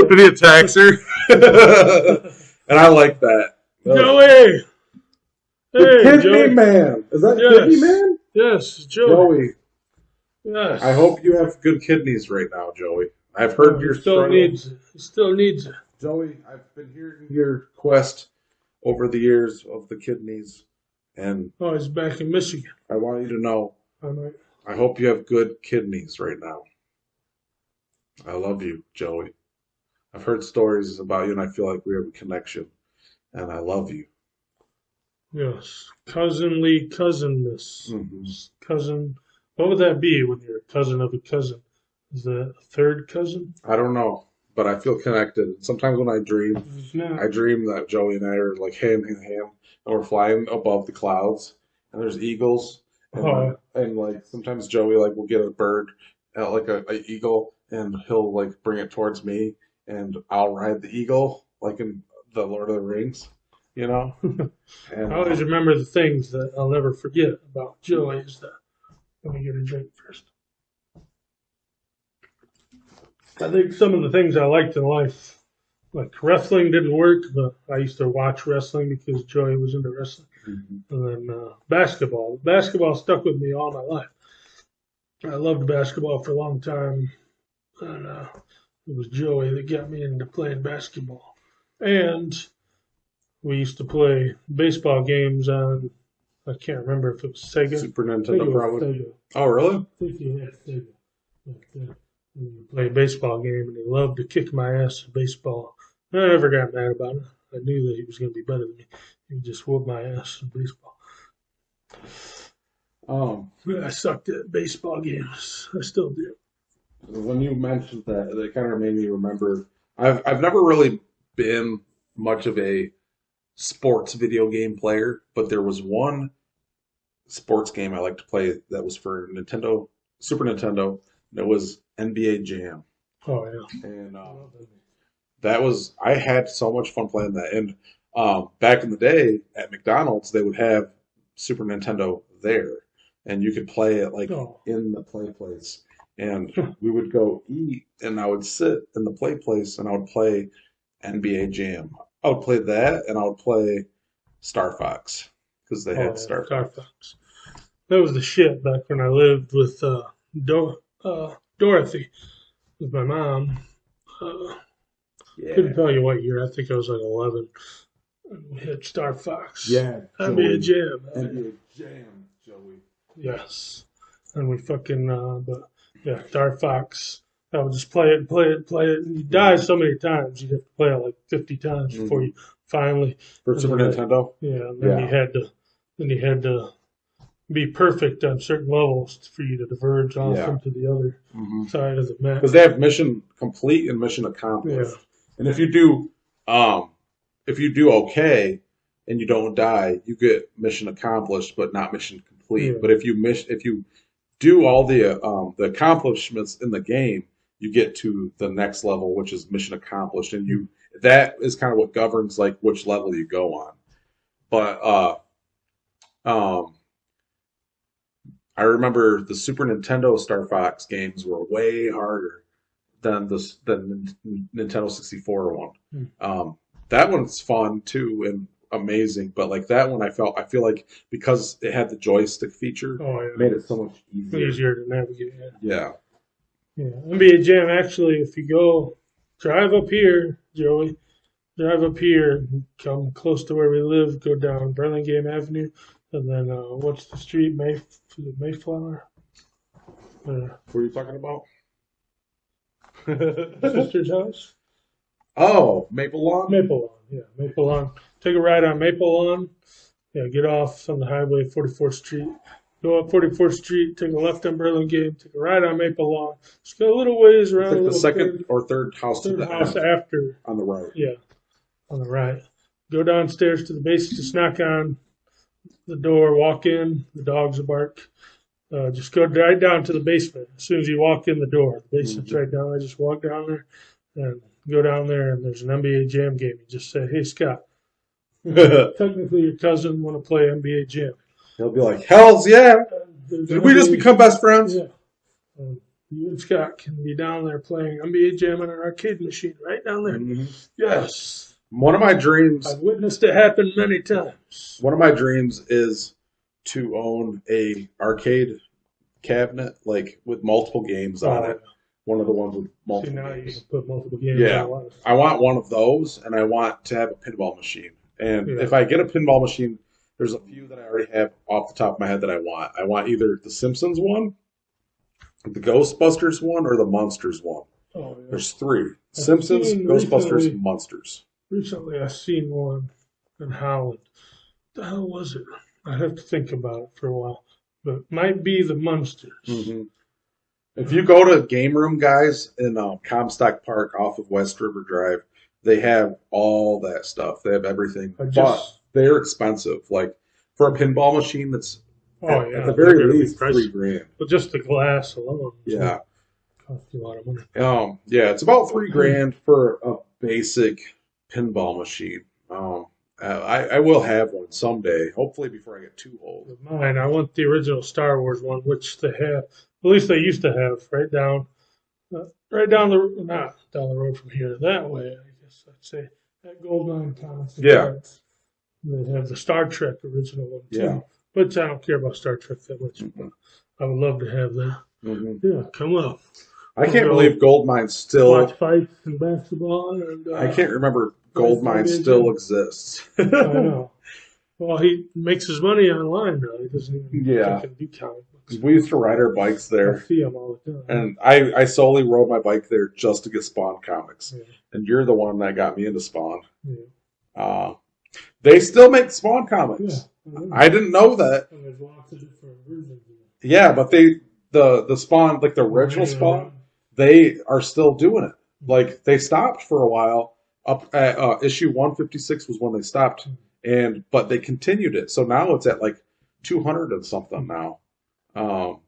And he attacks her. And I like that. Joey! The Kidney Man. Is that Kidney Man? Yes, Joey. Yes. I hope you have good kidneys right now, Joey. I've heard your still needs it. Joey, I've been hearing your quest over the years of the kidneys, and he's back in Michigan. I want you to know, I hope you have good kidneys right now. I love you, Joey. I've heard stories about you, and I feel like we have a connection, and I love you. Yes, cousinly cousinness. Mm-hmm. Cousin. What would that be when you're a cousin of a cousin? Is that a third cousin? I don't know, but I feel connected. Sometimes when I dream that Joey and I are like hand in hand, and we're flying above the clouds, and there's eagles, and like sometimes Joey like will get a bird, like a eagle, and he'll like bring it towards me, and I'll ride the eagle like in the Lord of the Rings, you know. And I always remember the things that I'll never forget about Joey is that. Let me get a drink first. I think some of the things I liked in life, like wrestling didn't work, but I used to watch wrestling because Joey was into wrestling. Mm-hmm. And then basketball. Basketball stuck with me all my life. I loved basketball for a long time, and it was Joey that got me into playing basketball. And we used to play baseball games on, I can't remember if it was Sega. Super Nintendo, probably. Sega. Oh, really? I think he had Sega. And we played a baseball game, and he loved to kick my ass in baseball. I never got mad about it. I knew that he was going to be better than me. He just whooped my ass in baseball. I sucked at baseball games. I still do. When you mentioned that, it kind of made me remember. I've never really been much of a sports video game player, but there was one sports game I liked to play that was for Nintendo, Super Nintendo, and it was NBA Jam. Oh yeah. And I had so much fun playing that. And back in the day at McDonald's, they would have Super Nintendo there, and you could play it like in the play place. And we would go eat, and I would sit in the play place, and I would play NBA Jam. I would play that, and I would play Star Fox because they had Star Fox. That was the shit back when I lived with Dorothy, with my mom. Couldn't tell you what year. I think I was like 11. And we hit Star Fox. Yeah. NBA Jam. NBA Jam, Joey. Yes. And we fucking, Star Fox. I would just play it. And you die so many times. You have to play it like 50 times before you finally. For Super Nintendo? Yeah. And then you had to be perfect on certain levels for you to diverge off into the other side of the map. Because they have mission complete and mission accomplished. Yeah. And if you do okay and you don't die, you get mission accomplished but not mission complete. Yeah. But if you do all the accomplishments in the game, you get to the next level, which is mission accomplished, and that is kind of what governs like which level you go on. But I remember the Super Nintendo Star Fox games were way harder than the Nintendo 64 one. That one's fun too and amazing, but like that one, I feel like because it had the joystick feature, it made it so much easier to navigate. Yeah. NBA Jam. Actually, if you go drive up here, Joey, come close to where we live, go down Burlingame Avenue, and then what's the street? Mayflower. What are you talking about? Sister's house. Oh, Maple Lawn? Maple Lawn, yeah. Maple Lawn. Take a ride on Maple Lawn. Yeah, get off on the highway, 44th Street. Go up 44th Street, take a left on Burlingame, take a ride on Maple Lawn. Just go a little ways around. It's like the second or third house to the house after. On the right. Yeah, on the right. Go downstairs to the basement, just knock on the door, walk in, the dogs will bark. Just go right down to the basement. As soon as you walk in the door, the basement's right down there. Just walk down there and go down there, and there's an NBA Jam game. You just say, "Hey, Scott, technically your cousin want to play NBA Jam." He'll be like, "Hells yeah! Did we just become best friends?" Yeah. You and Scott can be down there playing NBA Jam on an arcade machine right down there. Mm-hmm. Yes. One of my dreams. I've witnessed it happen many times. One of my dreams is to own a arcade cabinet, like with multiple games on it. One of the ones with multiple games. You can put multiple games on. I want one of those, and I want to have a pinball machine. And if I get a pinball machine, there's a few that I already have off the top of my head that I want. I want either the Simpsons one, the Ghostbusters one, or the Monsters one. Oh, yeah. There's three. Simpsons, Ghostbusters, Monsters. Recently, I seen one in Holland. What the hell was it? I have to think about it for a while. But it might be the Monsters. Mm-hmm. If you go to Game Room, guys, in Comstock Park off of West River Drive, they have all that stuff. They have everything. they're expensive. Like for a pinball machine, that's at the they're very gonna be least pricey. $3,000. But just the glass alone. Yeah. Costs a lot of money. Yeah, it's about $3,000 for a basic pinball machine. I will have one someday, hopefully before I get too old. With mine, I want the original Star Wars one, which they have. At least they used to have right down not down the road from here, that way. I guess I'd say at Goldline Comics. Yeah. They have the Star Trek original one too. Yeah. Which I don't care about Star Trek that much, but I would love to have that. Mm-hmm. Yeah, come up. I can't believe Goldmine's still. Watch fights and basketball. And, I can't remember Goldmine still exists. I know. Well, he makes his money online now. He doesn't even fucking do comic books. We used to ride our bikes I there, see him all the time. and I solely rode my bike there just to get Spawn comics. Yeah. And you're the one that got me into Spawn. Yeah. They still make Spawn comics. Yeah, I didn't know that. And there's lots of different versions of it. Yeah, but the Spawn, like the original Spawn, they are still doing it. Like they stopped for a while. Up at issue 156 was when they stopped, but they continued it. So now it's at like 200 and something now.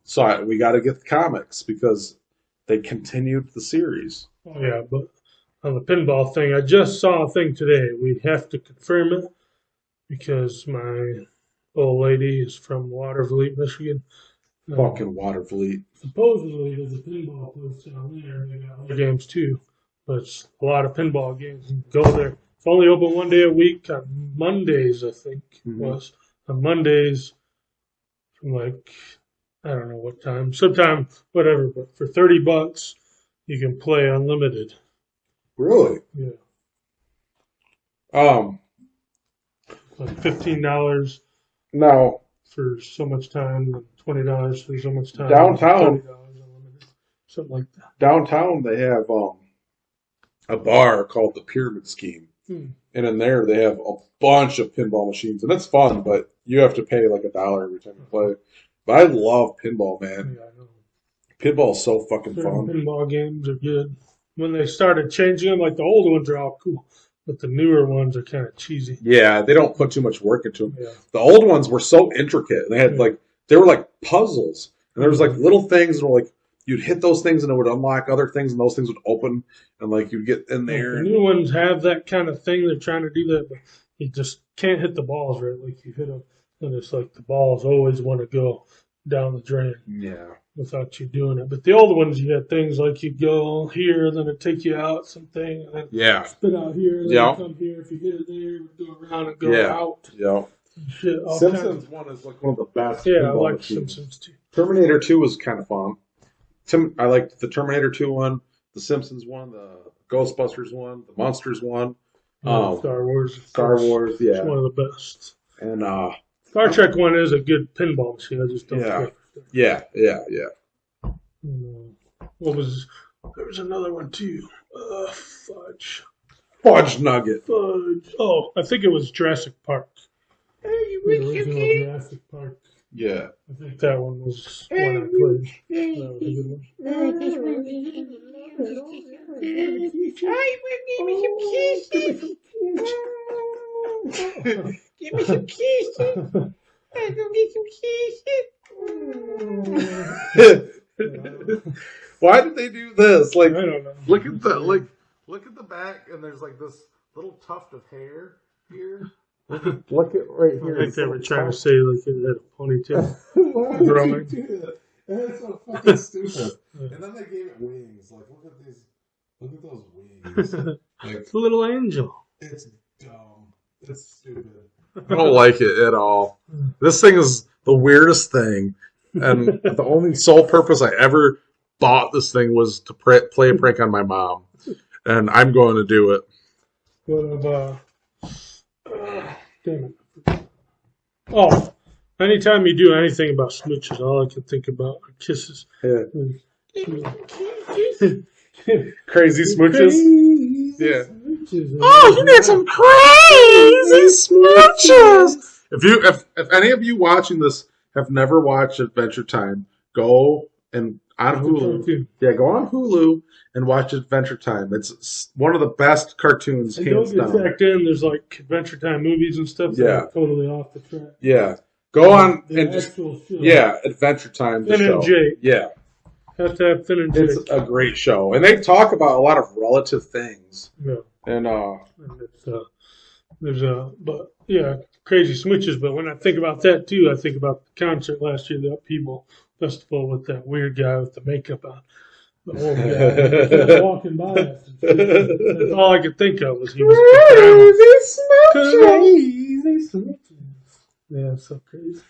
So we got to get the comics because they continued the series. Oh yeah, but on the pinball thing, I just saw a thing today. We have to confirm it because my old lady is from Watervliet, Michigan. Fucking Watervliet. Supposedly, there's a pinball place down there. They got other games too, but it's a lot of pinball games. You can go there. It's only open one day a week on Mondays, I think it was. On Mondays, from like, I don't know what time, sometime, whatever, but for $30, you can play unlimited. Really? Yeah. Like $15 Now, for so much time, and $20 for so much time. Downtown. $30 unlimited, something like that. downtown they have a bar called the Pyramid Scheme. And in there they have a bunch of pinball machines. And it's fun, but you have to pay like $1 every time you play. But I love pinball, man. Yeah, I know. Pinball's so fucking Certain fun. pinball games are good. When they started changing them, like the old ones are all cool, but the newer ones are kind of cheesy. Yeah, they don't put too much work into them. Yeah. The old ones were so intricate. They had they were like puzzles. And there was like little things that were like, you'd hit those things and it would unlock other things and those things would open and like you'd get in there. The new ones have that kind of thing. They're trying to do that, but you just can't hit the balls right. Like you hit them, and it's like the balls always want to go down the drain. Yeah. Without you doing it. But the old ones, you had things like you go here, then it take you out something, and then spit out here, then you come here. If you hit it there, it would go around and go out. Yeah. Shit, Simpsons one is like one of the best. Yeah, I like Simpsons too. Terminator 2 was kind of fun. I liked the Terminator 2 one, the Simpsons one, the Ghostbusters one, the Monsters one. Star Wars. Yeah. It's one of the best. And Star Trek one is a good pinball machine. I just don't care. Yeah. What was... There was another one too. Fudge. Fudge Nugget. Fudge. Oh, I think it was Jurassic Park. The original Jurassic Park. Yeah. I think that one was one I played. That was a good one. Give me some kisses. I'm gonna get some kisses. Why did they do this? Like, I don't know. look at the back, and there's like this little tuft of hair here. Look at right here. I think they were trying to say like it had a ponytail. Why would you do that? That's so fucking stupid. And then they gave it wings. Like, look at these. Look at those wings. Like, It's a little angel. it's dumb. It's stupid. I don't like it at all. This thing is the weirdest thing, and the only sole purpose I ever bought this thing was to play a prank on my mom, and I'm going to do it. What of damn it. Oh, anytime you do anything about smooches, all I can think about are kisses. Yeah. Crazy smooches. Yeah. Smooches. Oh, you got some crazy smooches. If any of you watching this have never watched Adventure Time, go and on It's a Hulu. cartoon. Yeah, go on Hulu and watch Adventure Time. It's one of the best cartoons, And don't hands get down. tracked in. There's like Adventure Time movies and stuff that Yeah. are totally off the track. Yeah, go on The and just actual show. Adventure Time. The Finn show. and Jake. Yeah, Have to have Finn and Jake. it's a great show, and they talk about a lot of relative things. Yeah. And And it's, but yeah, crazy smooches. But when I think about that too, I think about the concert last year, the Upheaval Festival with that weird guy with the makeup on. The old guy he kept walking by us. That's all I could think of was he was crazy smooches. Yeah, it's so crazy.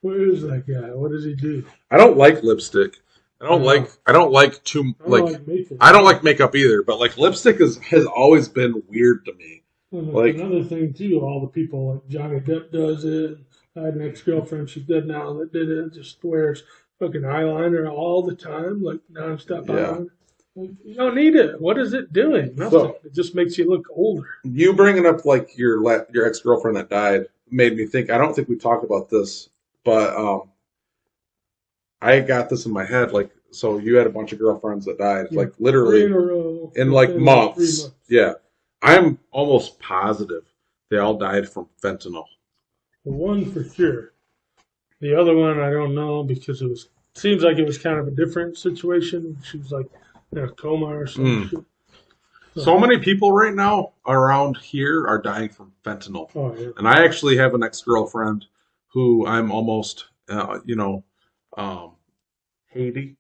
Where is that guy? What does he do? I don't like lipstick. I don't like too I don't like makeup. I don't like makeup either, but like lipstick has always been weird to me. Like Another thing too, all the people like Johnny Depp does it. I had an ex-girlfriend, she's dead now, that did it. Just wears fucking eyeliner all the time, like nonstop eyeliner. Like, you don't need it. What is it doing? Nothing. So- It just makes you look older. You bringing up like your ex-girlfriend that died made me think. I don't think we talked about this, but I got this in my head. Like, so you had a bunch of girlfriends that died, Yeah. like 3 literally in a row. in like within months. 3 months. Yeah, I'm almost positive they all died from fentanyl. One for sure. The other one I don't know because seems like it was kind of a different situation. She was like in a coma or some shit. So many people right now around here are dying from fentanyl. Oh yeah. And I actually have an ex-girlfriend who I'm almost, Haiti.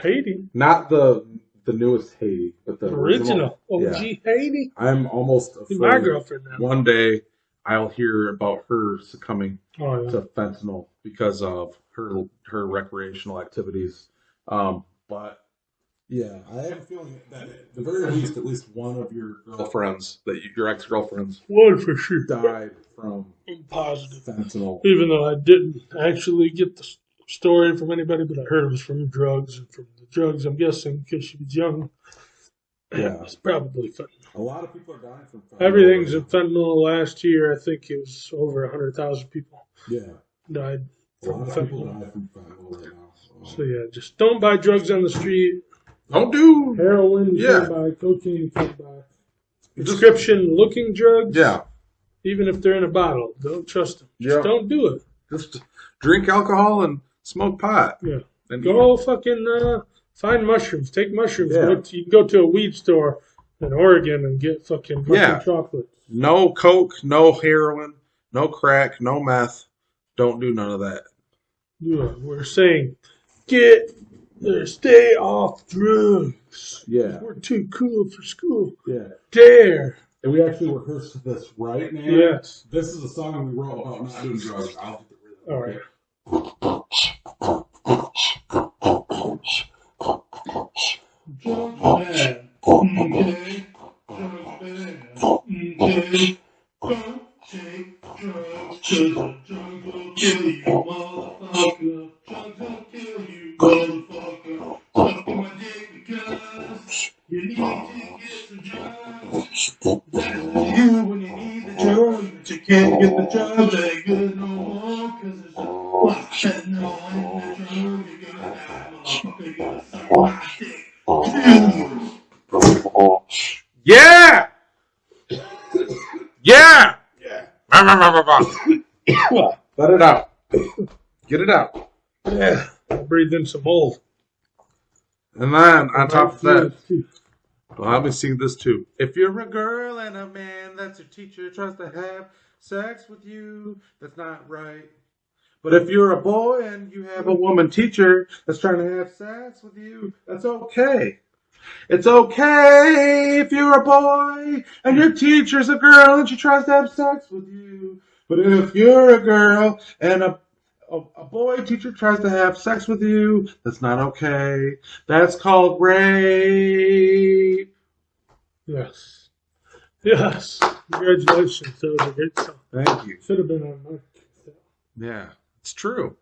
Haiti. Not the newest Haiti, but the Original. OG Yeah. Haiti. I'm almost She's my afraid girlfriend now. one day I'll hear about her succumbing Oh yeah. to fentanyl because of her recreational activities. But Yeah, I have a feeling that at the very least, at least one of your girlfriends, your ex-girlfriends, One for sure. died from I'm positive. fentanyl. Even though I didn't actually get the story from anybody, but I heard it was from drugs, and from the drugs, I'm guessing because she was young. Yeah. It's probably fentanyl. A lot of people are dying from fentanyl. Everything's in fentanyl. Last year, I think it was over 100,000 people Yeah. died A from lot of people fentanyl. die from fentanyl right now. So yeah, just don't buy drugs on the street. don't do Heroin, you Yeah. can't buy. Cocaine, you can't buy. Prescription-looking drugs, yeah. even if they're in a bottle, don't trust them. Just Yeah. don't do it. Just drink alcohol and smoke pot. Yeah. And Go fucking find mushrooms. Take mushrooms. Yeah. You can go to a weed store in Oregon and get fucking chocolate. no coke, no heroin, no crack, no meth. Don't do none of that. Yeah, we're saying stay off drugs. Yeah. We're too cool for school. Yeah. Dare. And we actually rehearsed this right now. Yes. This is a song we wrote about not doing drugs. I'll get the rhythm. All right. You can't get the job that good no more, 'cause it's a fucking no in the drug. You're gonna have motherfucker, gonna suck my dick. Yeah! Yeah! Let it out. Get it out. Yeah. Breathe in some mold. And then, on top of that, well, let me sing this too. If you're a girl and a man that's your teacher tries to have sex with you, that's not right. But if you're a boy and you have a woman teacher that's trying to have sex with you, that's okay. It's okay if you're a boy and your teacher's a girl and she tries to have sex with you. But if you're a girl and a boy teacher tries to have sex with you, that's not okay. That's called rape. Yes. Yes. Congratulations. That was a great song. Thank you. Should have been on my. Yeah, it's true.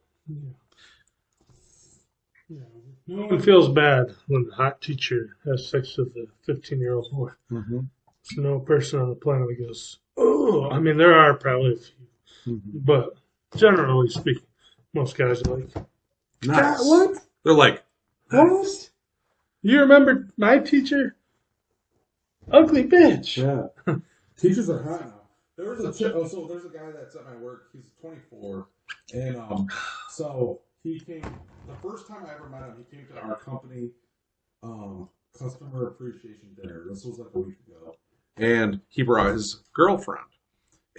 Yeah. No one feels bad when a hot teacher has sex with a 15-year-old boy. Mm-hmm. There's no person on the planet that goes, oh. I mean, there are probably a few. But generally speaking, most guys are like, Nice. what? They're like, What? You remember my teacher? Ugly bitch. Yeah. Teachers are hot now. There's a guy that's at my work. He's 24, and so he came. The first time I ever met him, he came to our company customer appreciation dinner. This was like a week ago, and he brought his girlfriend.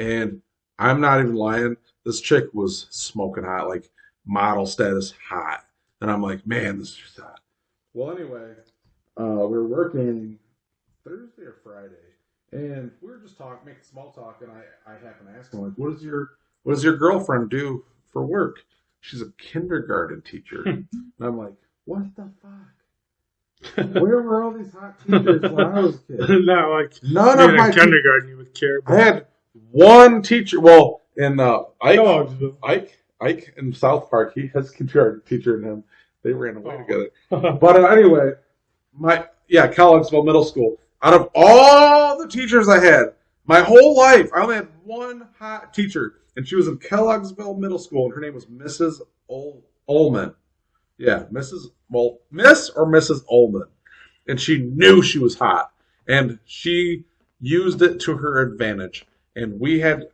And I'm not even lying. This chick was smoking hot, like model status hot. And I'm like, man, this is hot. Well, anyway, we were working Thursday or Friday, and we were just making small talk, and I happened to ask him, like, What does your girlfriend do for work? She's a kindergarten teacher. And I'm like, what the fuck? Where were all these hot teachers when I was a kid? Not like None being of my in kindergarten you would care I about. had one teacher. Well, in Dogsville. Ike in South Park, he has a kindergarten teacher in him. They ran away together. Oh. But anyway, Kellogg'sville Middle School. Out of all the teachers I had, my whole life, I only had one hot teacher, and she was in Kellogg'sville Middle School, and her name was Mrs. Ullman. Yeah, Miss or Mrs. Ullman. And she knew she was hot, and she used it to her advantage. And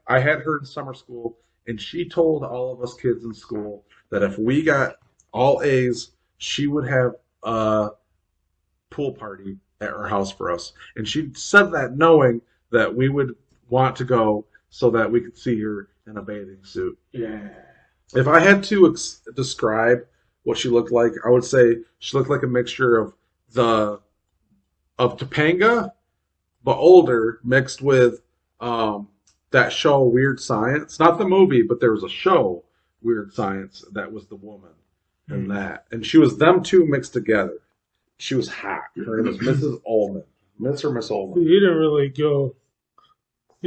I had her in summer school, and she told all of us kids in school that if we got all A's, she would have a pool party at her house for us. And she said that knowing that we would want to go so that we could see her in a bathing suit. Yeah. If I had to describe what she looked like, I would say she looked like a mixture of Topanga, but older, mixed with that show Weird Science. Not the movie, but there was a show, Weird Science, that was the woman in that. And she was them two mixed together. She was hot. Her name was Mrs. Ullman. Miss or Miss Ullman? You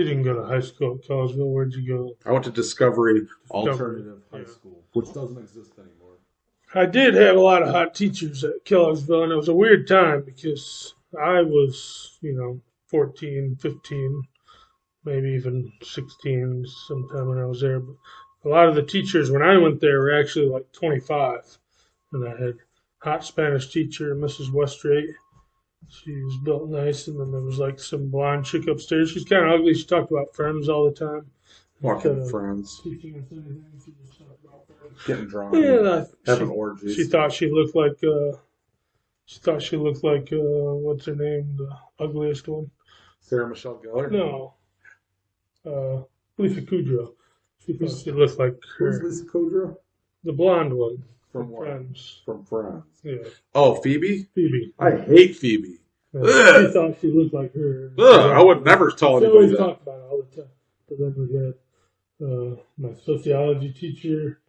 didn't go to high school at Collegeville. Where'd you go? I went to Discovery Alternative High Yeah. School, which doesn't exist anymore. I did have a lot of hot teachers at Kellogg'sville, and it was a weird time because I was, 14, 15, maybe even 16 sometime when I was there. But a lot of the teachers, when I went there, were actually like 25. And I had hot Spanish teacher, Mrs. Westrate. She was built nice, and then there was like some blonde chick upstairs. She's kind of ugly. She talked about friends all the time. Fucking friends. Teaching us anything, she just talked about friends. Getting drunk. Yeah, Having orgies. she thought she looked like what's her name, the ugliest one? Sarah Michelle Gellar? No, Lisa Kudrow. She thought she looked like Who's her, Lisa Kudrow? the blonde one From what? Friends. From Friends. Yeah, Oh, Phoebe? Phoebe. I hate Phoebe. Yeah, Ugh. she thought she looked like her. Ugh, I would never tell She anybody always that. talked about it all the time. But then we had my sociology teacher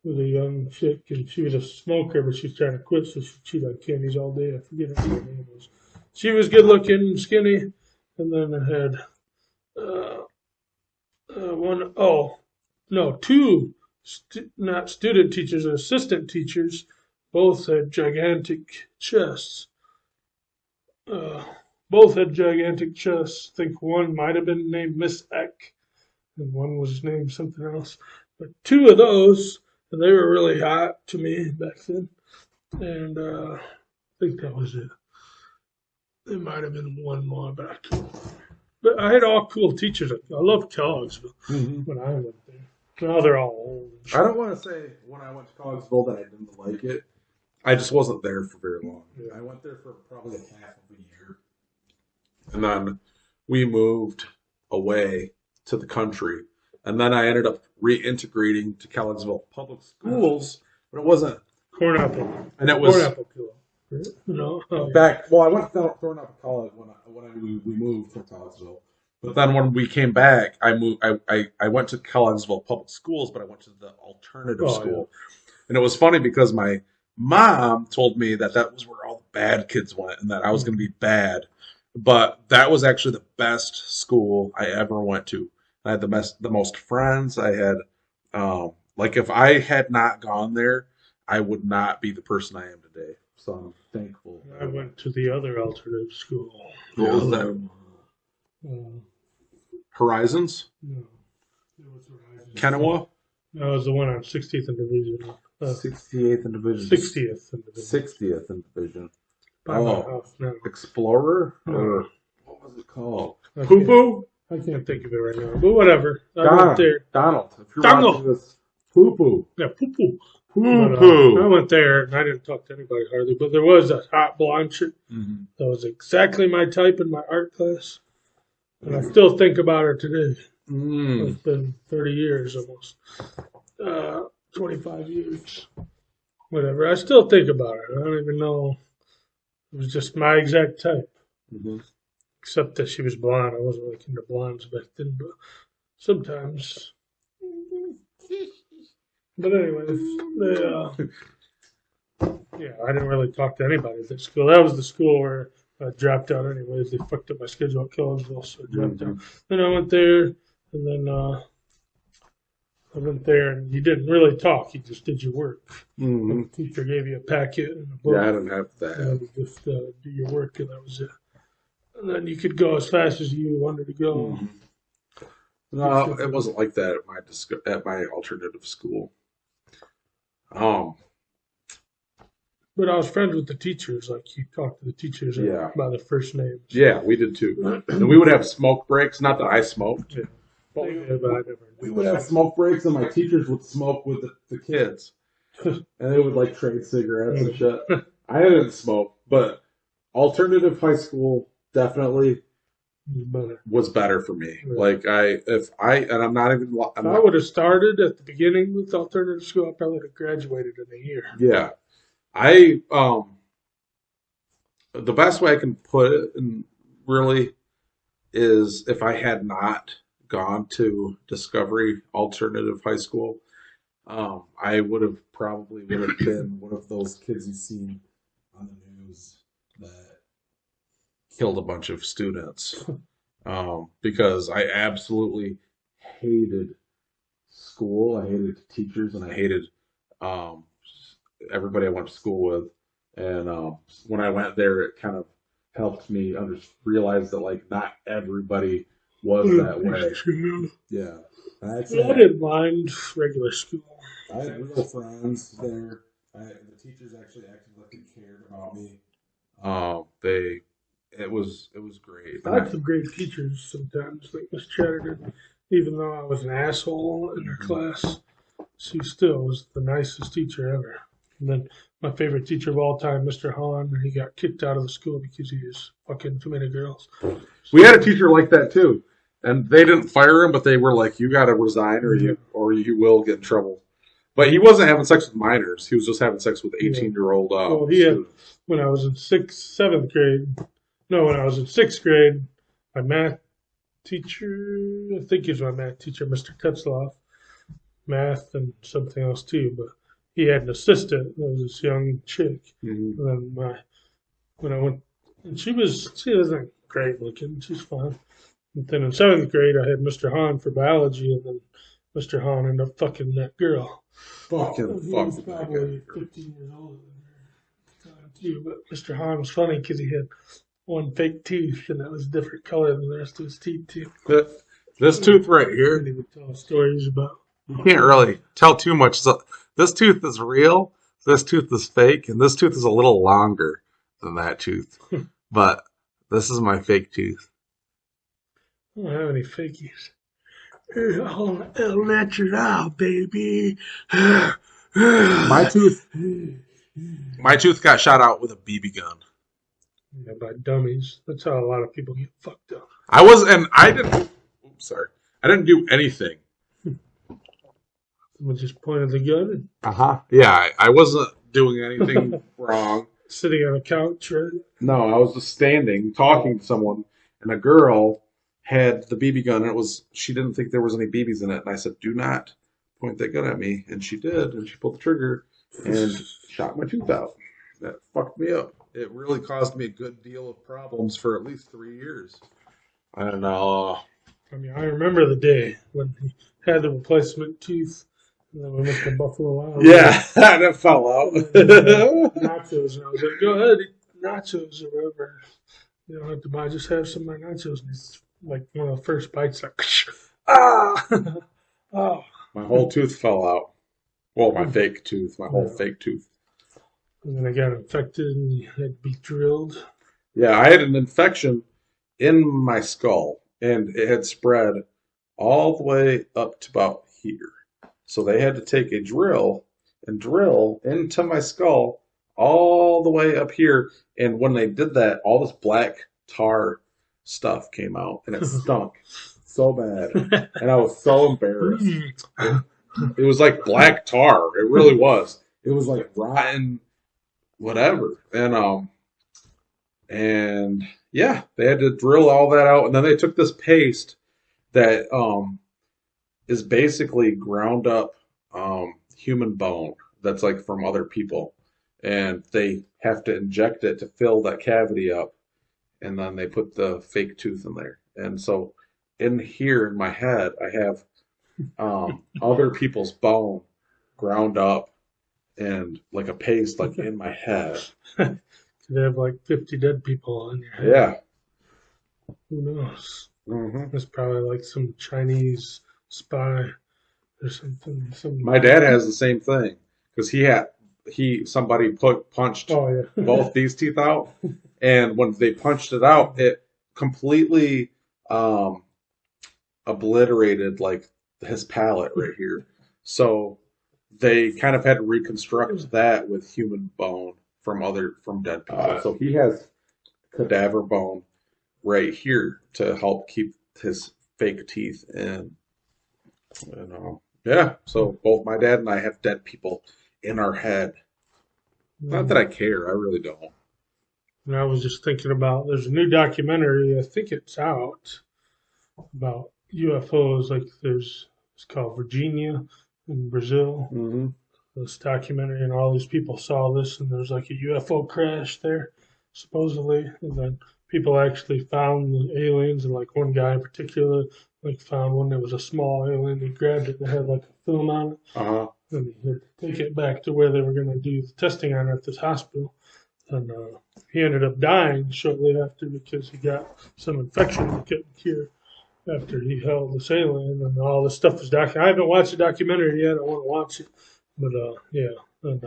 with a young chick, and she was a smoker, but she was trying to quit, so she chewed on candies all day. I forget what her name was. She was good looking and skinny. And then I had two, not student teachers, assistant teachers. Both had gigantic chests. Both had gigantic chests. I think one might have been named Miss Eck, and one was named something else. But two of those, and they were really hot to me back then. And I think that was it. There might have been one more, but I had all cool teachers. I loved Collegeville when I went there. Now they're all old. I don't want to say when I went to Collegeville that I didn't like it. I just wasn't there for very long. I went there for probably half of a year. And then we moved away to the country. And then I ended up reintegrating to Collegeville Public Schools. But it wasn't. Corn apple. And it was Corn apple kilo. No. back. Well, I went to Thornapple College when we moved from Collegeville. But then when we came back, I went to Collegeville Public Schools, but I went to the alternative school. And it was funny because my mom told me that was where all the bad kids went and that I was going to be bad. But that was actually the best school I ever went to. I had the most friends. I had, if I had not gone there, I would not be the person I am today. So I'm thankful. I went to the other alternative school. What was that? Horizons? No. It was Horizon. Kennewa? No, it was the one on 60th and Division. 68th in division. 60th in division. 60th in division. By my house now. Explorer? Or what was it called? Poo Poo? I can't think of it right now, but whatever. I went there. Donald. If you're Donald. watching this, Poo Poo. Yeah, Poo Poo. Poo-poo. I went there and I didn't talk to anybody hardly, but there was a hot blonde chick that was exactly my type in my art class. And I still think about her today. It's been 30 years almost. 25 years. Whatever. I still think about her. I don't even know. It was just my exact type. Except that she was blonde. I wasn't really into blondes back then, but sometimes. But anyways, yeah, I didn't really talk to anybody at that school. That was the school where I dropped out anyways. They fucked up my schedule at Collinsville, so I dropped out. Then I went there, and then I went there, and you didn't really talk. You just did your work. The teacher gave you a packet and a book. Yeah, I didn't have that. And you just do your work, and that was it. And then you could go as fast as you wanted to go. No, it wasn't like that at my alternative school. But I was friends with the teachers. Like, you talked to the teachers by their first names. Yeah, we did too. And we would have smoke breaks. Not that I smoked. Yeah. But We would have smoke breaks, and my teachers would smoke with the kids. And they would, like, trade cigarettes and shit. I didn't smoke, but alternative high school definitely was better for me. Right. Like, I'm not even... I would have started at the beginning with alternative school. I probably would have graduated in a year. Yeah. The best way I can put it, and really, is if I had not gone to Discovery Alternative High School, I would have been one of those kids you've seen on the news that killed a bunch of students. Because I absolutely hated school. I hated teachers, and I hated everybody I went to school with. And when I went there, it kind of helped me realize that, like, not everybody was that way. Yeah. I didn't mind regular school. I had real friends there. The teachers actually acted like they cared about me. It was great. I had some great teachers sometimes, like Miss Chatterton. Even though I was an asshole in her class, she still was the nicest teacher ever. And then my favorite teacher of all time, Mr. Hahn, he got kicked out of the school because he was fucking too many girls. We had a teacher like that too. And they didn't fire him, but they were like, you got to resign or you will get in trouble. But he wasn't having sex with minors. He was just having sex with 18-year-old students. When I was in 6th grade, my math teacher, I think he was my math teacher, Mr. Tetzloff, math and something else too, but he had an assistant that was this young chick. And then when I went, and she wasn't great looking, she's fine. And then in 7th grade, I had Mr. Hahn for biology, and then Mr. Hahn ended up fucking that girl. He was probably 15 years older than her at the time too, but Mr. Hahn was funny because he had one fake tooth, and that was a different color than the rest of his teeth too. This tooth right here, he would tell stories about. You can't really tell too much. So this tooth is real, this tooth is fake, and this tooth is a little longer than that tooth. But this is my fake tooth. I don't have any fakies. It's all natural, baby. My tooth got shot out with a BB gun. Yeah, by dummies. That's how a lot of people get fucked up. I didn't do anything. Someone just pointed the gun. Yeah, I wasn't doing anything wrong. Sitting on a couch, right? No, I was just standing, talking to someone, and a girl had the BB gun, and she didn't think there was any BBs in it, and I said, do not point that gun at me, and she did, and she pulled the trigger and shot my tooth out. That fucked me up. It really caused me a good deal of problems for at least 3 years. I don't know. I mean, I remember the day when he had the replacement tooth, and then we went to Buffalo Wild. Yeah, that fell out. Nachos, and I was like, go ahead, eat nachos or whatever. You don't have to buy, just have some of my nachos. And it's like one of the first bites, like, ah! Oh. My whole tooth fell out. Well, my fake tooth, my whole fake tooth. And then I got infected and you had to be drilled. Yeah, I had an infection in my skull, and it had spread all the way up to about here. So they had to take a drill and drill into my skull all the way up here. And when they did that, all this black tar stuff came out, and it stunk so bad. And I was so embarrassed. It was like black tar. It really was. It was like rotten whatever. And yeah, they had to drill all that out, and then they took this paste that is basically ground up human bone that's like from other people, and they have to inject it to fill that cavity up, and then they put the fake tooth in there. And so in here in my head, I have other people's bone ground up and like a paste like in my head. Could have like 50 dead people in your head. Yeah. Who knows? Mm-hmm. It's probably like some Chinese spy or something. My dad has the same thing because somebody punched both these teeth out, and when they punched it out, it completely obliterated like his palate right here. So they kind of had to reconstruct that with human bone from dead people. So he has cadaver bone right here to help keep his fake teeth in. And yeah, so both my dad and I have dead people in our head. Not that I care, I really don't. And I was just thinking about, there's a new documentary, I think it's out, about UFOs. Like it's called Virginia in Brazil. Mm-hmm. This documentary, and all these people saw this, and there's like a UFO crash there, supposedly, and then people actually found the aliens, and like one guy in particular like found one that was a small alien. He grabbed it and had like a film on it, and he had to take it back to where they were going to do the testing on it at this hospital, and he ended up dying shortly after because he got some infection he couldn't cure after he held this alien, and all this stuff was documented. I haven't watched the documentary yet. I want to watch it. But yeah, and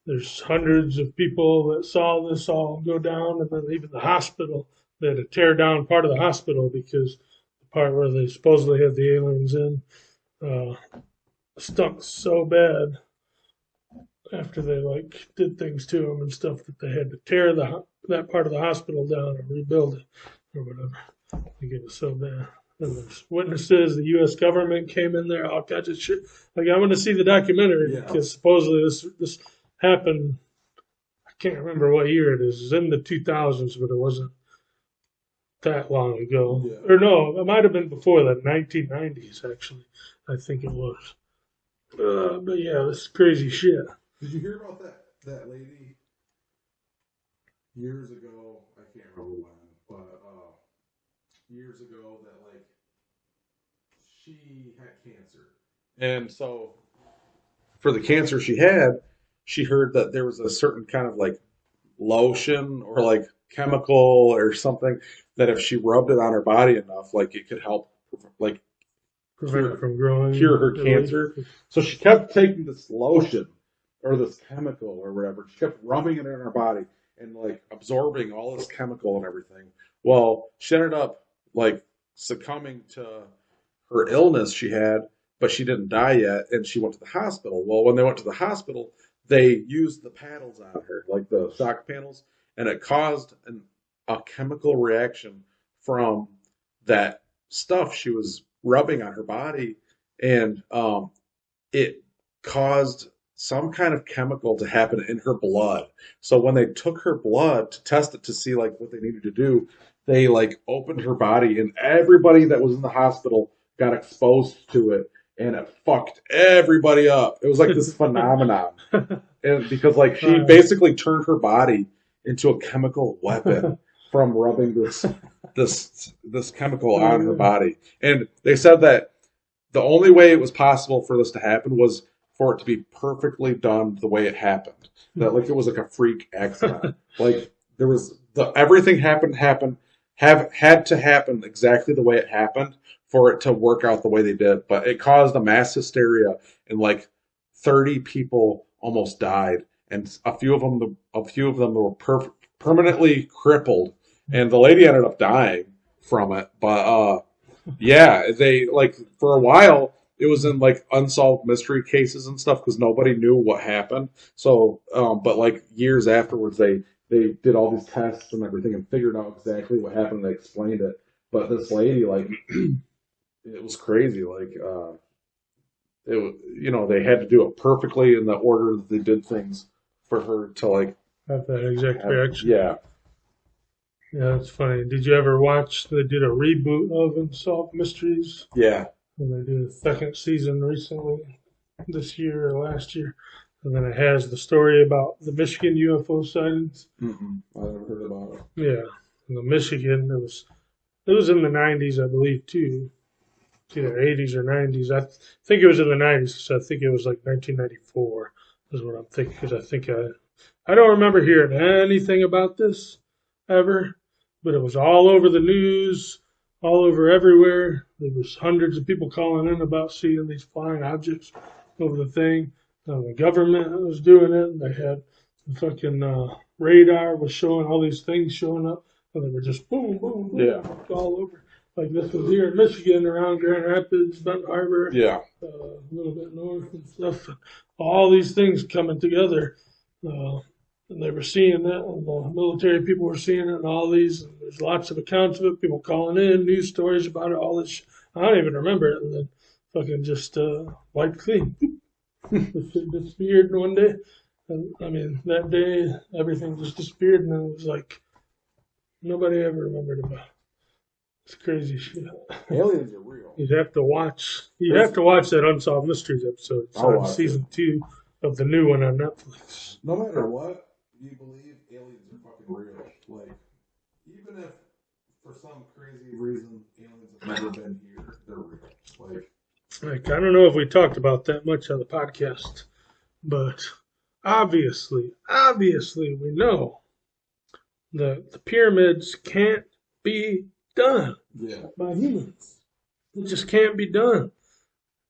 there's hundreds of people that saw this all go down, and then even the hospital, they had to tear down part of the hospital because the part where they supposedly had the aliens in stunk so bad after they like did things to them and stuff that they had to tear that part of the hospital down and rebuild it or whatever. I think it was so bad. And there's witnesses, the U.S. government came in there, all kinds of shit. Like, I want to see the documentary because supposedly this happened, I can't remember what year it is. It was in the 2000s, but it wasn't that long ago. Yeah. Or no, it might have been before that, 1990s, actually. I think it was. But yeah, this is crazy shit. Did you hear about that lady years ago? I can't remember when, but years ago that like she had cancer, and so for the cancer she had, she heard that there was a certain kind of like lotion or like chemical or something that if she rubbed it on her body enough, like it could help like prevent it from growing, cure her cancer. So she kept taking this lotion or this chemical or whatever. She kept rubbing it in her body and like absorbing all this chemical and everything. Well, she ended up like succumbing to her illness she had, but she didn't die yet, and she went to the hospital. Well, when they went to the hospital, they used the paddles on her, like the shock panels, and it caused a chemical reaction from that stuff she was rubbing on her body, and it caused some kind of chemical to happen in her blood. So when they took her blood to test it to see like what they needed to do, they like opened her body, and everybody that was in the hospital got exposed to it, and it fucked everybody up. It was like this phenomenon, and because like she basically turned her body into a chemical weapon from rubbing this chemical on her body. And they said that the only way it was possible for this to happen was for it to be perfectly done the way it happened. That like it was like a freak accident. Like there was everything had to happen exactly the way it happened for it to work out the way they did. But it caused a mass hysteria and like 30 people almost died, and a few of them were permanently crippled, and the lady ended up dying from it. But yeah, they like for a while it was in like unsolved mystery cases and stuff because nobody knew what happened. So, but like years afterwards, they did all these tests and everything and figured out exactly what happened. They explained it. But this lady, like, it was crazy. Like, it was, they had to do it perfectly in the order that they did things for her to like have that exact reaction. Yeah. Yeah, that's funny. Did you ever watch? They did a reboot of Unsolved Mysteries. Yeah. And they did a second season recently, this year or last year. And then it has the story about the Michigan UFO sightings. Mm-mm. I never heard about it. Yeah, the Michigan. It was in the 90s, I believe, too. It's either 80s or 90s. I think it was in the 90s, so I think it was like 1994 is what I'm thinking. Because I don't remember hearing anything about this ever, but it was all over the news, all over everywhere. There was hundreds of people calling in about seeing these flying objects over the thing. The government was doing it. They had the fucking radar was showing all these things showing up, and they were just boom, boom, boom, Yeah. all over. Like this was here in Michigan, around Grand Rapids, Benton Harbor, Yeah. a little bit north and stuff. All these things coming together. And they were seeing it, and the military people were seeing it, and all these. And there's lots of accounts of it, people calling in, news stories about it, all this. I don't even remember it. And then fucking just wiped clean. The shit disappeared one day. And I mean, that day, everything just disappeared, and it was like nobody ever remembered about it. It's crazy shit. Aliens are real. You'd have to watch that Unsolved Mysteries episode. It's on season 2 of the new one on Netflix. No matter what you believe, aliens are fucking real. Like, even if for some crazy reason aliens have never been here, they're real. Like, I don't know if we talked about that much on the podcast, but obviously we know that the pyramids can't be done by humans. It just can't be done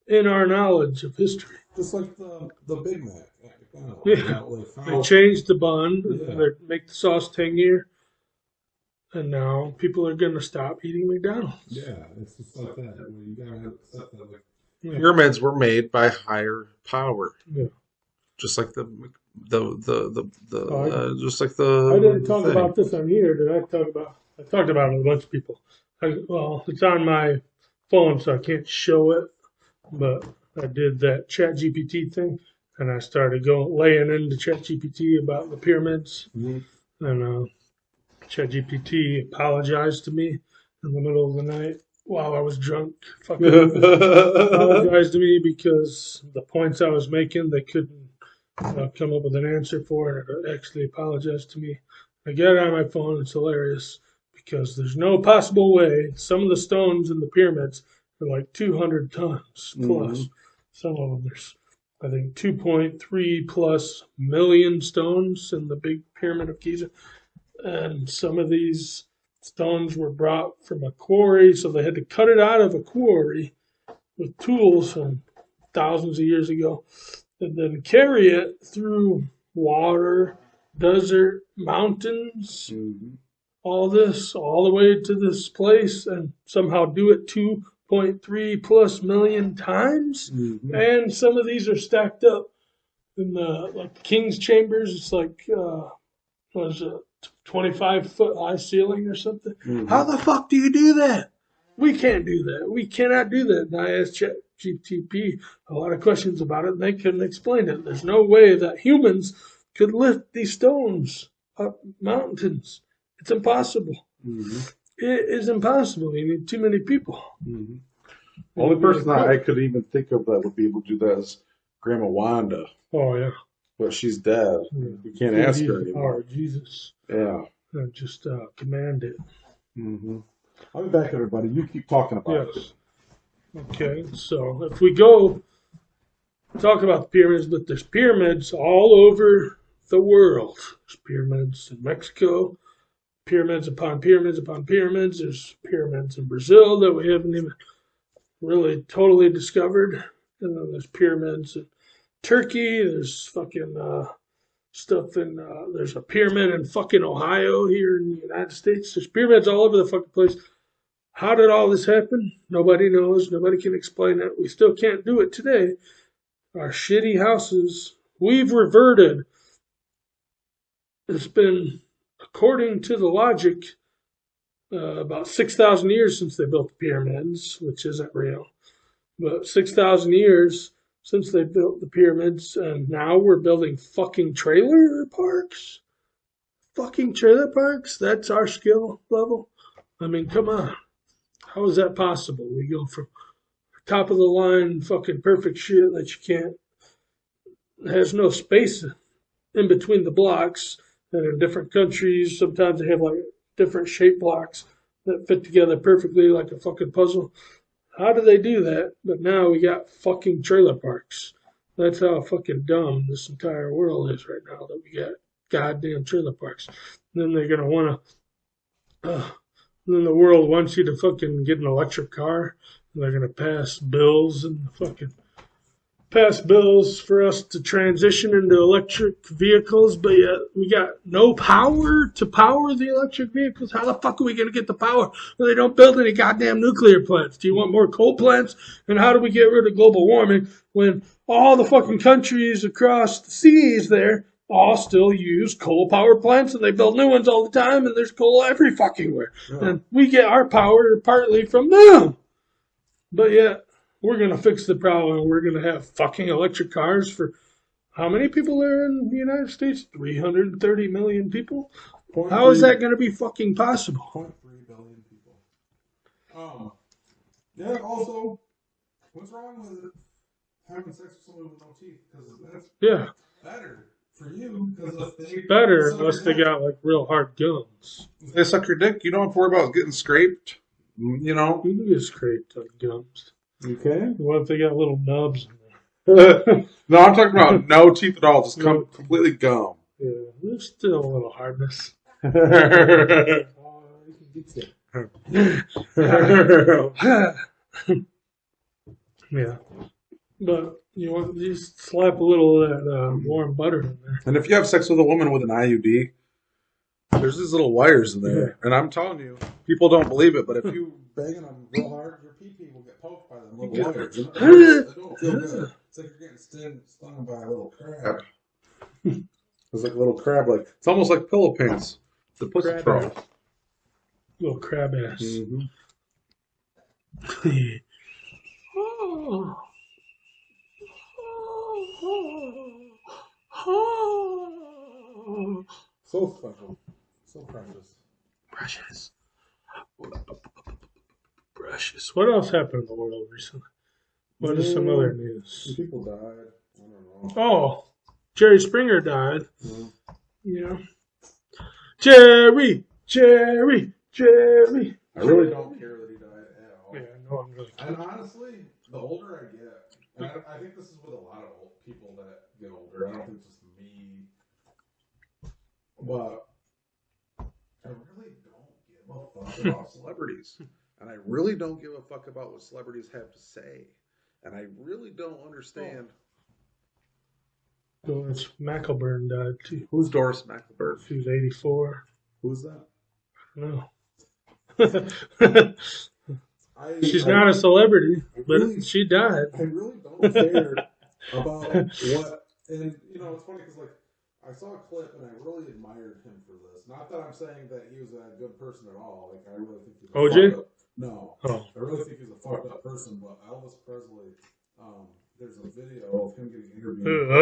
in our knowledge of history. Just like the Big Mac. Yeah. They changed the bun. Yeah. They make the sauce tangier. And now people are going to stop eating McDonald's. Yeah, it's just like that. I mean, you gotta accept that. Like, Pyramids were made by higher power. Yeah. Just like the I didn't talk about this on here. Did I talk about? I talked about it with a bunch of people. It's on my phone, so I can't show it. But I did that ChatGPT thing, and I started laying into ChatGPT about the pyramids. Mm-hmm. And ChatGPT apologized to me in the middle of the night while I was drunk. Fucking apologized to me because the points I was making, they couldn't come up with an answer for, and it actually apologized to me. I get it on my phone. It's hilarious because there's no possible way. Some of the stones in the pyramids are like 200 tons plus. Mm-hmm. Some of them, there's, I think, 2.3 plus million stones in the big pyramid of Giza. And some of these stones were brought from a quarry, so they had to cut it out of a quarry with tools from thousands of years ago, and then carry it through water, desert, mountains, all this, all the way to this place, and somehow do it 2.3 plus million times. Mm-hmm. And some of these are stacked up in the king's chambers. It's like, what is it? 25-foot high ceiling or something. Mm-hmm. How the fuck do you do that? We can't do that. We cannot do that. And I asked ChatGPT a lot of questions about it, and they couldn't explain it. There's no way that humans could lift these stones up mountains. It's impossible. Mm-hmm. It is impossible. You need too many people. Mm-hmm. The only person that I could even think of that would be able to do that is Grandma Wanda. Oh, yeah. But she's dead. Yeah. We can't ask her anymore. Oh, Jesus. Yeah. Just command it. Mm-hmm. I'll be back, everybody. You keep talking about it. Okay, so if we go talk about the pyramids, but there's pyramids all over the world. There's pyramids in Mexico, pyramids upon pyramids upon pyramids. There's pyramids in Brazil that we haven't even really totally discovered. And then there's pyramids in Turkey. There's fucking stuff in. There's a pyramid in fucking Ohio here in the United States. There's pyramids all over the fucking place. How did all this happen? Nobody knows. Nobody can explain it. We still can't do it today. Our shitty houses. We've reverted. It's been, according to the logic, about 6,000 years since they built the pyramids, which isn't real. But 6,000 years since they built the pyramids, and now we're building fucking trailer parks? Fucking trailer parks? That's our skill level? I mean, come on. How is that possible? We go from top of the line fucking perfect shit that you can't. There's no space in between the blocks. And in different countries, sometimes they have like different shaped blocks that fit together perfectly like a fucking puzzle. How do they do that? But now we got fucking trailer parks. That's how fucking dumb this entire world is right now, that we got goddamn trailer parks. And then they're going to want to, then the world wants you to fucking get an electric car. And they're going to pass bills for us to transition into electric vehicles, but yet we got no power to power the electric vehicles. How the fuck are we going to get the power when they don't build any goddamn nuclear plants? Do you want more coal plants? And how do we get rid of global warming when all the fucking countries across the seas there all still use coal power plants, and they build new ones all the time, and there's coal every fucking where. Yeah. And we get our power partly from them. But yet, we're going to fix the problem. We're going to have fucking electric cars for how many people are in the United States? 330 million people? How is that going to be fucking possible? 0.3 billion people. Yeah, also, what's wrong with having sex with someone with no teeth? Because that's better for you. It's better unless they got like real hard gums. If they suck your dick, you don't have to worry about getting scraped. You know? You can get scraped on gums. Okay. What if they got little nubs in there? No, I'm talking about no teeth at all. Just completely gum. Yeah, there's still a little hardness. Yeah. But you just slap a little of that warm butter in there. And if you have sex with a woman with an IUD, there's these little wires in there. And I'm telling you, people don't believe it, but if you banging them real hard, your pee-pee will get poked by them little wires. It don't feel good. It's like you're getting stung by a little crab. It's like a little crab. It's almost like pillow pants. The pussy trough. Little crab ass. Mm-hmm. So special. So precious. Precious. What else happened in the world recently? What is some other news? People died. I don't know. Oh, Jerry Springer died. Mm-hmm. Yeah. Jerry. I really don't care that he died at all. Yeah, no, I'm really And honestly, the older I get, and I think this is with a lot of old people that get older. I don't think it's just me. But I really don't give a fuck about celebrities. And I really don't give a fuck about what celebrities have to say. And I really don't understand. Doris McElburn died too. Who's Doris McElburn? She was 84. Who's that? No. She's not a celebrity, but she died. I really don't care about what. And, it's funny because, I saw a clip and I really admired him for this. Not that I'm saying that he was a good person at all. I really think he's a OJ? fucked up. No. Oh. I really think he's a fucked up person, but Elvis Presley, there's a video of him getting interviewed. I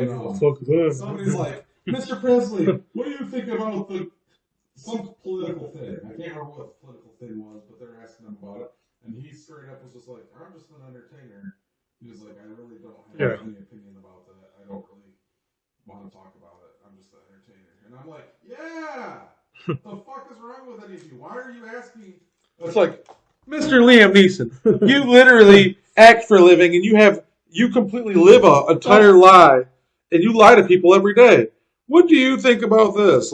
don't know. Fuck that. Somebody's like, Mr. Presley, what do you think about some political thing? I can't remember what the political thing was, but they're asking him about it. And he straight up was just like, I'm just an entertainer. He was like, I really don't have any opinion about that. I don't really want to talk about it. I'm just an entertainer. And I'm like, yeah! The fuck is wrong with any of you? Why are you asking? It's like, Mr. Liam Neeson, you literally act for a living and you completely live an entire lie and you lie to people every day. What do you think about this?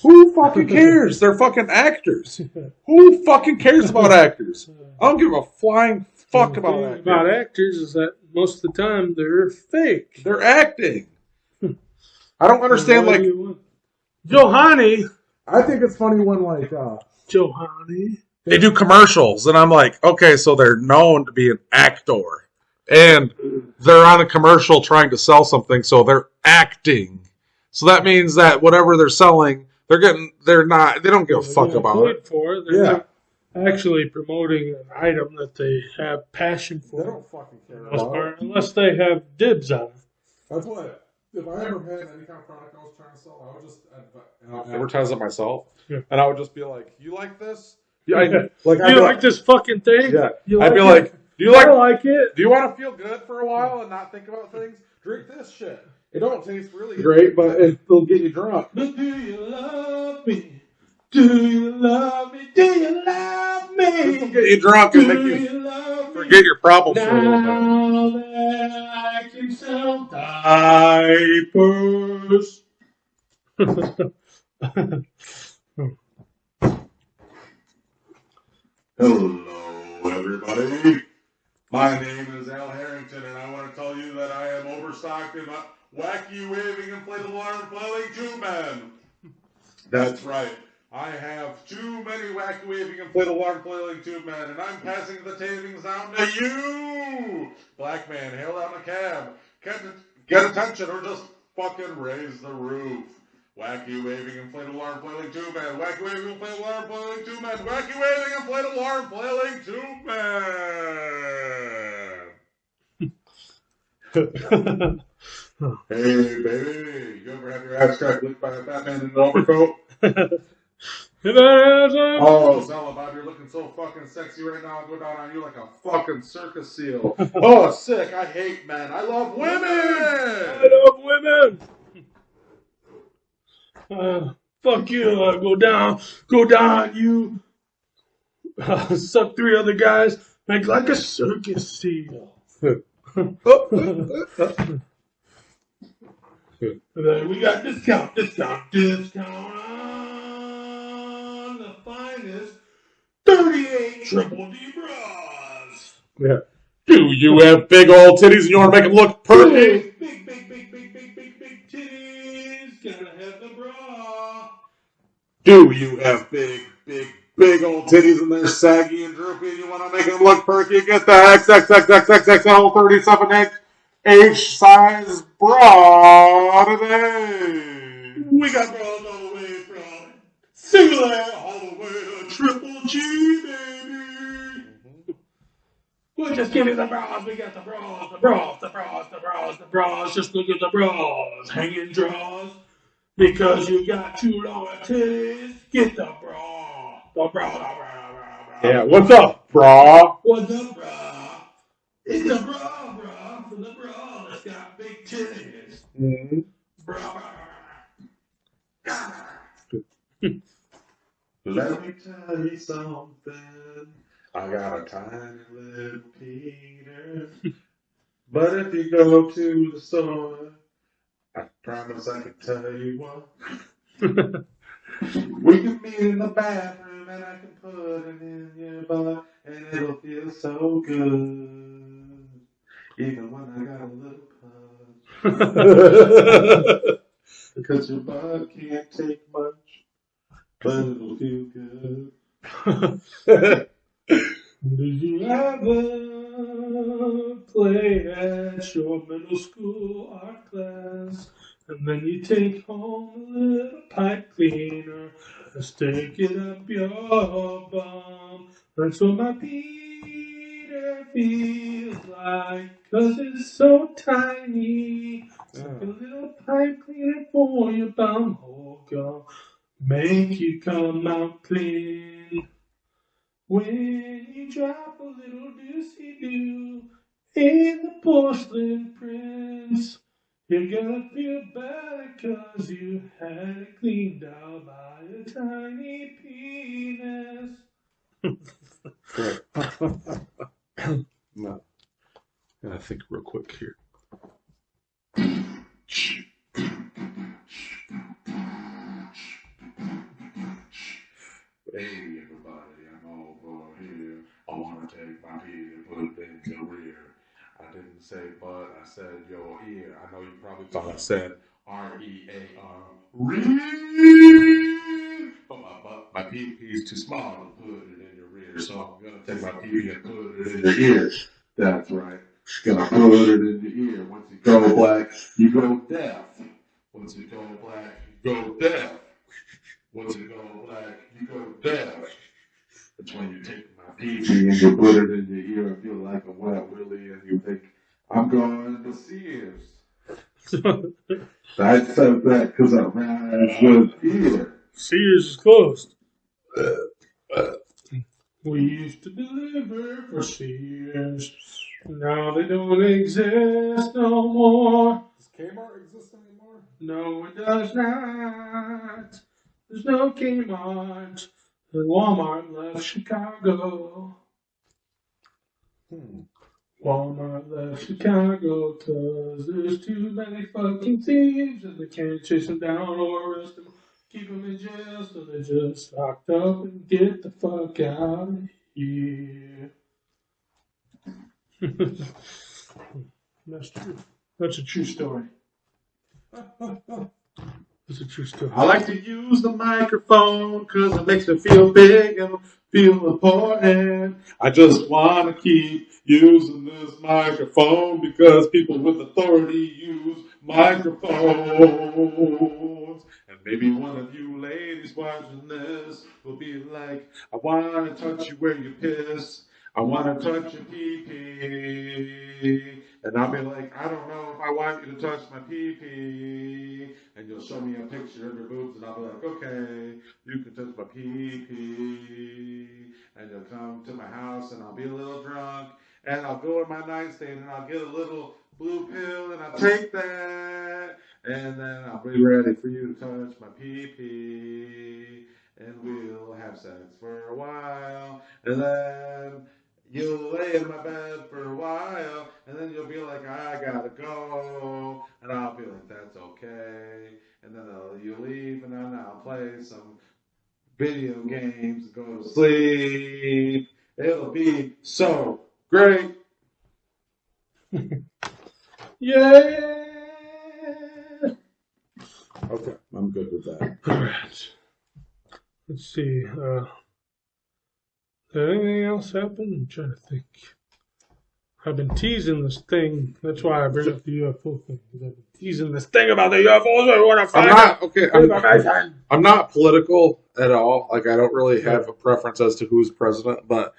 Who fucking cares? They're fucking actors. Who fucking cares about actors? I don't give a flying fuck about actors. About actors is that most of the time they're fake. They're acting. I don't understand, like, Johanny. I think it's funny when like Johanny. they do commercials, and I'm like, okay, so they're known to be an actor, and they're on a commercial trying to sell something, so they're acting. So that means that whatever they're selling, they don't give a fuck about it. For. They're not actually promoting an item that they have passion for. they don't fucking care Most about. part, unless they have dibs on it. That's what. If I ever had any kind of product I was trying to sell, I would just Advertise it myself, Yeah. and I would just be like, "You like this? Yeah, I'd be you like this fucking thing? Yeah, You I'd be it? like, do you I like? like it. Do you want to feel good for a while and not think about things? Drink this shit. It don't taste really great, but it'll get you drunk. But do you love me? Do you love me? Do you love It'll me? get you drunk and make Do you you love me? forget your problems for a little bit. Now that I can sell diapers. Hello, everybody. My name is Al Harrington, and I want to tell you that I am overstocked in wacky waving inflatable arm flailing tube men. That's right. I have too many wacky waving inflatable arm flailing tube men, and I'm passing the tapings down to you. Black man, hail down a cab. Get attention or just fucking raise the roof. Wacky waving inflatable arm flailing tube man. Wacky waving inflatable arm flailing tube man. Wacky waving inflatable arm flailing tube man. Hey, baby, you ever have your ass cracked licked by a fat man in an overcoat? Oh, Zella, Bob, you're looking so fucking sexy right now. I'll go down on you like a fucking circus seal. Oh, sick. I hate men. I love women. I love women. Fuck you. Go down, you. Suck 3 other guys. Make like a circus seal. We got discount on the finest 38 triple D bras. Yeah. Do you have big old titties and you want to make them look perky? Big titties. Gotta have the bra. Do you have big old titties and they're saggy and droopy and you want to make them look perky? Get the XXXXXXL 37H size bra today. We got bras all the way from single A all the way to triple G, baby. We'll just give you the bras. We got the bras. Just look at the bras. Hanging draws. Because you got too long titties. Get the bra. The bra. Yeah, what's up, bra? What's up, bra? It's the bra for the bra that's got big titties. Mm-hmm. Bra. Let me tell you something. I got a tiny little Peter. But if you go to the store, I promise I can tell you what. We can meet in the bathroom and I can put it in your butt and it'll feel so good. Even when I got a little pud. Because your butt can't take much, but it'll feel good. Did you ever play at your middle school art class? And then you take home a little pipe cleaner and stick it up your bum. That's what my Peter feels like, 'cause it's so tiny. It's like a little pipe cleaner for your bum hole, girl. Make you come out clean. When you drop a little doozy-doo in the porcelain prince, you're gonna feel better 'cause you had it cleaned out by a tiny penis. No. I think real quick here. Hey everybody, I'm over here. I wanna take my pee and put it in your rear. I didn't say but, I said your ear. I know you probably thought I said R-E-A-R. Rear. But my pee is too small to put it in your rear, so I'm gonna take my pee and put it in your ear. That's right. Gonna put it in your ear. Once you go black, you go deaf. Once you go black, you go deaf. Once you go black, you go deaf. That's when you take my pee and you put it in your ear and feel like a wet willy and you think, I'm going to Sears. I said that because I rhymes with ear. Sears is closed. We used to deliver for Sears. Now they don't exist no more. Does Kmart exist anymore? No, it does not. There's no Kmart. And Walmart left Chicago. Walmart left Chicago 'cause there's too many fucking thieves and they can't chase them down or arrest them, keep them in jail, so they just locked up and get the fuck out of here. That's true. That's a true story. It's a true story. I like to use the microphone because it makes me feel big and feel important. I just want to keep using this microphone because people with authority use microphones. And maybe one of you ladies watching this will be like, I want to touch you where you piss. I want to touch your pee-pee. And I'll be like, I don't know if I want you to touch my pee-pee. And you'll show me a picture of your boobs, and I'll be like, okay, you can touch my pee-pee. And you'll come to my house, and I'll be a little drunk. And I'll go in my nightstand, and I'll get a little blue pill, and I'll take that. And then I'll be ready for you to touch my pee-pee. And we'll have sex for a while. And then you'll lay in my bed for a while, and then you'll be like, I gotta go, and I'll be like, that's okay, and then you leave, and then I'll play some video games and go to sleep. It'll be so great. Yeah. Okay, I'm good with that. All right. Let's see. Did anything else happen? I'm trying to think. I've been teasing this thing. That's why I bring up the UFO thing. I've been teasing this thing about the UFOs. I want to find out. I'm not political at all. Like, I don't really have a preference as to who's president, but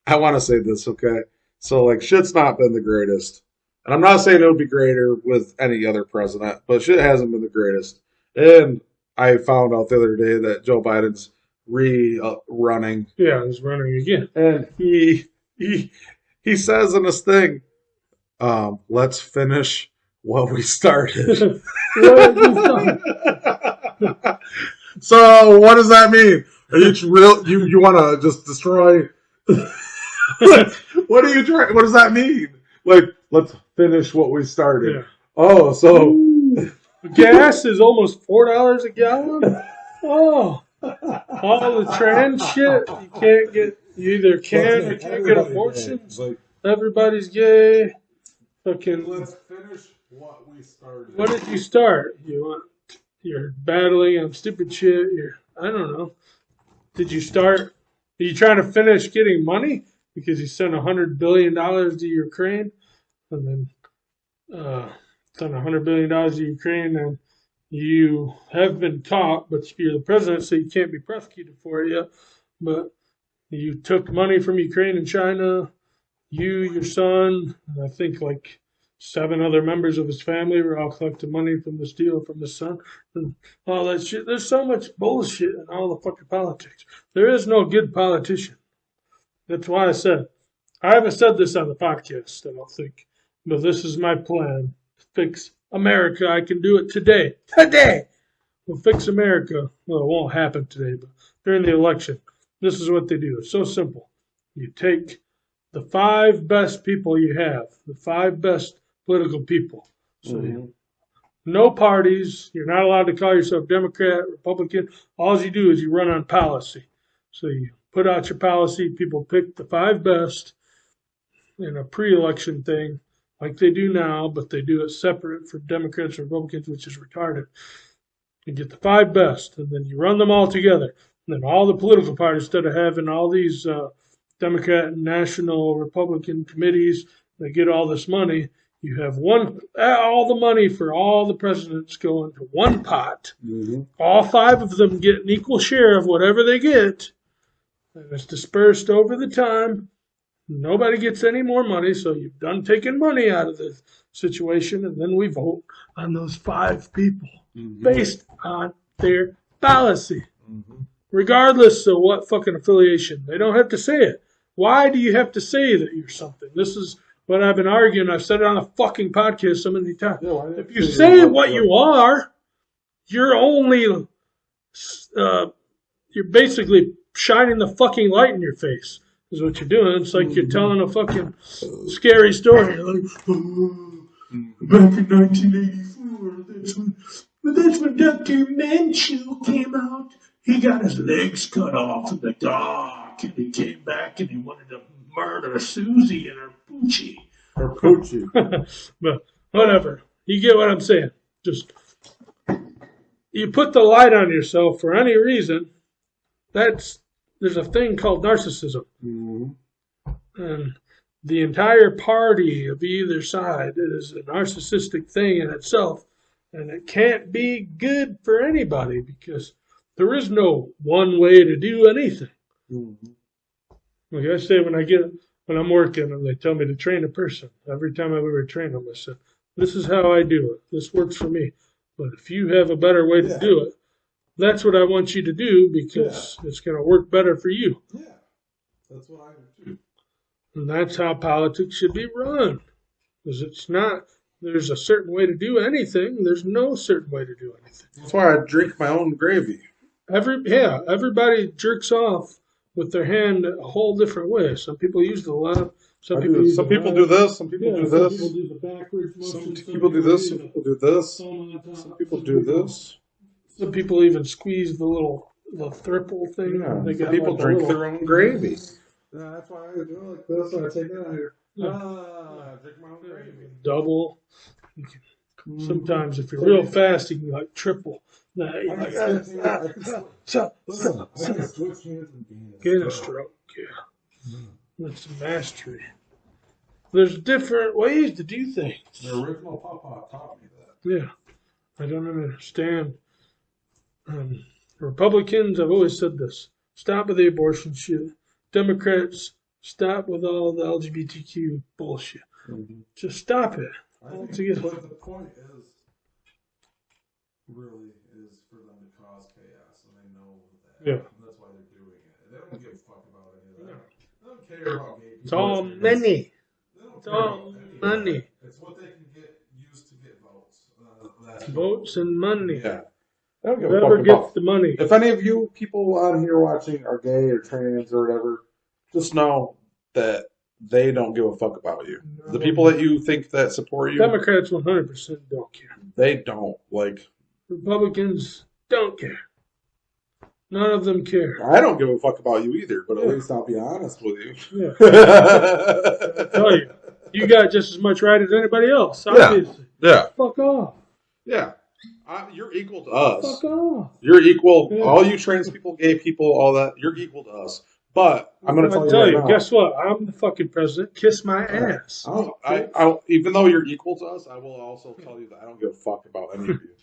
I want to say this, okay? So, like, shit's not been the greatest. And I'm not saying it would be greater with any other president, but shit hasn't been the greatest. And I found out the other day that Joe Biden's running. Yeah, he's running again. And he says in this thing, let's finish what we started. So what does that mean? Are you you want to just destroy? What does that mean? Like, let's finish what we started. Yeah. Oh, so gas is almost $4 a gallon. Oh. All the trans shit, you can't get, you either can or can't get abortions. Everybody's gay. Fucking. Let's finish what we started. What did you start? You're battling on stupid shit. I don't know. Did you start? Are you trying to finish getting money because you sent $100 billion to Ukraine, and then sent $100 billion to Ukraine and you have been caught, but you're the president, so you can't be prosecuted for it yet. But you took money from Ukraine and China. You, your son, and I think like 7 other members of his family were all collecting money from this deal from his son. And all that shit. There's so much bullshit in all the fucking politics. There is no good politician. That's why I said, I haven't said this on the podcast, I don't think, but this is my plan to fix America. I can do it today. Today! We'll fix America. Well, it won't happen today, but during the election, this is what they do. It's so simple. You take the 5 best people you have, the 5 best political people. So no parties. You're not allowed to call yourself Democrat, Republican. All you do is you run on policy. So you put out your policy, people pick the 5 best in a pre-election thing, like they do now, but they do it separate for Democrats and Republicans, which is retarded. You get the 5 best, and then you run them all together. And then all the political parties, instead of having all these Democrat and national Republican committees that get all this money, you have all the money for all the presidents go into one pot. Mm-hmm. All 5 of them get an equal share of whatever they get, and it's dispersed over the time. Nobody gets any more money, so you've done taking money out of the situation, and then we vote on those 5 people based on their policy, regardless of what fucking affiliation. They don't have to say it. Why do you have to say that you're something? This is what I've been arguing. I've said it on a fucking podcast so many times. Yeah, if you say what you are, you're only, you're basically shining the fucking light in your face, is what you're doing. It's like you're telling a fucking scary story. You're like, back in 1984, that's when Dr. Mansell came out. He got his legs cut off in the dark, and he came back and he wanted to murder Susie and her poochie. Or Poochie. But whatever. You get what I'm saying. Just, you put the light on yourself for any reason, there's a thing called narcissism. And the entire party of either side is a narcissistic thing in itself, and it can't be good for anybody because there is no one way to do anything. Like I say, when I'm working and they tell me to train a person, every time I've ever trained them, I said, this is how I do it. This works for me. But if you have a better way to do it, that's what I want you to do because it's going to work better for you. Yeah, that's what I do too. And that's how politics should be run. Because it's not, there's a certain way to do anything. There's no certain way to do anything. That's why I drink my own gravy. Everybody jerks off with their hand a whole different way. Some people use the left. Some people do this. Some people do this. Some people do the backwards motion. Some people do this. Some people do this. Some people do this. Some people even squeeze the triple thing. Yeah. They Some got people like drink their own gravy. Yeah, that's why I do it like this. And I take it out here. Drink my own gravy. Double. Sometimes if you're real fast, you can like triple. I can switch hands and Get a stroke, yeah. That's mastery. There's different ways to do things. The original Papa taught me that. Yeah. I don't understand. Republicans, I've always said this. Stop with the abortion shit. Democrats, stop with all the LGBTQ bullshit. Just stop it. But the point is, really, is for them to cause chaos, and they know that. Yeah. And that's why they're doing it. They don't give a fuck about any of that. They don't care about gay people. It's all money. It's all money. It's what they can use to get votes. Votes and money. Yeah. I don't give a Whoever fuck gets about. the money. If any of you people on here watching are gay or trans or whatever, just know that they don't give a fuck about you. The people that you think that support you, Democrats 100% don't care. they don't. Like, Republicans don't care. None of them care. I don't give a fuck about you either, but at At least least I'll be honest with with Yeah. you. I tell you, you got just as much right as anybody else, obviously. Yeah. Fuck off. Yeah. You're equal to us. Fuck off. You're equal. Yeah. All you trans people, gay people, all that, you're equal to us. But I'm going to tell you right now, guess what? I'm the fucking president. Kiss my ass. even though you're equal to us, I will also tell you that I don't give a fuck about any of you.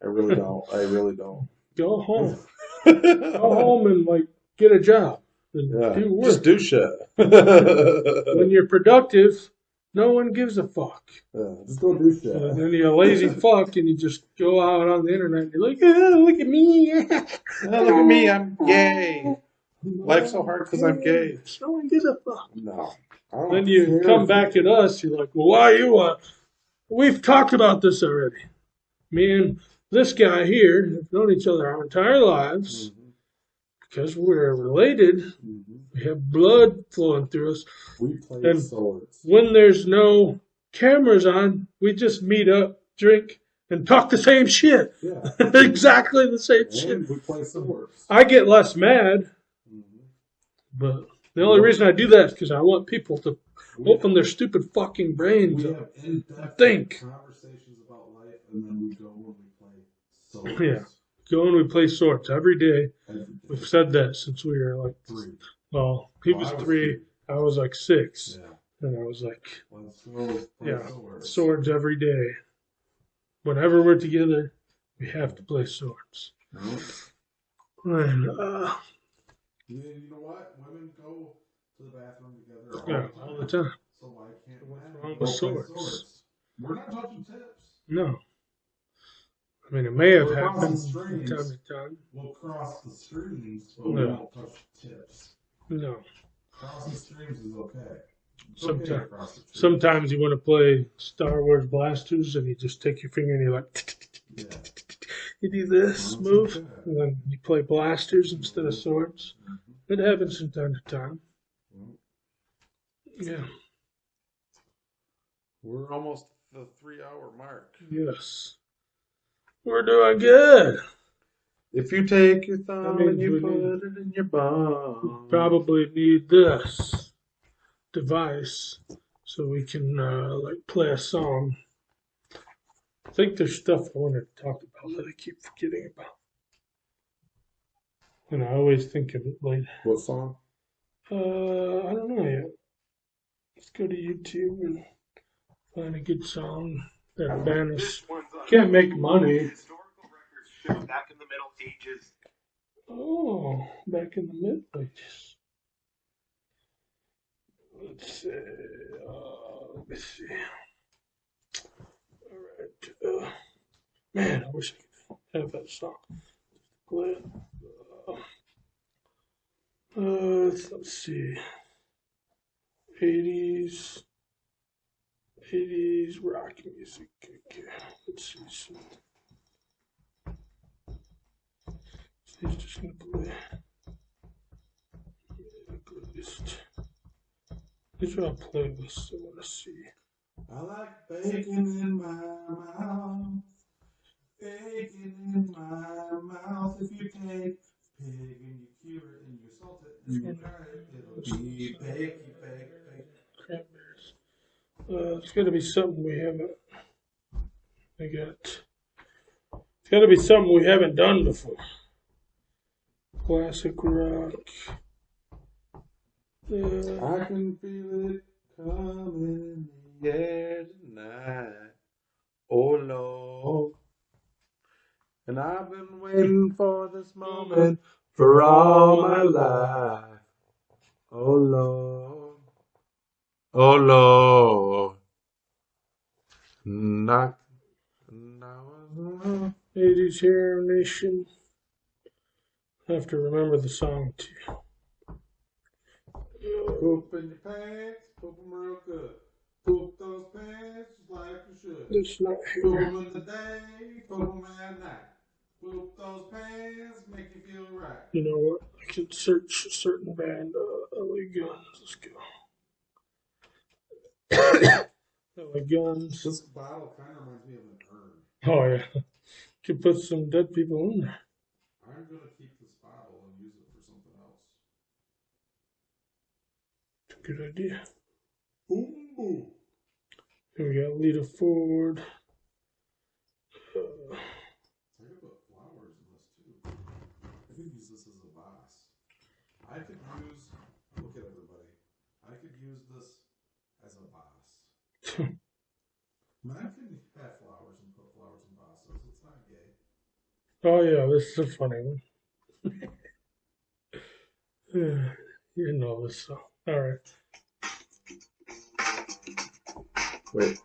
I really don't. I really don't. Go home. Go home and get a job and do work. Just do shit. When you're productive, no one gives a fuck. Just go do shit. And then you're a lazy fuck and you just go out on the internet and you're like, oh, look at me. Look at me, I'm gay. Life's so hard because I'm gay. No one gives a fuck. No. Then you come back at us, you're like, well, why are you We've talked about this already. Me and this guy here have known each other our entire lives because we're related. We have blood flowing through us. We play swords. When there's no cameras on, we just meet up, drink, and talk the same shit. Yeah. Exactly the same shit. And we play swords. I get less mad But the only reason I do that is because I want people to open their stupid fucking brains We up. have in-depth Think. conversations about life, and then we go and we play swords. Yeah. Go and we play swords every day. Every day. We've said that since we were like 3. Well, he was 3, I was like 6. Yeah. And I was like, Let's go play swords. Swords every day. Whenever we're together, we have to play swords. And, you know what? Women go to the bathroom together all the time. So why can't What's men wrong go with play swords? We're not touching tips. No. I mean, it may have We're happened crossing from streams. time to time. We'll cross the streams, but we Yeah. won't touch tips. No. Crossing streams is okay. It's Sometimes, okay to cross the streams. sometimes you want to play Star Wars blasters and you just take your finger and you're like, Yeah. you do this Well, move, okay. and then you play blasters instead of swords. It happens from time to time. Yeah. We're almost the 3-hour mark. Yes. We're doing good. If you take your thumb That means and you we put need- it in your bum. Probably need this device so we can like play a song. I think there's stuff I wanted to talk about that I keep forgetting about. And I always think of it later. What song? I don't know yet. Let's go to YouTube and find a good song that band us. Can't make money. Historical records show back in the Middle Ages. Oh, back in the Middle Ages. Let's see. Let me see. All right. Man, I wish I could have that song. Play it. Let's see. 80s rock music. Okay, let's see some. He's just gonna play. Here's our playlist. I wanna see. I like bacon in my mouth. Bacon in my mouth. If you take pig and you cure it and you salt it and you fry it, it'll be bacon. Cranberries. It's gotta be something we haven't. It's gotta be something we haven't done before. Classic rock. I can feel it coming in the air tonight. Oh Lord. And I've been waiting for this moment for all my life. Oh Lord. Oh Lord. Knock. 80s Hair Nation. I have to remember the song too. Poop in your pants, poop them real good. Poop those pants just like you should. It's not Poop here. them in the day, poop them at night. Poop those pants, make you feel right. You know what? I can search a certain band. LA Guns. Let's go. LA Guns. This bottle kind of reminds me of an urn. Oh yeah. Could put some dead people in there. I'm going to keep this bottle and use it for something else. Good idea. Boom, boom. Here we got Lita Ford. I could put flowers in this too. I could use this as a vase. Look at everybody. I could use this as a vase. Man can have flowers and put flowers in vases. It's not gay. Oh yeah, this is a funny one. You know this song. All right. Wait.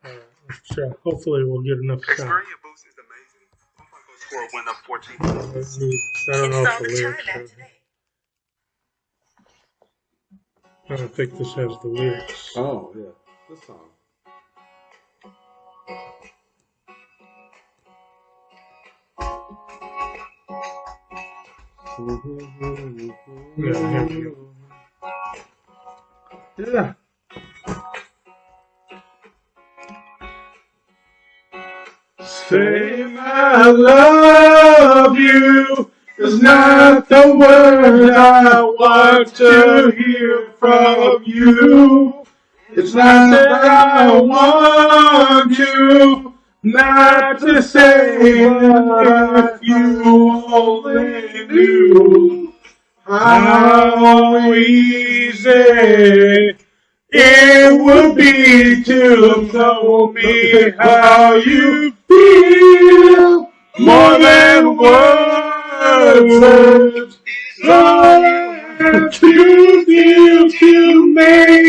All right. Let's try. Hopefully we'll get enough time. Experience boost is amazing. I'm going to go score a win of 14. I don't know if the lyrics are. I don't think this has the lyrics. Oh, yeah. This song. Yeah, here we go. Yeah. Say I love you It's not the word I want to hear from you. It's not that I want you not to say, but if you only knew how easy it would be to tell me how you feel more than words. So to feel to make